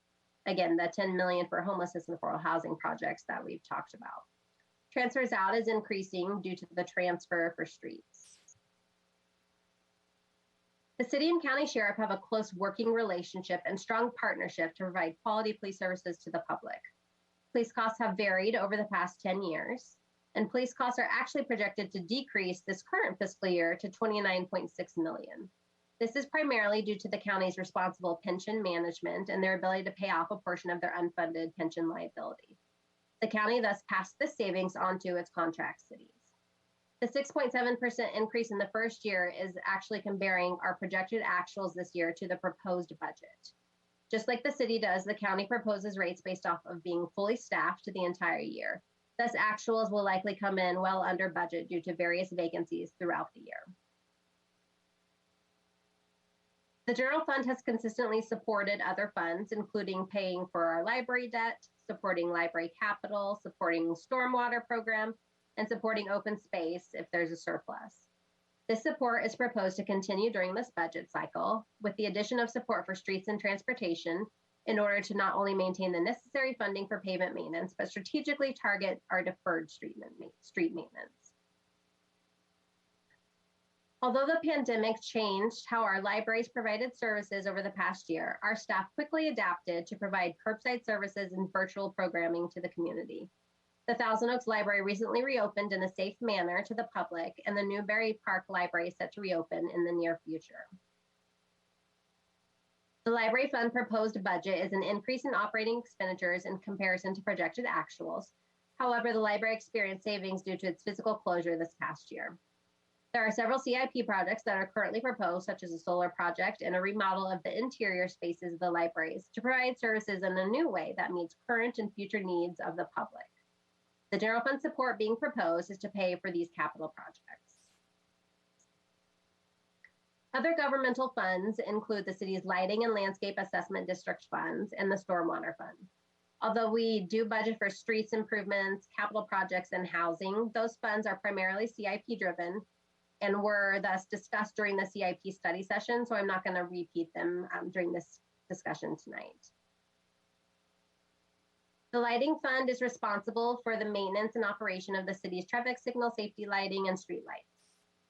Again, the $10 million for homelessness and affordable housing projects that we've talked about. Transfers out is increasing due to the transfer for streets. The city and county sheriff have a close working relationship and strong partnership to provide quality police services to the public. Police costs have varied over the past 10 years, and police costs are actually projected to decrease this current fiscal year to $29.6 million. This is primarily due to the county's responsible pension management and their ability to pay off a portion of their unfunded pension liability. The county thus passed this savings onto its contract cities. The 6.7% increase in the first year is actually comparing our projected actuals this year to the proposed budget. Just like the city does, the county proposes rates based off of being fully staffed the entire year. Thus, actuals will likely come in well under budget due to various vacancies throughout the year. The general fund has consistently supported other funds, including paying for our library debt, supporting library capital, supporting stormwater program, and supporting open space if there's a surplus. This support is proposed to continue during this budget cycle with the addition of support for streets and transportation in order to not only maintain the necessary funding for pavement maintenance, but strategically target our deferred street maintenance. Although the pandemic changed how our libraries provided services over the past year, our staff quickly adapted to provide curbside services and virtual programming to the community. The Thousand Oaks Library recently reopened in a safe manner to the public, and the Newberry Park Library is set to reopen in the near future. The library fund proposed budget is an increase in operating expenditures in comparison to projected actuals. However, the library experienced savings due to its physical closure this past year. There are several CIP projects that are currently proposed, such as a solar project and a remodel of the interior spaces of the libraries to provide services in a new way that meets current and future needs of the public. The general fund support being proposed is to pay for these capital projects. Other governmental funds include the city's lighting and landscape assessment district funds and the stormwater fund. Although we do budget for streets improvements, capital projects, and housing, those funds are primarily CIP driven and were thus discussed during the CIP study session, so I'm not going to repeat them during this discussion tonight. The lighting fund is responsible for the maintenance and operation of the city's traffic signal, safety lighting, and street lights.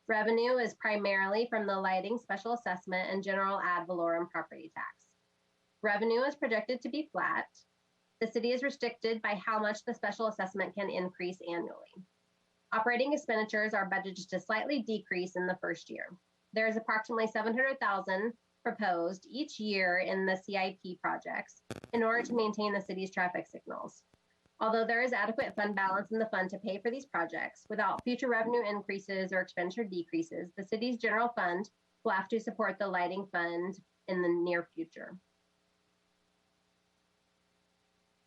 Revenue is primarily from the lighting special assessment and general ad valorem property tax. Revenue is projected to be flat. The city is restricted by how much the special assessment can increase annually. Operating expenditures are budgeted to slightly decrease in the first year. There is approximately $700,000 proposed each year in the CIP projects in order to maintain the city's traffic signals. Although there is adequate fund balance in the fund to pay for these projects, without future revenue increases or expenditure decreases, the city's general fund will have to support the lighting fund in the near future.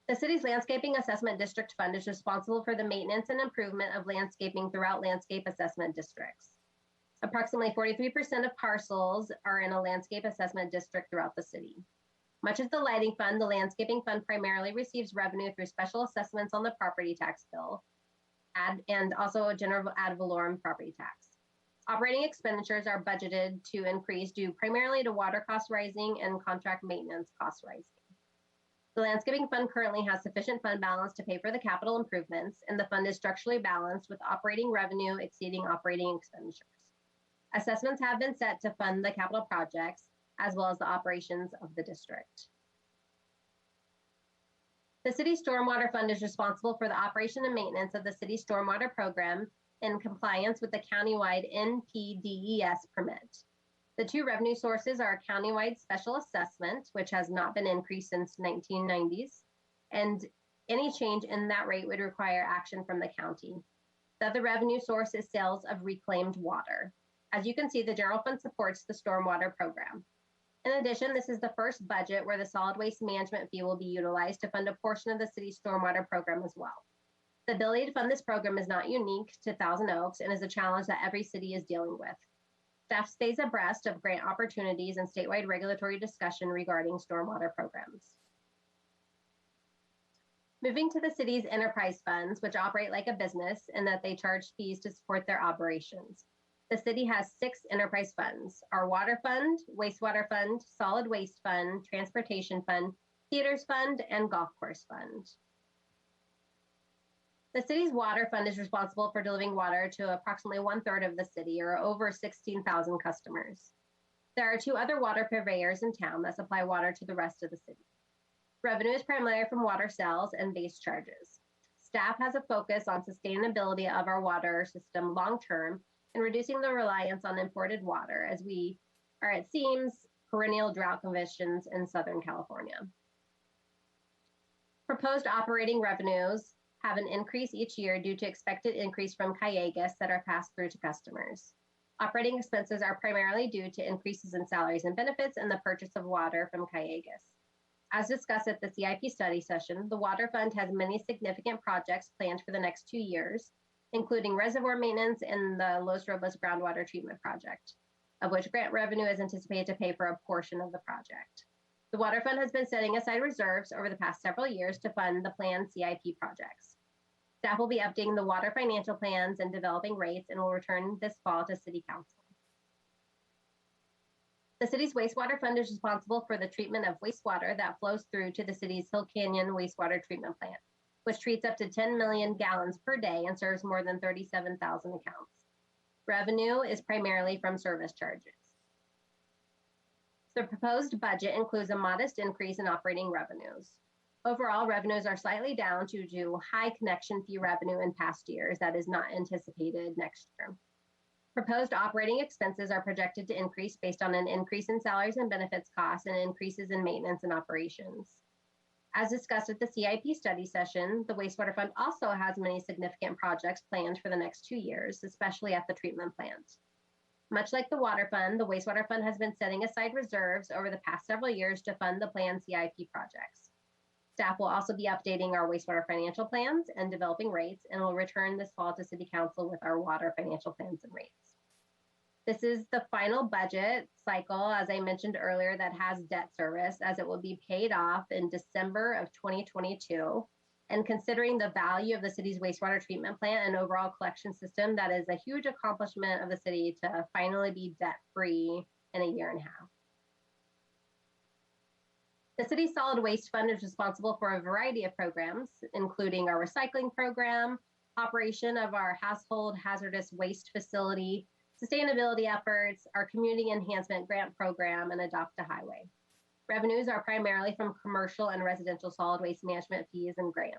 The city's landscaping assessment district fund is responsible for the maintenance and improvement of landscaping throughout landscape assessment districts. Approximately 43% of parcels are in a landscape assessment district throughout the city. Much as the lighting fund, the landscaping fund primarily receives revenue through special assessments on the property tax bill and also a general ad valorem property tax. Operating expenditures are budgeted to increase due primarily to water costs rising and contract maintenance costs rising. The landscaping fund currently has sufficient fund balance to pay for the capital improvements, and the fund is structurally balanced with operating revenue exceeding operating expenditures. Assessments have been set to fund the capital projects as well as the operations of the district. The city stormwater fund is responsible for the operation and maintenance of the city stormwater program in compliance with the countywide NPDES permit. The two revenue sources are a countywide special assessment, which has not been increased since 1990s, and any change in that rate would require action from the county. The other revenue source is sales of reclaimed water. As you can see, the general fund supports the stormwater program. In addition, this is the first budget where the solid waste management fee will be utilized to fund a portion of the city's stormwater program as well. The ability to fund this program is not unique to Thousand Oaks and is a challenge that every city is dealing with. Staff stays abreast of grant opportunities and statewide regulatory discussion regarding stormwater programs. Moving to the city's enterprise funds, which operate like a business in that they charge fees to support their operations. The city has 6 enterprise funds: our water fund, wastewater fund, solid waste fund, transportation fund, theaters fund, and golf course fund. The city's water fund is responsible for delivering water to approximately 1/3 of the city, or over 16,000 customers. There are 2 other water purveyors in town that supply water to the rest of the city. Revenue is primarily from water sales and base charges. Staff has a focus on sustainability of our water system long-term and reducing the reliance on imported water as we are, it seems, perennial drought conditions in Southern California. Proposed operating revenues have an increase each year due to expected increase from Callegas that are passed through to customers. Operating expenses are primarily due to increases in salaries and benefits and the purchase of water from Callegas. As discussed at the CIP study session, the water fund has many significant projects planned for the next 2 years, including reservoir maintenance and the Los Robos groundwater treatment project, of which grant revenue is anticipated to pay for a portion of the project. The water fund has been setting aside reserves over the past several years to fund the planned CIP projects. Staff will be updating the water financial plans and developing rates and will return this fall to City Council. The city's wastewater fund is responsible for the treatment of wastewater that flows through to the city's Hill Canyon wastewater treatment plant, which treats up to 10 million gallons per day and serves more than 37,000 accounts. Revenue is primarily from service charges. The proposed budget includes a modest increase in operating revenues. Overall, revenues are slightly down due to high connection fee revenue in past years that is not anticipated next year. Proposed operating expenses are projected to increase based on an increase in salaries and benefits costs and increases in maintenance and operations. As discussed at the CIP study session, the wastewater fund also has many significant projects planned for the next 2 years, especially at the treatment plant. Much like the water fund, the wastewater fund has been setting aside reserves over the past several years to fund the planned CIP projects. Staff will also be updating our wastewater financial plans and developing rates, and will return this fall to City Council with our water financial plans and rates. This is the final budget cycle, as I mentioned earlier, that has debt service, as it will be paid off in December of 2022. And considering the value of the city's wastewater treatment plant and overall collection system, that is a huge accomplishment of the city to finally be debt-free in a year and a half. The city's solid waste fund is responsible for a variety of programs, including our recycling program, operation of our household hazardous waste facility, sustainability efforts, our community enhancement grant program, and Adopt a Highway. Revenues are primarily from commercial and residential solid waste management fees and grants.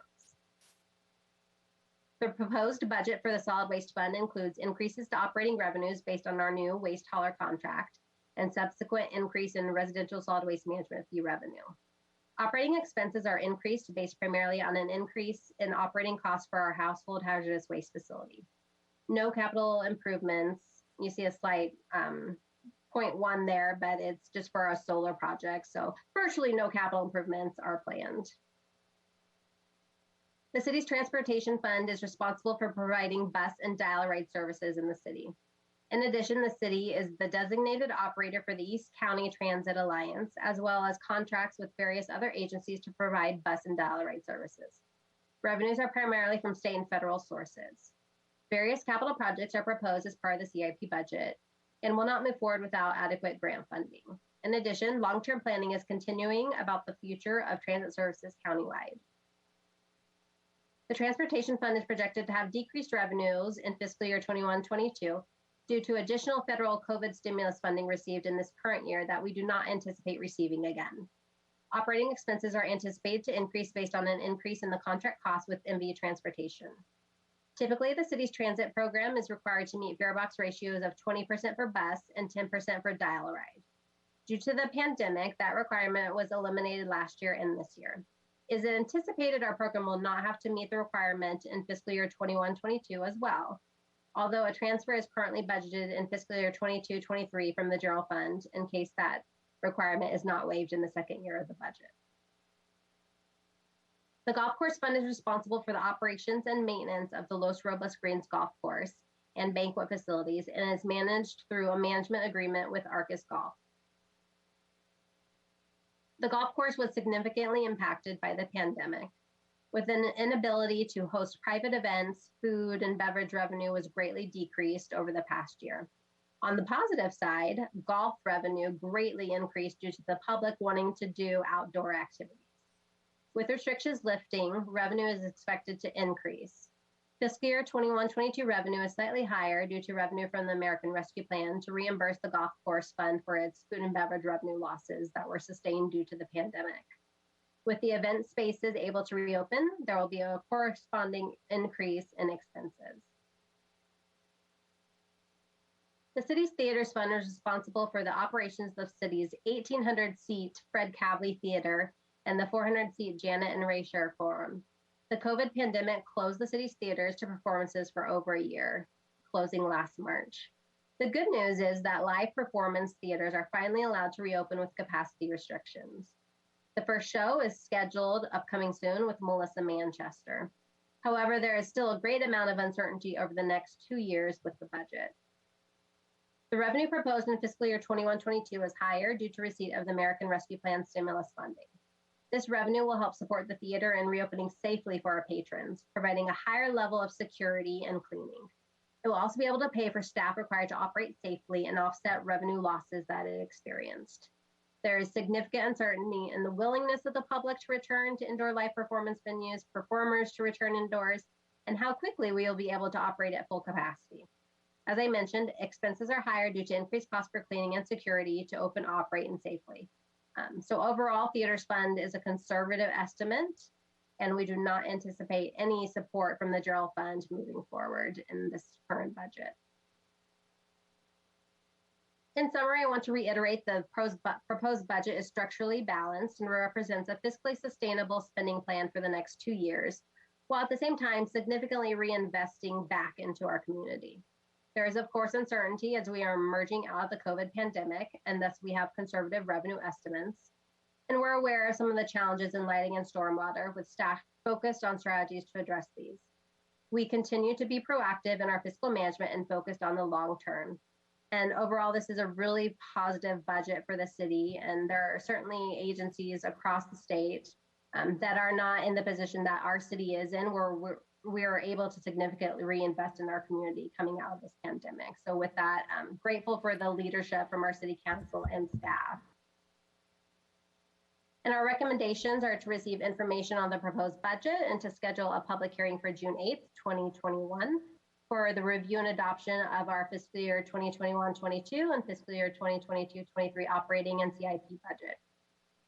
The proposed budget for the solid waste fund includes increases to operating revenues based on our new waste hauler contract and subsequent increase in residential solid waste management fee revenue. Operating expenses are increased based primarily on an increase in operating costs for our household hazardous waste facility. No capital improvements. You see a slight 0.1 there, but it's just for our solar project. So virtually no capital improvements are planned. The city's transportation fund is responsible for providing bus and dial-a-ride services in the city. In addition, the city is the designated operator for the East County Transit Alliance, as well as contracts with various other agencies to provide bus and dial ride services. Revenues are primarily from state and federal sources. Various capital projects are proposed as part of the CIP budget and will not move forward without adequate grant funding. In addition, long-term planning is continuing about the future of transit services countywide. The Transportation Fund is projected to have decreased revenues in fiscal year 21-22 due to additional federal COVID stimulus funding received in this current year that we do not anticipate receiving again. Operating expenses are anticipated to increase based on an increase in the contract cost with MV Transportation. Typically, the city's transit program is required to meet fare box ratios of 20% for bus and 10% for dial-a-ride. Due to the pandemic, that requirement was eliminated last year and this year. It is anticipated our program will not have to meet the requirement in fiscal year 21-22 as well, although a transfer is currently budgeted in fiscal year 22-23 from the general fund in case that requirement is not waived in the second year of the budget. The Golf Course Fund is responsible for the operations and maintenance of the Los Robles Greens Golf Course and banquet facilities and is managed through a management agreement with Arcus Golf. The golf course was significantly impacted by the pandemic. With an inability to host private events, food and beverage revenue was greatly decreased over the past year. On the positive side, golf revenue greatly increased due to the public wanting to do outdoor activities. With restrictions lifting, revenue is expected to increase. Fiscal year 21-22 revenue is slightly higher due to revenue from the American Rescue Plan to reimburse the Golf Course Fund for its food and beverage revenue losses that were sustained due to the pandemic. With the event spaces able to reopen, there will be a corresponding increase in expenses. The city's Theaters Fund is responsible for the operations of the city's 1,800-seat Fred Cavley Theater and the 400-seat Janet and Ray Sher Forum. The COVID pandemic closed the city's theaters to performances for over a year, closing last March. The good news is that live performance theaters are finally allowed to reopen with capacity restrictions. The first show is scheduled upcoming soon with Melissa Manchester. However, there is still a great amount of uncertainty over the next 2 years with the budget. The revenue proposed in fiscal year 21-22 is higher due to receipt of the American Rescue Plan stimulus funding. This revenue will help support the theater in reopening safely for our patrons, providing a higher level of security and cleaning. It will also be able to pay for staff required to operate safely and offset revenue losses that it experienced. There is significant uncertainty in the willingness of the public to return to indoor live performance venues, performers to return indoors, and how quickly we will be able to operate at full capacity. As I mentioned, expenses are higher due to increased costs for cleaning and security to open, operate, and safely. So overall, Theaters Fund is a conservative estimate, and we do not anticipate any support from the general fund moving forward in this current budget. In summary, I want to reiterate the proposed budget is structurally balanced and represents a fiscally sustainable spending plan for the next 2 years, while at the same time significantly reinvesting back into our community. There is, of course, uncertainty as we are emerging out of the COVID pandemic, and thus we have conservative revenue estimates. And we're aware of some of the challenges in lighting and stormwater, with staff focused on strategies to address these. We continue to be proactive in our fiscal management and focused on the long term. And overall, this is a really positive budget for the city, and there are certainly agencies across the state that are not in the position that our city is in, where we are able to significantly reinvest in our community coming out of this pandemic. So with that, I'm grateful for the leadership from our city council and staff. And our recommendations are to receive information on the proposed budget and to schedule a public hearing for June 8th, 2021 for the review and adoption of our fiscal year 2021-22 and fiscal year 2022-23 operating and CIP budget.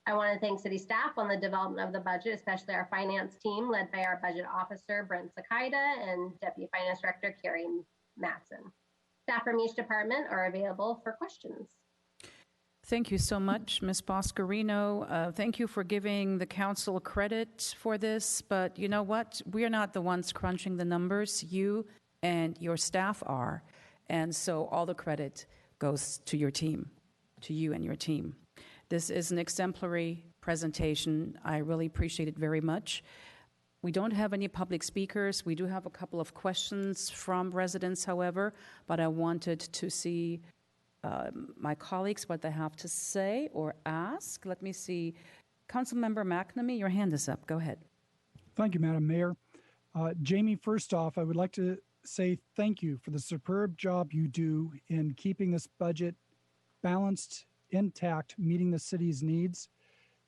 I want to thank city staff on the development of the budget, especially our finance team led by our budget officer, Brent Sakaida, and Deputy Finance Director, Carrie Matson. Staff from each department are available for questions. Thank you so much, Ms. Boscarino. Thank you for giving the council credit for this, but you know what? We are not the ones crunching the numbers. You and your staff are, and so all the credit goes to your team, to you and your team. This is an exemplary presentation. I really appreciate it very much. We don't have any public speakers. We do have a couple of questions from residents, however, but I wanted to see my colleagues what they have to say or ask. Let me see. Councilmember McNamee, your hand is up. Go ahead. Thank you, Madam Mayor. Jamie, first off, I would like to say thank you for the superb job you do in keeping this budget balanced, intact, meeting the city's needs.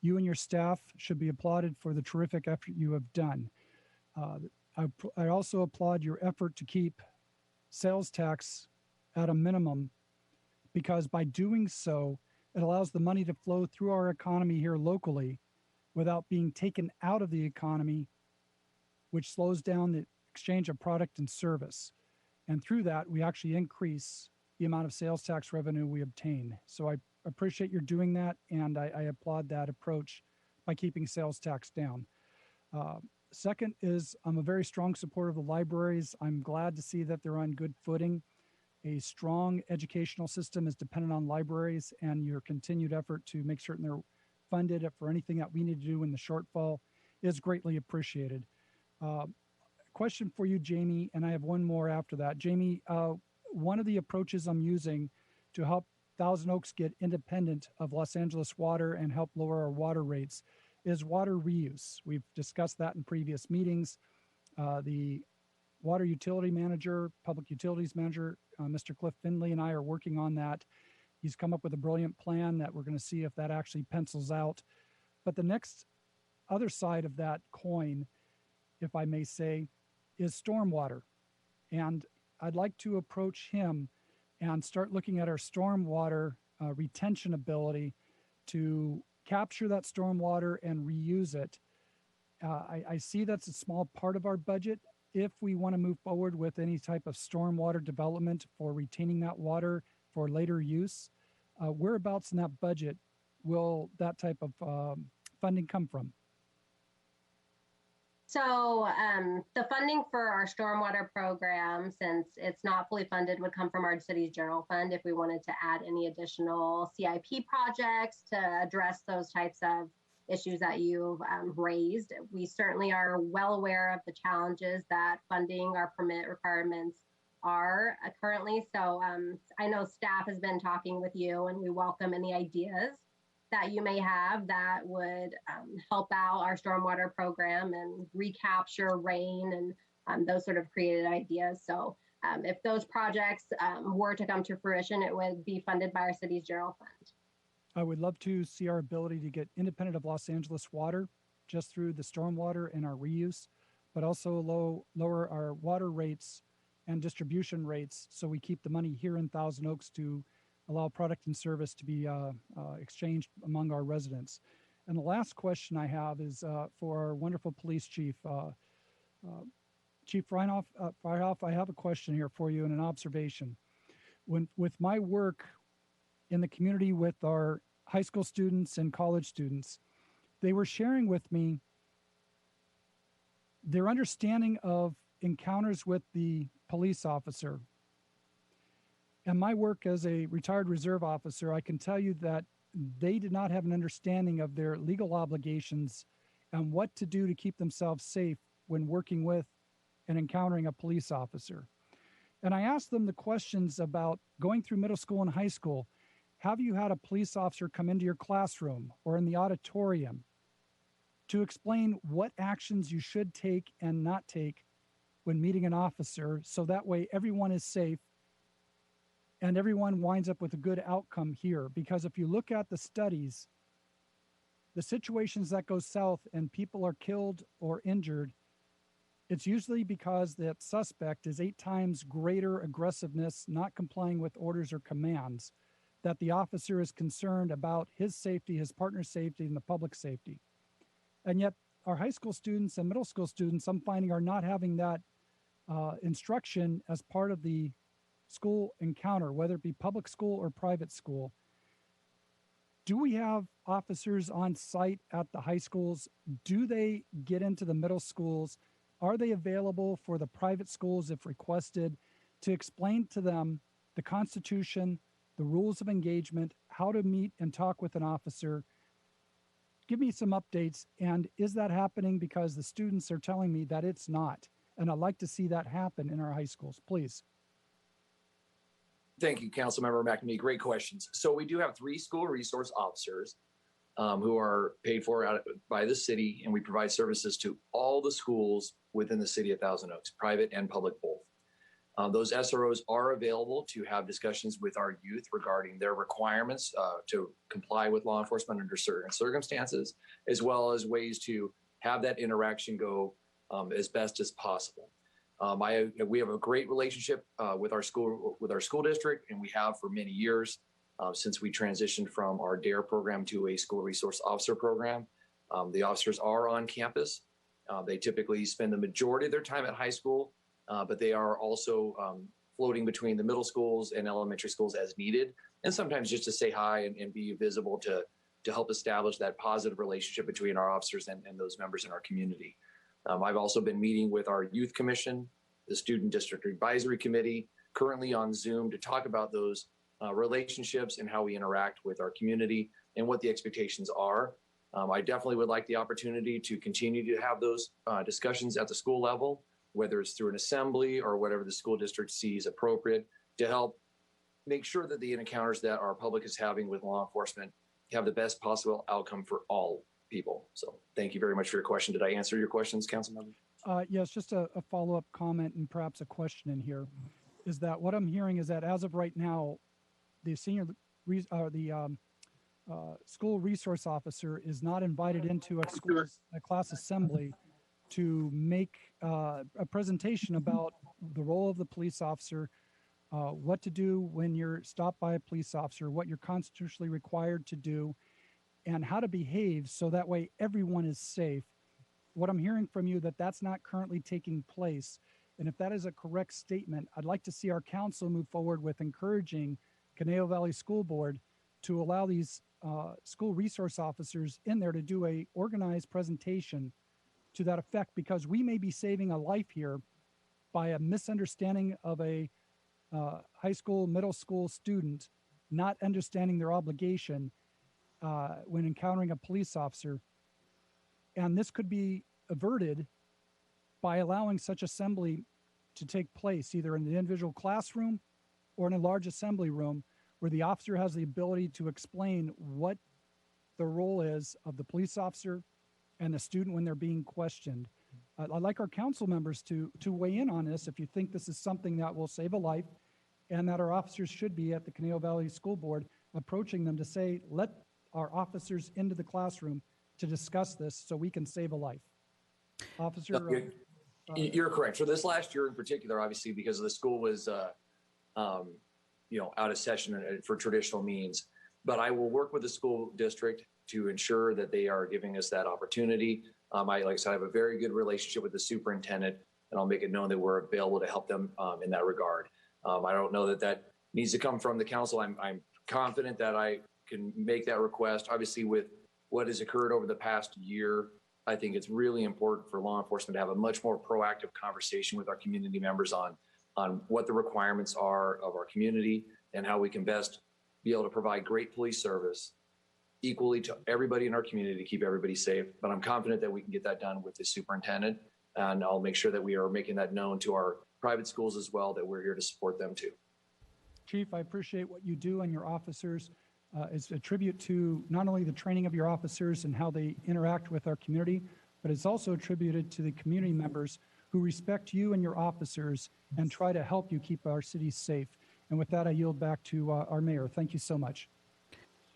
You and your staff should be applauded for the terrific effort you have done. I also applaud your effort to keep sales tax at a minimum, because by doing so, it allows the money to flow through our economy here locally without being taken out of the economy, which slows down the exchange of product and service. And through that, we actually increase the amount of sales tax revenue we obtain. So I appreciate your doing that, and I applaud that approach by keeping sales tax down. Second is, I'm a very strong supporter of the libraries. I'm glad to see that they're on good footing. A strong educational system is dependent on libraries, and your continued effort to make certain they're funded for anything that we need to do in the shortfall is greatly appreciated. Question for you, Jamie, and I have one more after that. Jamie, one of the approaches I'm using to help Thousand Oaks get independent of Los Angeles Water and help lower our water rates is water reuse. We've discussed that in previous meetings. The water utility manager, public utilities manager, Mr. Cliff Finley, and I are working on that. He's come up with a brilliant plan that we're going to see if that actually pencils out. But the next other side of that coin, if I may say, is stormwater. And I'd like to approach him and start looking at our stormwater retention ability to capture that stormwater and reuse it. I see that's a small part of our budget. If we want to move forward with any type of stormwater development for retaining that water for later use, whereabouts in that budget will that type of funding come from? So the funding for our stormwater program, since it's not fully funded, would come from our city's general fund if we wanted to add any additional CIP projects to address those types of issues that you've raised. We certainly are well aware of the challenges that funding our permit requirements are currently. So I know staff has been talking with you, and we welcome any ideas that you may have that would help out our stormwater program and recapture rain and those sort of creative ideas. So if those projects were to come to fruition, it would be funded by our city's general fund. I would love to see our ability to get independent of Los Angeles Water just through the stormwater and our reuse, but also lower our water rates and distribution rates so we keep the money here in Thousand Oaks to allow product and service to be exchanged among our residents. And the last question I have is for our wonderful police chief. Chief Freihoff, I have a question here for you and an observation. With my work in the community with our high school students and college students, they were sharing with me their understanding of encounters with the police officer. And my work as a retired reserve officer, I can tell you that they did not have an understanding of their legal obligations and what to do to keep themselves safe when working with and encountering a police officer. And I asked them the questions about going through middle school and high school. Have you had a police officer come into your classroom or in the auditorium to explain what actions you should take and not take when meeting an officer, so that way everyone is safe and everyone winds up with a good outcome here? Because if you look at the studies, the situations that go south and people are killed or injured, it's usually because that suspect is 8 times greater aggressiveness, not complying with orders or commands, that the officer is concerned about his safety, his partner's safety, and the public safety. And yet our high school students and middle school students, I'm finding, are not having that instruction as part of the school encounter, whether it be public school or private school. Do we have officers on site at the high schools? Do they get into the middle schools? Are they available for the private schools if requested to explain to them the Constitution, the rules of engagement, how to meet and talk with an officer? give me some updates. And is that happening? Because the students are telling me that it's not. And I'd like to see that happen in our high schools, please. Thank you, Councilmember McNamee. Great questions. So we do have 3 school resource officers who are paid for by the city, and we provide services to all the schools within the city of Thousand Oaks, private and public both. Those SROs are available to have discussions with our youth regarding their requirements to comply with law enforcement under certain circumstances, as well as ways to have that interaction go as best as possible. We have a great relationship with our school district, and we have for many years since we transitioned from our DARE program to a school resource officer program. The officers are on campus. They typically spend the majority of their time at high school, but they are also floating between the middle schools and elementary schools as needed, and sometimes just to say hi and be visible to help establish that positive relationship between our officers and those members in our community. I've also been meeting with our youth commission, the student district advisory committee, currently on Zoom to talk about those relationships and how we interact with our community and what the expectations are. I definitely would like the opportunity to continue to have those discussions at the school level, whether it's through an assembly or whatever the school district sees appropriate, to help make sure that the encounters that our public is having with law enforcement have the best possible outcome for all people. So thank you very much for your question. Did I answer your questions, Councilmember? Yes, just a follow-up comment and perhaps a question in here is that what I'm hearing is that as of right now, the school resource officer is not invited into a class assembly to make a presentation about the role of the police officer, what to do when you're stopped by a police officer, what you're constitutionally required to do, and how to behave so that way everyone is safe. What I'm hearing from you that that's not currently taking place. And if that is a correct statement, I'd like to see our council move forward with encouraging Conejo Valley School Board to allow these school resource officers in there to do a organized presentation to that effect, because we may be saving a life here by a misunderstanding of a high school, middle school student not understanding their obligation when encountering a police officer. And this could be averted by allowing such assembly to take place either in the individual classroom or in a large assembly room where the officer has the ability to explain what the role is of the police officer and the student when they're being questioned. I'd like our council members to weigh in on this if you think this is something that will save a life, and that our officers should be at the Conejo Valley School Board approaching them to say, let our officers into the classroom to discuss this so we can save a life. Officer? You're correct. For this last year in particular, obviously, because the school was out of session for traditional means, but I will work with the school district to ensure that they are giving us that opportunity. Like I said, I have a very good relationship with the superintendent, and I'll make it known that we're available to help them in that regard. I don't know that needs to come from the council. I'm confident that I can make that request. Obviously, with what has occurred over the past year, I think it's really important for law enforcement to have a much more proactive conversation with our community members on what the requirements are of our community and how we can best be able to provide great police service equally to everybody in our community to keep everybody safe. But I'm confident that we can get that done with the superintendent, and I'll make sure that we are making that known to our private schools as well, that we're here to support them too. Chief, I appreciate what you do and your officers. It's a tribute to not only the training of your officers and how they interact with our community, but it's also attributed to the community members who respect you and your officers and try to help you keep our cities safe. And with that, I yield back to our mayor. Thank you so much.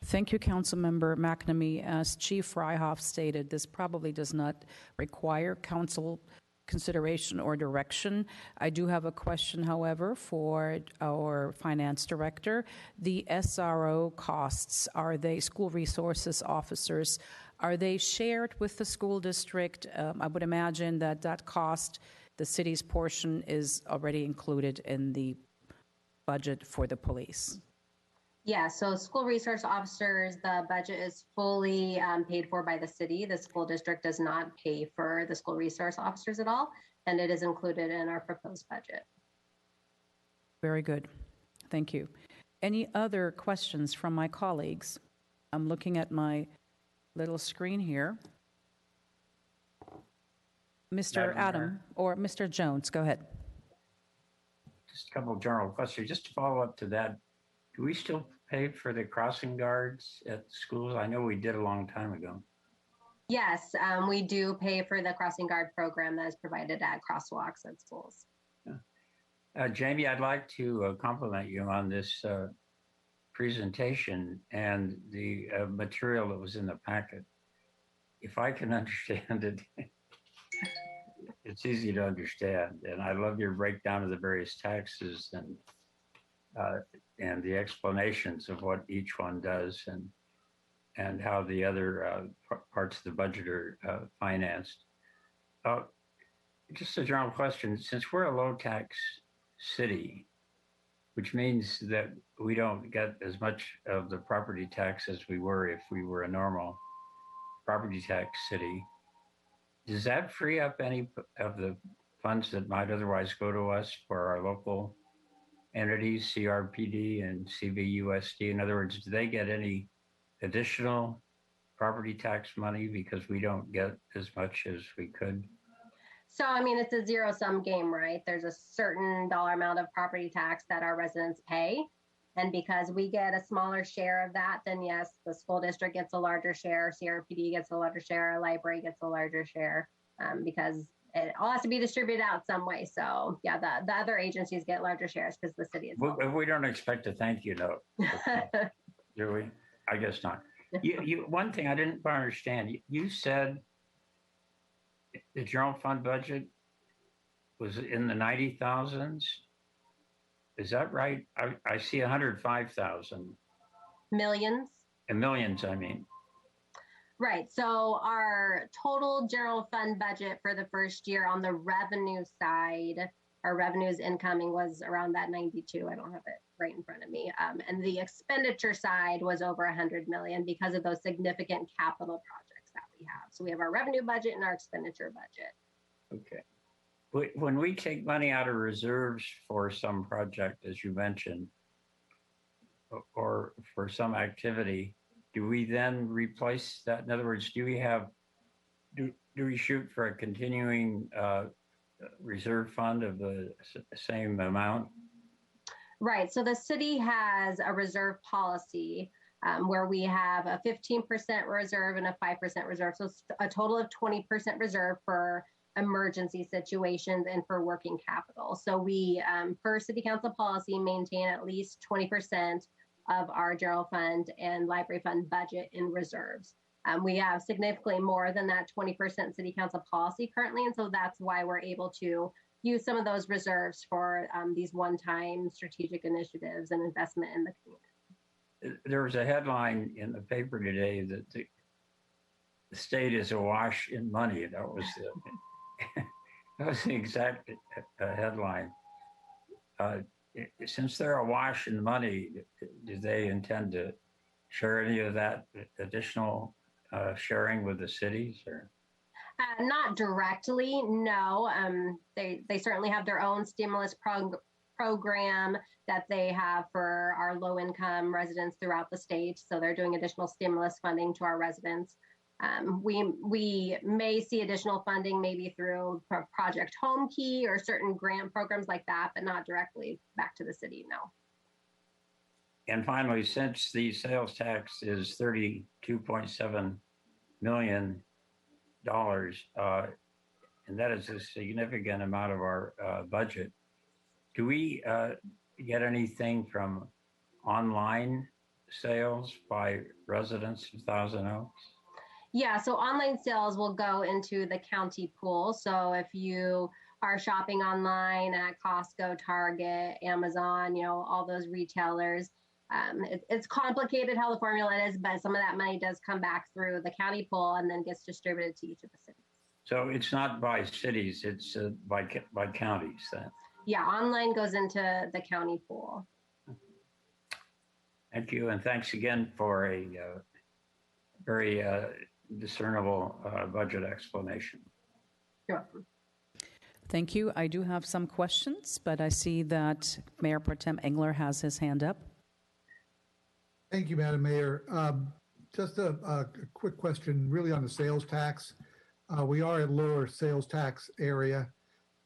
Thank you, Councilmember McNamee. As Chief Freihoff stated, this probably does not require council consideration or direction. I do have a question, however, for our finance director. The SRO costs, are they school resources officers? Are they shared with the school district? I would imagine that cost, the city's portion, is already included in the budget for the police. Yeah, so school resource officers, the budget is fully paid for by the city. The school district does not pay for the school resource officers at all, and it is included in our proposed budget. Very good. Thank you. Any other questions from my colleagues? I'm looking at my little screen here. Mr. Madam Adam Mayor. or Mr. Jones, go ahead. Just a couple of general questions. Just to follow up to that, do we still pay for the crossing guards at schools? I know we did a long time ago. Yes, we do pay for the crossing guard program that is provided at crosswalks at schools. Jamie, I'd like to compliment you on this presentation and the material that was in the packet. If I can understand it, it's easy to understand. And I love your breakdown of the various taxes and the explanations of what each one does and how the other parts of the budget are financed. Just a general question, since we're a low tax city, which means that we don't get as much of the property tax as we were if we were a normal property tax city, does that free up any of the funds that might otherwise go to us for our local entities, CRPD and CVUSD? In other words, do they get any additional property tax money because we don't get as much as we could? So, I mean, it's a zero-sum game, right? There's a certain dollar amount of property tax that our residents pay. And because we get a smaller share of that, then yes, the school district gets a larger share, CRPD gets a larger share, our library gets a larger share, because it all has to be distributed out some way. So yeah, the other agencies get larger shares because the city is smaller. We don't expect a thank you note, do we? I guess not. One thing I didn't quite understand, you said the general fund budget was in the 90,000s. Is that right? I see 105,000. Millions? And millions, I mean. Right. So our total general fund budget for the first year on the revenue side, our revenues incoming was around that 92. I don't have it right in front of me. And the expenditure side was over 100 million because of those significant capital projects that we have. So we have our revenue budget and our expenditure budget. Okay. When we take money out of reserves for some project, as you mentioned, or for some activity, do we then replace that? In other words, do we shoot for a continuing reserve fund of the same amount? Right. So the city has a reserve policy where we have a 15% reserve and a 5% reserve. So it's a total of 20% reserve for emergency situations and for working capital. So we, per city council policy, maintain at least 20% of our general fund and library fund budget in reserves. We have significantly more than that 20% city council policy currently. And so that's why we're able to use some of those reserves for these one-time strategic initiatives and investment in the community. There was a headline in the paper today that the state is awash in money. That was the exact headline. Since they're awash in money, do they intend to share any of that additional sharing with the cities? Or? Not directly, no. They certainly have their own stimulus program that they have for our low-income residents throughout the state. So they're doing additional stimulus funding to our residents. We may see additional funding maybe through Project Home Key or certain grant programs like that, but not directly back to the city, no. And finally, since the sales tax is $32.7 million, and that is a significant amount of our budget, do we get anything from online sales by residents of Thousand Oaks? Yeah, so online sales will go into the county pool. So if you are shopping online at Costco, Target, Amazon, all those retailers, it's complicated how the formula is, but some of that money does come back through the county pool and then gets distributed to each of the cities. So it's not by cities, it's by counties then? Yeah, online goes into the county pool. Thank you, and thanks again for a very discernible budget explanation. You're welcome. Thank you. I do have some questions, but I see that Mayor Pro Tem Engler has his hand up. Thank you, Madam Mayor. Just a quick question, really on the sales tax. We are at lower sales tax area.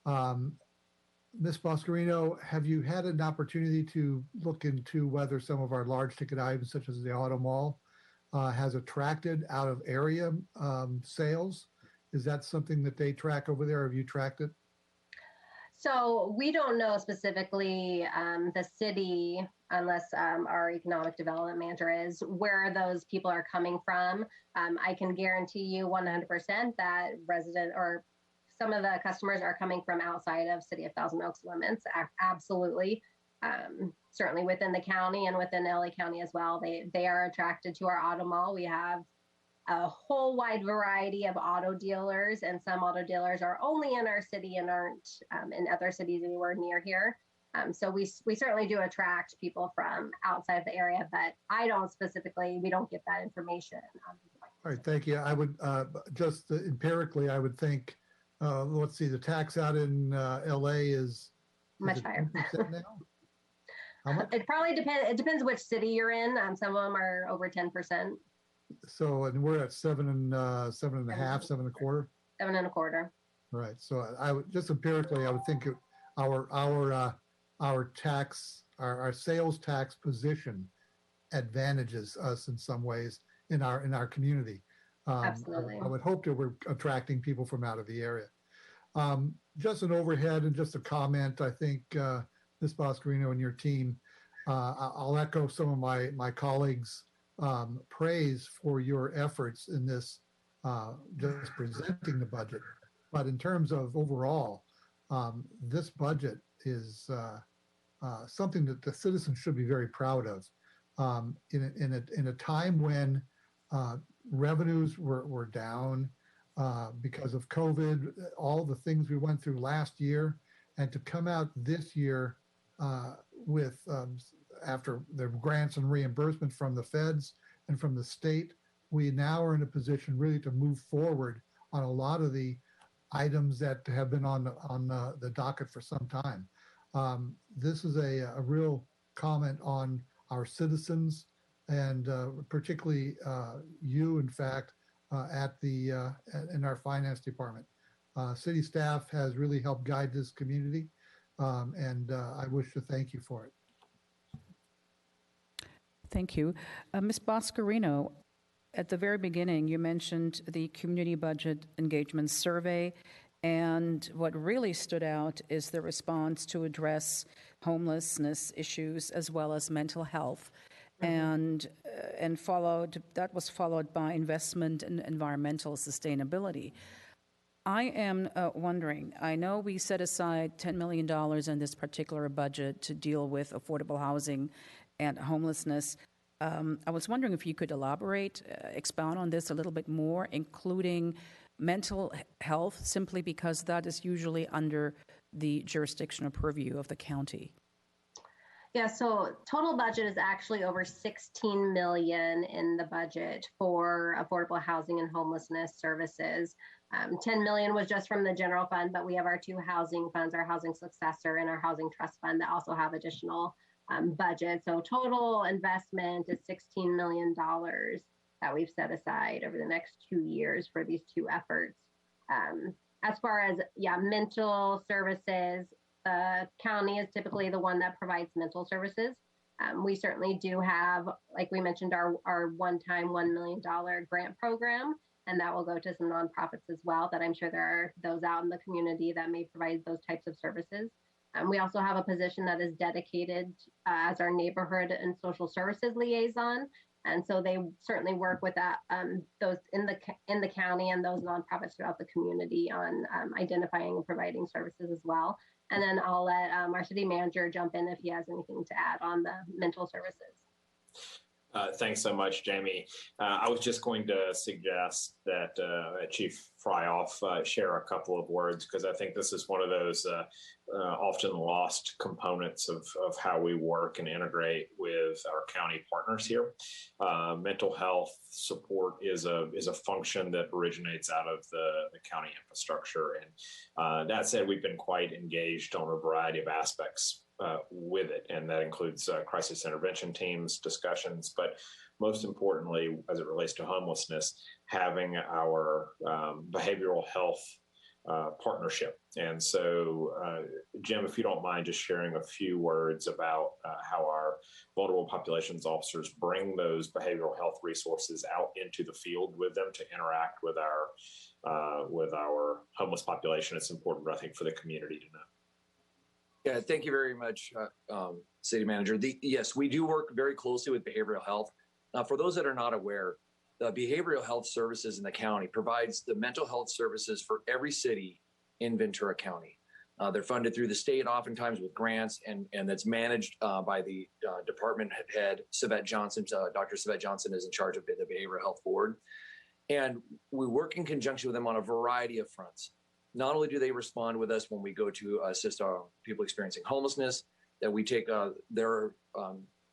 Ms. Boscarino, have you had an opportunity to look into whether some of our large ticket items, such as the auto mall, has attracted out of area sales? Is that something that they track over there? Have you tracked it? So we don't know specifically the city, unless our economic development manager is, where those people are coming from. I can guarantee you 100% that resident or some of the customers are coming from outside of City of Thousand Oaks limits. Absolutely. Certainly within the county and within LA County as well. They are attracted to our auto mall. We have a whole wide variety of auto dealers, and some auto dealers are only in our city and aren't in other cities anywhere near here. So we certainly do attract people from outside of the area, but we don't get that information. All right, thank you. I would just empirically, I would think, let's see, the tax out in LA is much higher. Now? How much? It probably depends. It depends which city you're in. Some of them are over 10%. So, and we're at 7.5, 7.25. 7.25. Right. So I would just empirically, I would think our tax, our sales tax position advantages us in some ways in our community. Absolutely. I would hope that we're attracting people from out of the area. Just an overhead and just a comment. I think Ms. Boscarino and your team, I'll echo some of my colleagues' praise for your efforts in this, just presenting the budget. But in terms of overall, this budget is something that the citizens should be very proud of. In a time when revenues were down because of COVID, all the things we went through last year, and to come out this year with after the grants and reimbursement from the feds and from the state, we now are in a position really to move forward on a lot of the items that have been on the docket for some time. This is a real comment on our citizens, and particularly you, in fact, in our finance department. City staff has really helped guide this community, and I wish to thank you for it. Thank you. Ms. Boscarino, at the very beginning, you mentioned the Community Budget Engagement Survey, and what really stood out is the response to address homelessness issues as well as mental health. And that was followed by investment in environmental sustainability. I am wondering, I know we set aside $10 million in this particular budget to deal with affordable housing and homelessness. I was wondering if you could elaborate, expound on this a little bit more, including mental health, simply because that is usually under the jurisdictional purview of the county. Yeah, so total budget is actually over 16 million in the budget for affordable housing and homelessness services. 10 million was just from the general fund, but we have our two housing funds, our housing successor and our housing trust fund, that also have additional budget. So total investment is $16 million that we've set aside over the next 2 years for these two efforts. As far as, mental services, the county is typically the one that provides mental services. We certainly do have, like we mentioned, our one-time $1 million grant program, and that will go to some nonprofits as well, that I'm sure there are those out in the community that may provide those types of services. We also have a position that is dedicated as our neighborhood and social services liaison. And so they certainly work with that, those in the county and those nonprofits throughout the community on identifying and providing services as well. And then I'll let our city manager jump in if he has anything to add on the mental services. Thanks so much, Jamie. I was just going to suggest that Chief Fryoff share a couple of words, because I think this is one of those often lost components of how we work and integrate with our county partners here. Mental health support is a function that originates out of the county infrastructure. And that said, we've been quite engaged on a variety of aspects with it. And that includes crisis intervention teams, discussions, but most importantly, as it relates to homelessness, having our behavioral health partnership. And so, Jim, if you don't mind just sharing a few words about how our vulnerable populations officers bring those behavioral health resources out into the field with them to interact with our homeless population. It's important, I think, for the community to know. Yeah, thank you very much, City Manager. Yes, we do work very closely with behavioral health. For those that are not aware, the behavioral health services in the county provides the mental health services for every city in Ventura County. They're funded through the state, oftentimes with grants, and that's managed by the department head, Savette Johnson. Dr. Savette Johnson is in charge of the Behavioral Health Board. And we work in conjunction with them on a variety of fronts. Not only do they respond with us when we go to assist our people experiencing homelessness, that we take their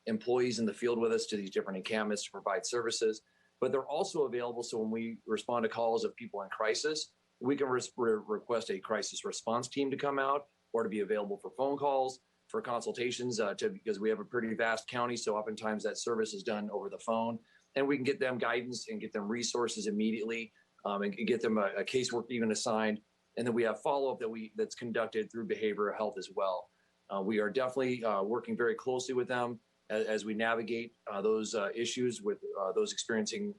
employees in the field with us to these different encampments to provide services, but they're also available. So when we respond to calls of people in crisis, we can request a crisis response team to come out or to be available for phone calls, for consultations, because we have a pretty vast county. So oftentimes that service is done over the phone, and we can get them guidance and get them resources immediately, and get them a casework even assigned. And then we have follow-up that's conducted through behavioral health as well. We are definitely working very closely with them as we navigate those issues with those experiencing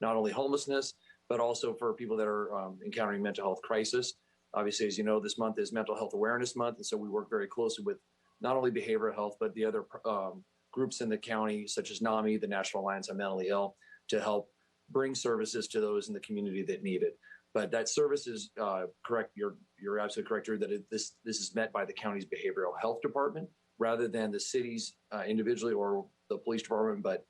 not only homelessness, but also for people that are encountering mental health crisis. Obviously, as you know, this month is Mental Health Awareness Month. And so we work very closely with not only behavioral health, but the other groups in the county, such as NAMI, the National Alliance on Mentally Ill, to help bring services to those in the community that need it. But that service is correct. You're absolutely correct, Drew, that this is met by the county's behavioral health department rather than the city's individually or the police department. But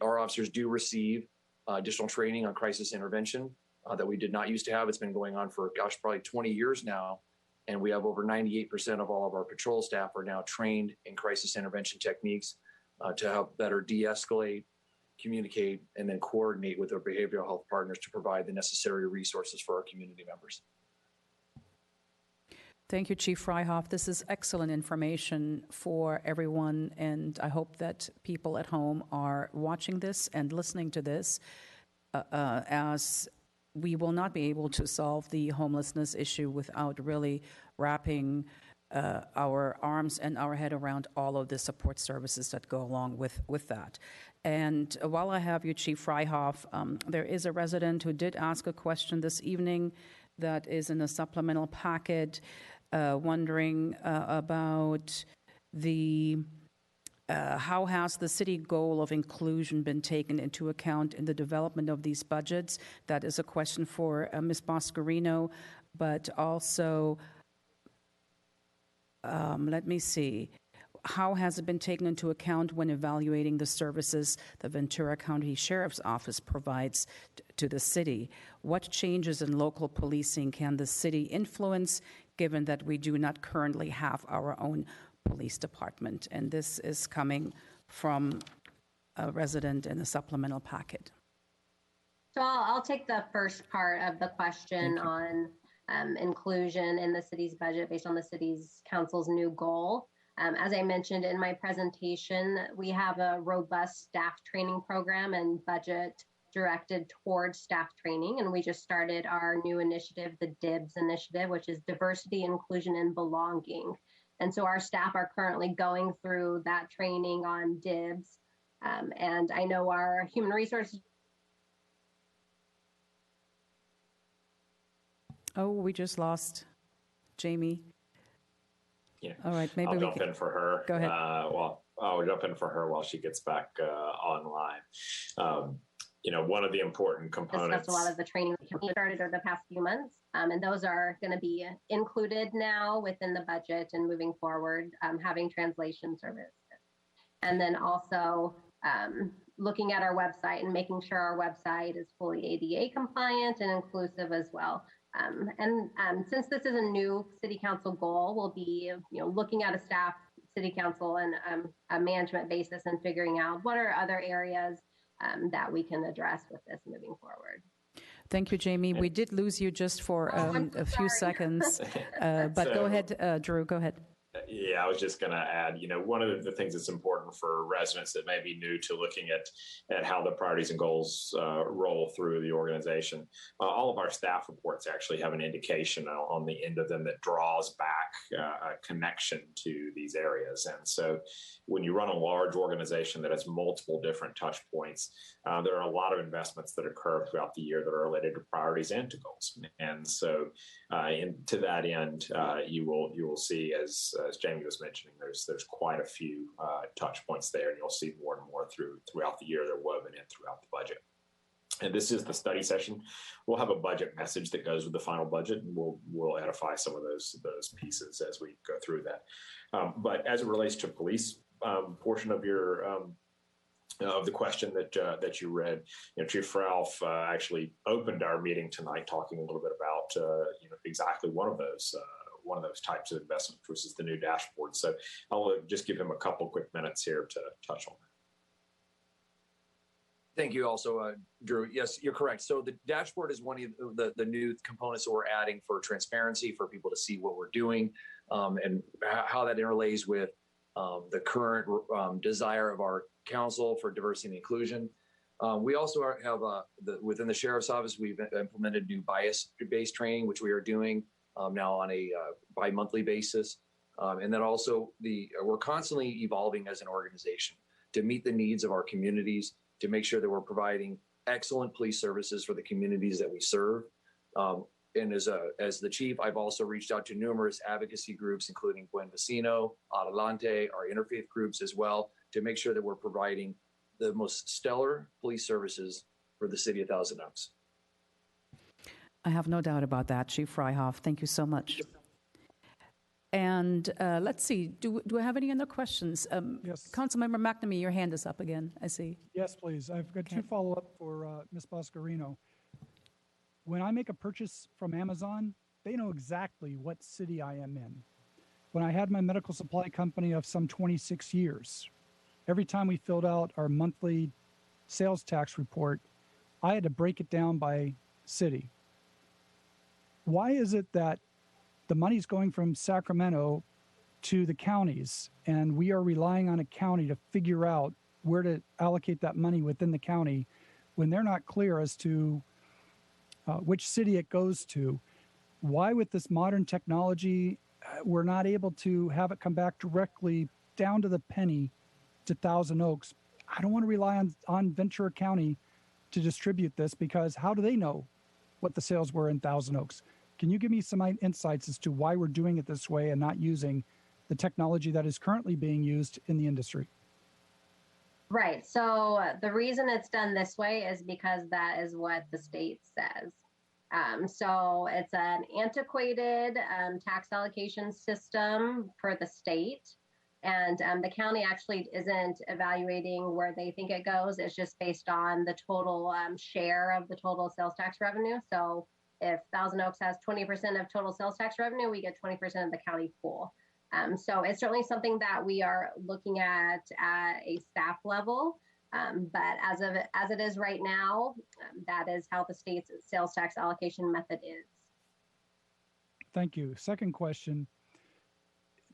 our officers do receive additional training on crisis intervention that we did not used to have. It's been going on for, probably 20 years now. And we have over 98% of all of our patrol staff are now trained in crisis intervention techniques to help better de-escalate, communicate, and then coordinate with our behavioral health partners to provide the necessary resources for our community members. Thank you, Chief Freihoff. This is excellent information for everyone, and I hope that people at home are watching this and listening to this, as we will not be able to solve the homelessness issue without really wrapping our arms and our head around all of the support services that go along with that. And while I have you, Chief Freihoff, there is a resident who did ask a question this evening that is in a supplemental packet, wondering about how has the city goal of inclusion been taken into account in the development of these budgets? That is a question for Ms. Boscarino, but also, let me see. How has it been taken into account when evaluating the services the Ventura County Sheriff's Office provides to the city? What changes in local policing can the city influence, given that we do not currently have our own police department? And this is coming from a resident in the supplemental packet. So I'll take the first part of the question on inclusion in the city's budget based on the city's council's new goal. As I mentioned in my presentation, we have a robust staff training program and budget directed towards staff training. And we just started our new initiative, the DIBS initiative, which is Diversity, Inclusion, and Belonging. And so our staff are currently going through that training on DIBS. And I know our human resources. Oh, we just lost Jamie. Yeah. All right. Maybe I'll jump in for her. Go ahead. I'll jump in for her while she gets back online. One of the important components. Discussed a lot of the training we started over the past few months, and those are going to be included now within the budget and moving forward, having translation service. And then also looking at our website and making sure our website is fully ADA compliant and inclusive as well. Since this is a new city council goal, we'll be looking at a staff, city council, and a management basis and figuring out what are other areas that we can address with this moving forward. Thank you, Jamie. We did lose you just for a few seconds, but go ahead, Drew, go ahead. Yeah, I was just going to add, one of the things that's important for residents that may be new to looking at how the priorities and goals roll through the organization, all of our staff reports actually have an indication on the end of them that draws back a connection to these areas. And so when you run a large organization that has multiple different touch points, there are a lot of investments that occur throughout the year that are related to priorities and to goals. And so to that end, you will see, as Jamie was mentioning, there's quite a few touch points there, and you'll see more and more throughout the year. They're woven in throughout the budget. And this is the study session. We'll have a budget message that goes with the final budget, and we'll edify some of those pieces as we go through that. But as it relates to police portion of your of the question that you read, Chief Ralph actually opened our meeting tonight talking a little bit about exactly one of those types of investments, which is the new dashboard. So I'll just give him a couple quick minutes here to touch on that. Thank you also, Drew. Yes, you're correct. So the dashboard is one of the new components that we're adding for transparency, for people to see what we're doing, and how that interlays with the current desire of our council for diversity and inclusion. We also have within the Sheriff's Office, we've implemented new bias-based training, which we are doing now on a bi-monthly basis. And then also we're constantly evolving as an organization to meet the needs of our communities, to make sure that we're providing excellent police services for the communities that we serve. And as the chief, I've also reached out to numerous advocacy groups, including Buen Vecino, Adelante, our interfaith groups as well, to make sure that we're providing the most stellar police services for the city of Thousand Oaks. I have no doubt about that, Chief Freihoff. Thank you so much. And let's see, do I have any other questions? Yes. Councilmember McNamee, your hand is up again, I see. Yes, please. I've got two follow-up for Ms. Boscarino. When I make a purchase from Amazon, they know exactly what city I am in. When I had my medical supply company of some 26 years, every time we filled out our monthly sales tax report, I had to break it down by city. Why is it that the money's going from Sacramento to the counties, and we are relying on a county to figure out where to allocate that money within the county when they're not clear as to which city it goes to? Why, with this modern technology, we're not able to have it come back directly down to the penny to Thousand Oaks? I don't want to rely on Ventura County to distribute this, because how do they know what the sales were in Thousand Oaks? Can you give me some insights as to why we're doing it this way and not using the technology that is currently being used in the industry? Right. So the reason it's done this way is because that is what the state says. So it's an antiquated tax allocation system for the state. And the county actually isn't evaluating where they think it goes. It's just based on the total share of the total sales tax revenue. So if Thousand Oaks has 20% of total sales tax revenue, we get 20% of the county pool. So it's certainly something that we are looking at a staff level. But as it is right now, that is how the state's sales tax allocation method is. Thank you. Second question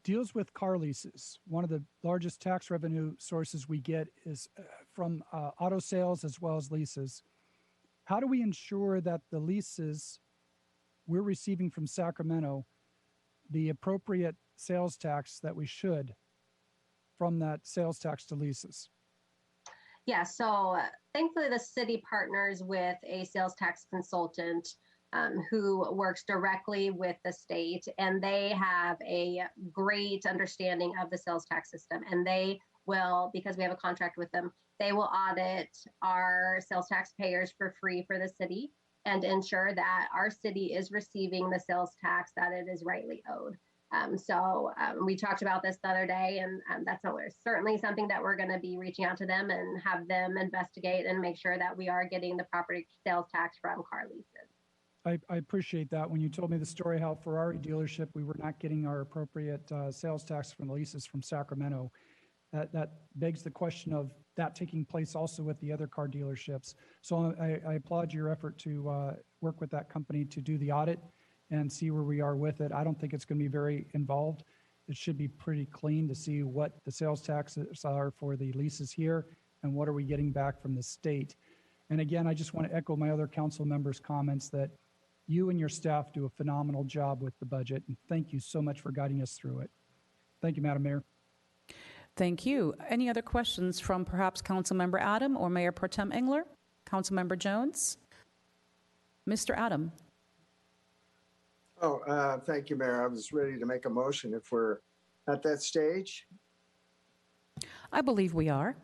deals with car leases. One of the largest tax revenue sources we get is from auto sales as well as leases. How do we ensure that the leases we're receiving from Sacramento, the appropriate sales tax that we should from that sales tax to leases? Yeah, so thankfully the city partners with a sales tax consultant who works directly with the state, and they have a great understanding of the sales tax system. And they will, because we have a contract with them, they will audit our sales tax payers for free for the city and ensure that our city is receiving the sales tax that it is rightly owed. So we talked about this the other day, and that's certainly something that we're going to be reaching out to them and have them investigate and make sure that we are getting the proper sales tax from car leases. I appreciate that. When you told me the story how Ferrari dealership, we were not getting our appropriate sales tax from the leases from Sacramento, that begs the question of that taking place also with the other car dealerships. So I applaud your effort to work with that company to do the audit and see where we are with it. I don't think it's going to be very involved. it should be pretty clean to see what the sales taxes are for the leases here and what are we getting back from the state. And again, I just want to echo my other council members' comments that you and your staff do a phenomenal job with the budget. And thank you so much for guiding us through it. Thank you, Madam Mayor. Thank you. Any other questions from perhaps Councilmember Adam or Mayor Pro Tem Engler? Councilmember Jones? Mr. Adam? Thank you, Mayor. I was ready to make a motion if we're at that stage. I believe we are.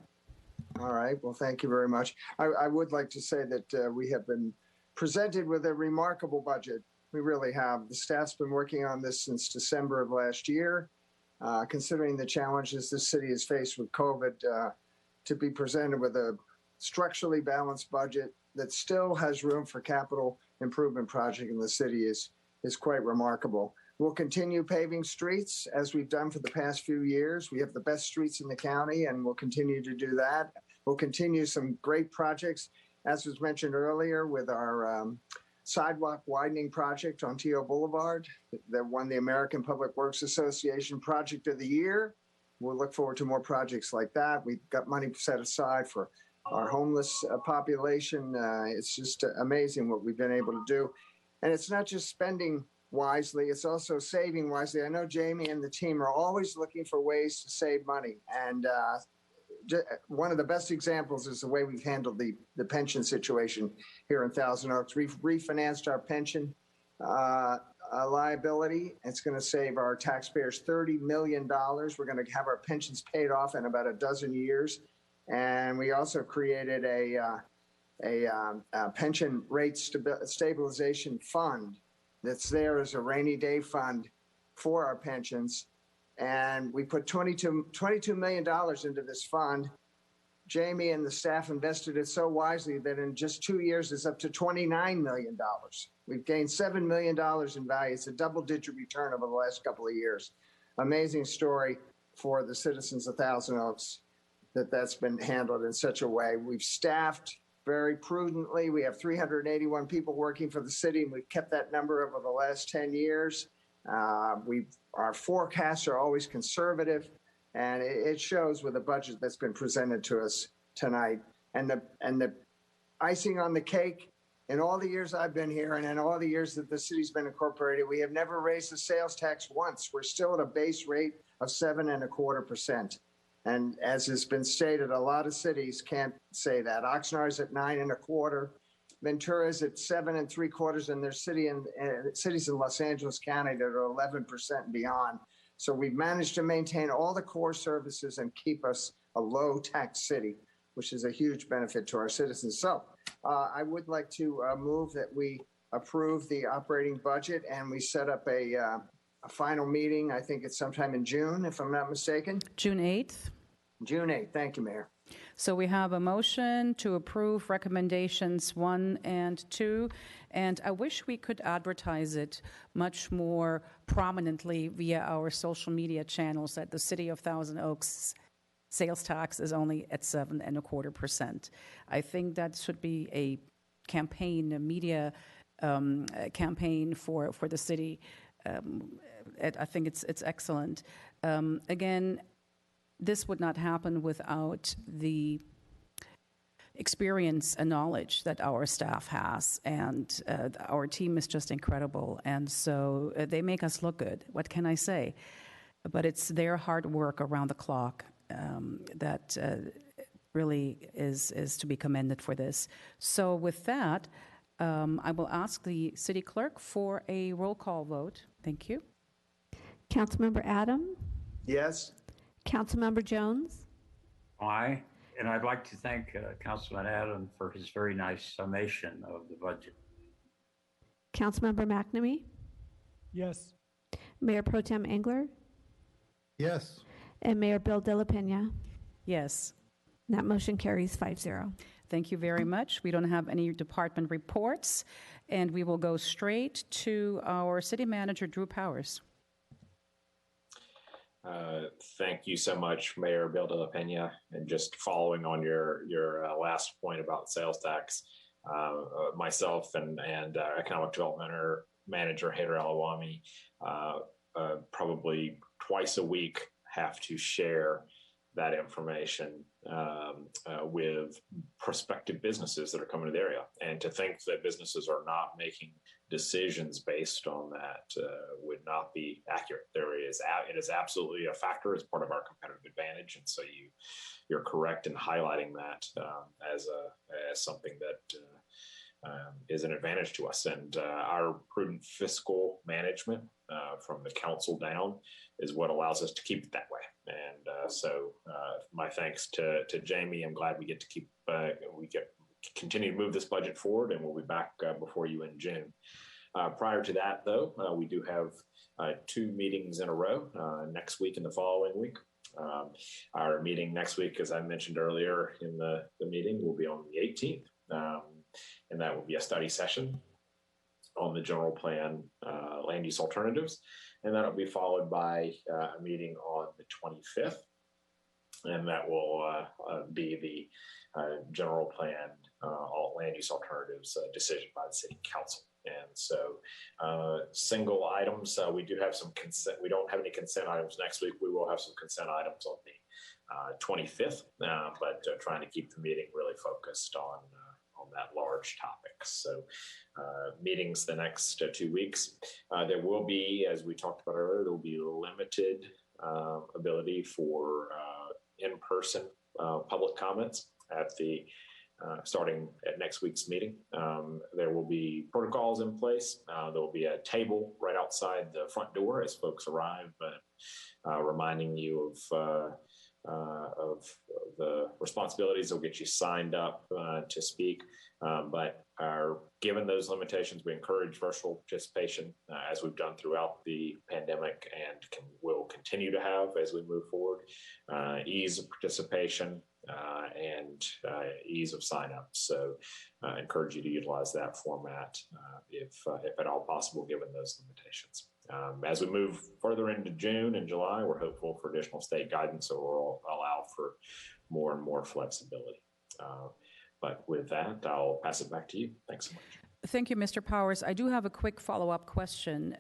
All right. Well, thank you very much. I would like to say that we have been presented with a remarkable budget. We really have. The staff's been working on this since December of last year. Considering the challenges this city has faced with COVID, to be presented with a structurally balanced budget that still has room for capital improvement project in the city is quite remarkable. We'll continue paving streets as we've done for the past few years. We have the best streets in the county and we'll continue to do that. We'll continue some great projects, as was mentioned earlier, with our sidewalk widening project on Teal Boulevard that won the American Public Works Association Project of the Year. We'll look forward to more projects like that. We've got money set aside for our homeless population. It's just amazing what we've been able to do. And it's not just spending wisely, it's also saving wisely. I know Jamie and the team are always looking for ways to save money. And one of the best examples is the way we've handled the pension situation here in Thousand Oaks. We've refinanced our pension liability. It's going to save our taxpayers $30 million. We're going to have our pensions paid off in about a dozen years. And we also created a pension rate stabilization fund that's there as a rainy day fund for our pensions. And we put $22 million into this fund. Jamie and the staff invested it so wisely that in just 2 years, it's up to $29 million. We've gained $7 million in value. It's a double-digit return over the last couple of years. Amazing story for the citizens of Thousand Oaks that's been handled in such a way. We've staffed very prudently. We have 381 people working for the city, and we've kept that number over the last 10 years. Our forecasts are always conservative, and it shows with the budget that's been presented to us tonight. And the icing on the cake, in all the years I've been here and in all the years that the city's been incorporated, we have never raised the sales tax once. We're still at a base rate of 7.25%. And as has been stated, a lot of cities can't say that. Oxnard's at 9.25%. Ventura's at 7.75%, and there's cities in Los Angeles County that are 11% and beyond. So we've managed to maintain all the core services and keep us a low tax city, which is a huge benefit to our citizens. So I would like to move that we approve the operating budget and we set up a final meeting. I think it's sometime in June, if I'm not mistaken. June 8th. June 8th. Thank you, Mayor. So we have a motion to approve recommendations 1 and 2, and I wish we could advertise it much more prominently via our social media channels that the City of Thousand Oaks sales tax is only at 7.25%. I think that should be a campaign, a media campaign for the city. I think it's excellent. Again, this would not happen without the experience and knowledge that our staff has, and our team is just incredible. And so they make us look good. What can I say? But it's their hard work around the clock that really is to be commended for this. So with that, I will ask the city clerk for a roll call vote. Thank you. Councilmember Adam? Yes. Councilmember Jones? Aye. And I'd like to thank Councilman Adam for his very nice summation of the budget. Councilmember McNamee? Yes. Mayor Pro Tem Engler? Yes. And Mayor Bill De La Pena? Yes. That motion carries 5-0. Thank you very much. We don't have any department reports, and we will go straight to our city manager, Drew Powers. Thank you so much, Mayor Bill De La Pena. And just following on your last point about sales tax, myself and Economic Development Manager Haider Alawami probably twice a week have to share that information with prospective businesses that are coming to the area. And to think that businesses are not making decisions based on that would not be accurate. It is absolutely a factor as part of our competitive advantage. And so you're correct in highlighting that as something that is an advantage to us. And our prudent fiscal management from the council down is what allows us to keep it that way. And so my thanks to Jamie. I'm glad we get to continue to move this budget forward, and we'll be back before you in June. Prior to that, though, we do have 2 meetings in a row next week and the following week. Our meeting next week, as I mentioned earlier in the meeting, will be on the 18th. And that will be a study session on the general plan land use alternatives. And that'll be followed by a meeting on the 25th. And that will be the general plan land use alternatives decision by the city council. And so single items, we do have some consent. We don't have any consent items next week. We will have some consent items on the 25th, but trying to keep the meeting really focused on that large topic. So meetings the next 2 weeks. There will be, as we talked about earlier, there will be limited ability for in-person public comments at the starting at next week's meeting. There will be protocols in place. There will be a table right outside the front door as folks arrive, but reminding you of the responsibilities that will get you signed up to speak. But given those limitations, we encourage virtual participation as we've done throughout the pandemic and will continue to have as we move forward. Ease of participation and ease of sign up. So I encourage you to utilize that format if at all possible, given those limitations. As we move further into June and July, we're hopeful for additional state guidance that will allow for more and more flexibility. But with that, I'll pass it back to you. Thanks so much. Thank you, Mr. Powers. I do have a quick follow-up question.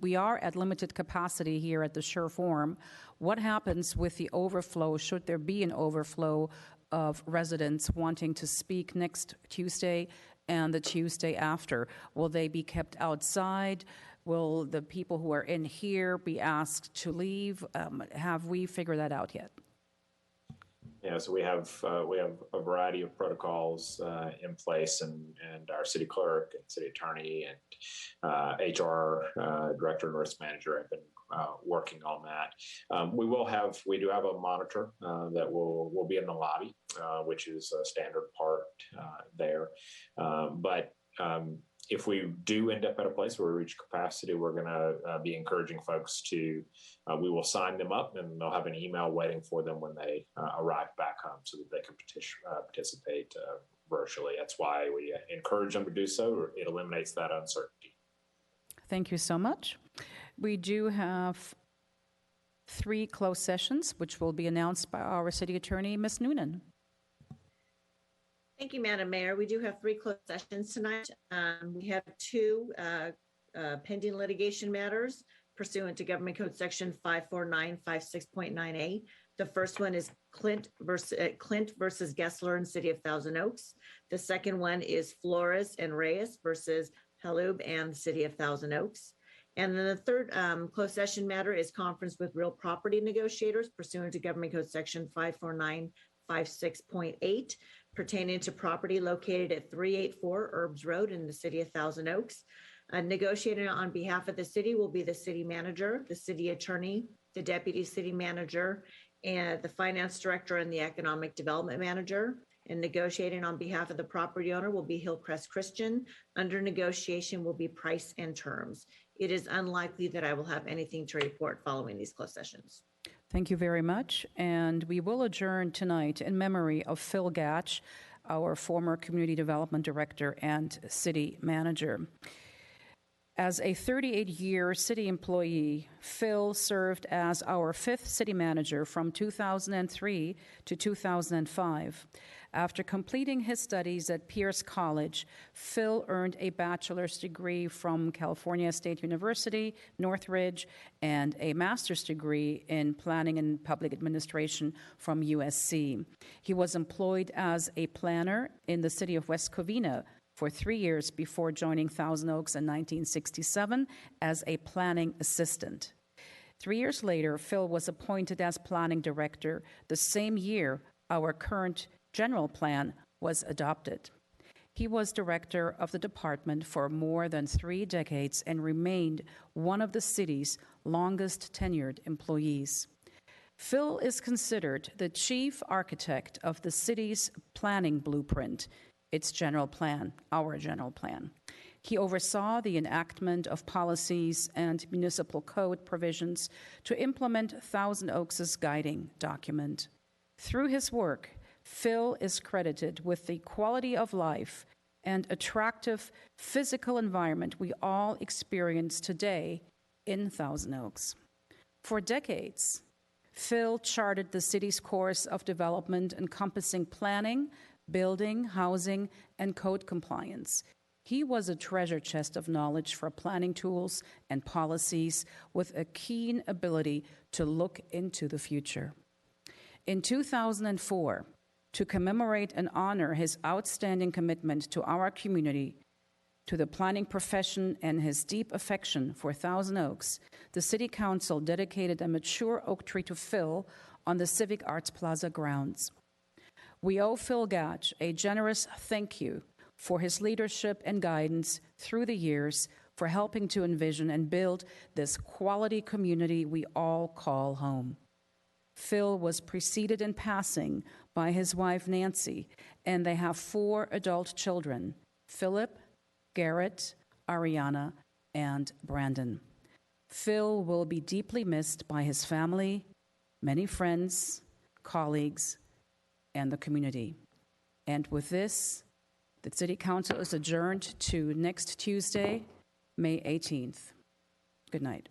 We are at limited capacity here at the Sure Forum. What happens with the overflow, should there be an overflow of residents wanting to speak next Tuesday and the Tuesday after? Will they be kept outside? Will the people who are in here be asked to leave? Have we figured that out yet? Yeah, so we have a variety of protocols in place, and our city clerk and city attorney and HR director and risk manager have been working on that. We do have a monitor that will be in the lobby, which is a standard part there. But if we do end up at a place where we reach capacity, we're going to be encouraging folks we will sign them up, and they'll have an email waiting for them when they arrive back home so that they can participate virtually. That's why we encourage them to do so. It eliminates that uncertainty. Thank you so much. We do have 3 closed sessions, which will be announced by our city attorney, Ms. Noonan. Thank you, Madam Mayor. We do have 3 closed sessions tonight. We have 2 pending litigation matters pursuant to Government Code Section 54956.9A. The first one is Clint versus Gessler in City of Thousand Oaks. The second one is Flores and Reyes versus Halub and City of Thousand Oaks. And then the third closed session matter is conference with real property negotiators pursuant to Government Code Section 54956.8. pertaining to property located at 384 Herbs Road in the City of Thousand Oaks. Negotiating on behalf of the city will be the city manager, the city attorney, the deputy city manager, and the finance director and the economic development manager. And negotiating on behalf of the property owner will be Hillcrest Christian. Under negotiation will be price and terms. It is unlikely that I will have anything to report following these closed sessions. Thank you very much. And we will adjourn tonight in memory of Phil Gatch, our former community development director and city manager. As a 38-year city employee, Phil served as our 5th city manager from 2003 to 2005. After completing his studies at Pierce College, Phil earned a bachelor's degree from California State University, Northridge, and a master's degree in planning and public administration from USC. He was employed as a planner in the city of West Covina for 3 years before joining Thousand Oaks in 1967 as a planning assistant. 3 years later, Phil was appointed as planning director the same year our current general plan was adopted. He was director of the department for more than 3 decades and remained one of the city's longest tenured employees. Phil is considered the chief architect of the city's planning blueprint, its general plan, our general plan. He oversaw the enactment of policies and municipal code provisions to implement Thousand Oaks' guiding document. Through his work, Phil is credited with the quality of life and attractive physical environment we all experience today in Thousand Oaks. For decades, Phil charted the city's course of development encompassing planning, building, housing, and code compliance. He was a treasure chest of knowledge for planning tools and policies with a keen ability to look into the future. In 2004, to commemorate and honor his outstanding commitment to our community, to the planning profession, and his deep affection for Thousand Oaks, the City Council dedicated a mature oak tree to Phil on the Civic Arts Plaza grounds. We owe Phil Gatch a generous thank you for his leadership and guidance through the years, for helping to envision and build this quality community we all call home. Phil was preceded in passing by his wife Nancy, and they have 4 adult children, Philip, Garrett, Ariana, and Brandon. Phil will be deeply missed by his family, many friends, colleagues, and the community. And with this, the City Council is adjourned to next Tuesday, May 18th. Good night.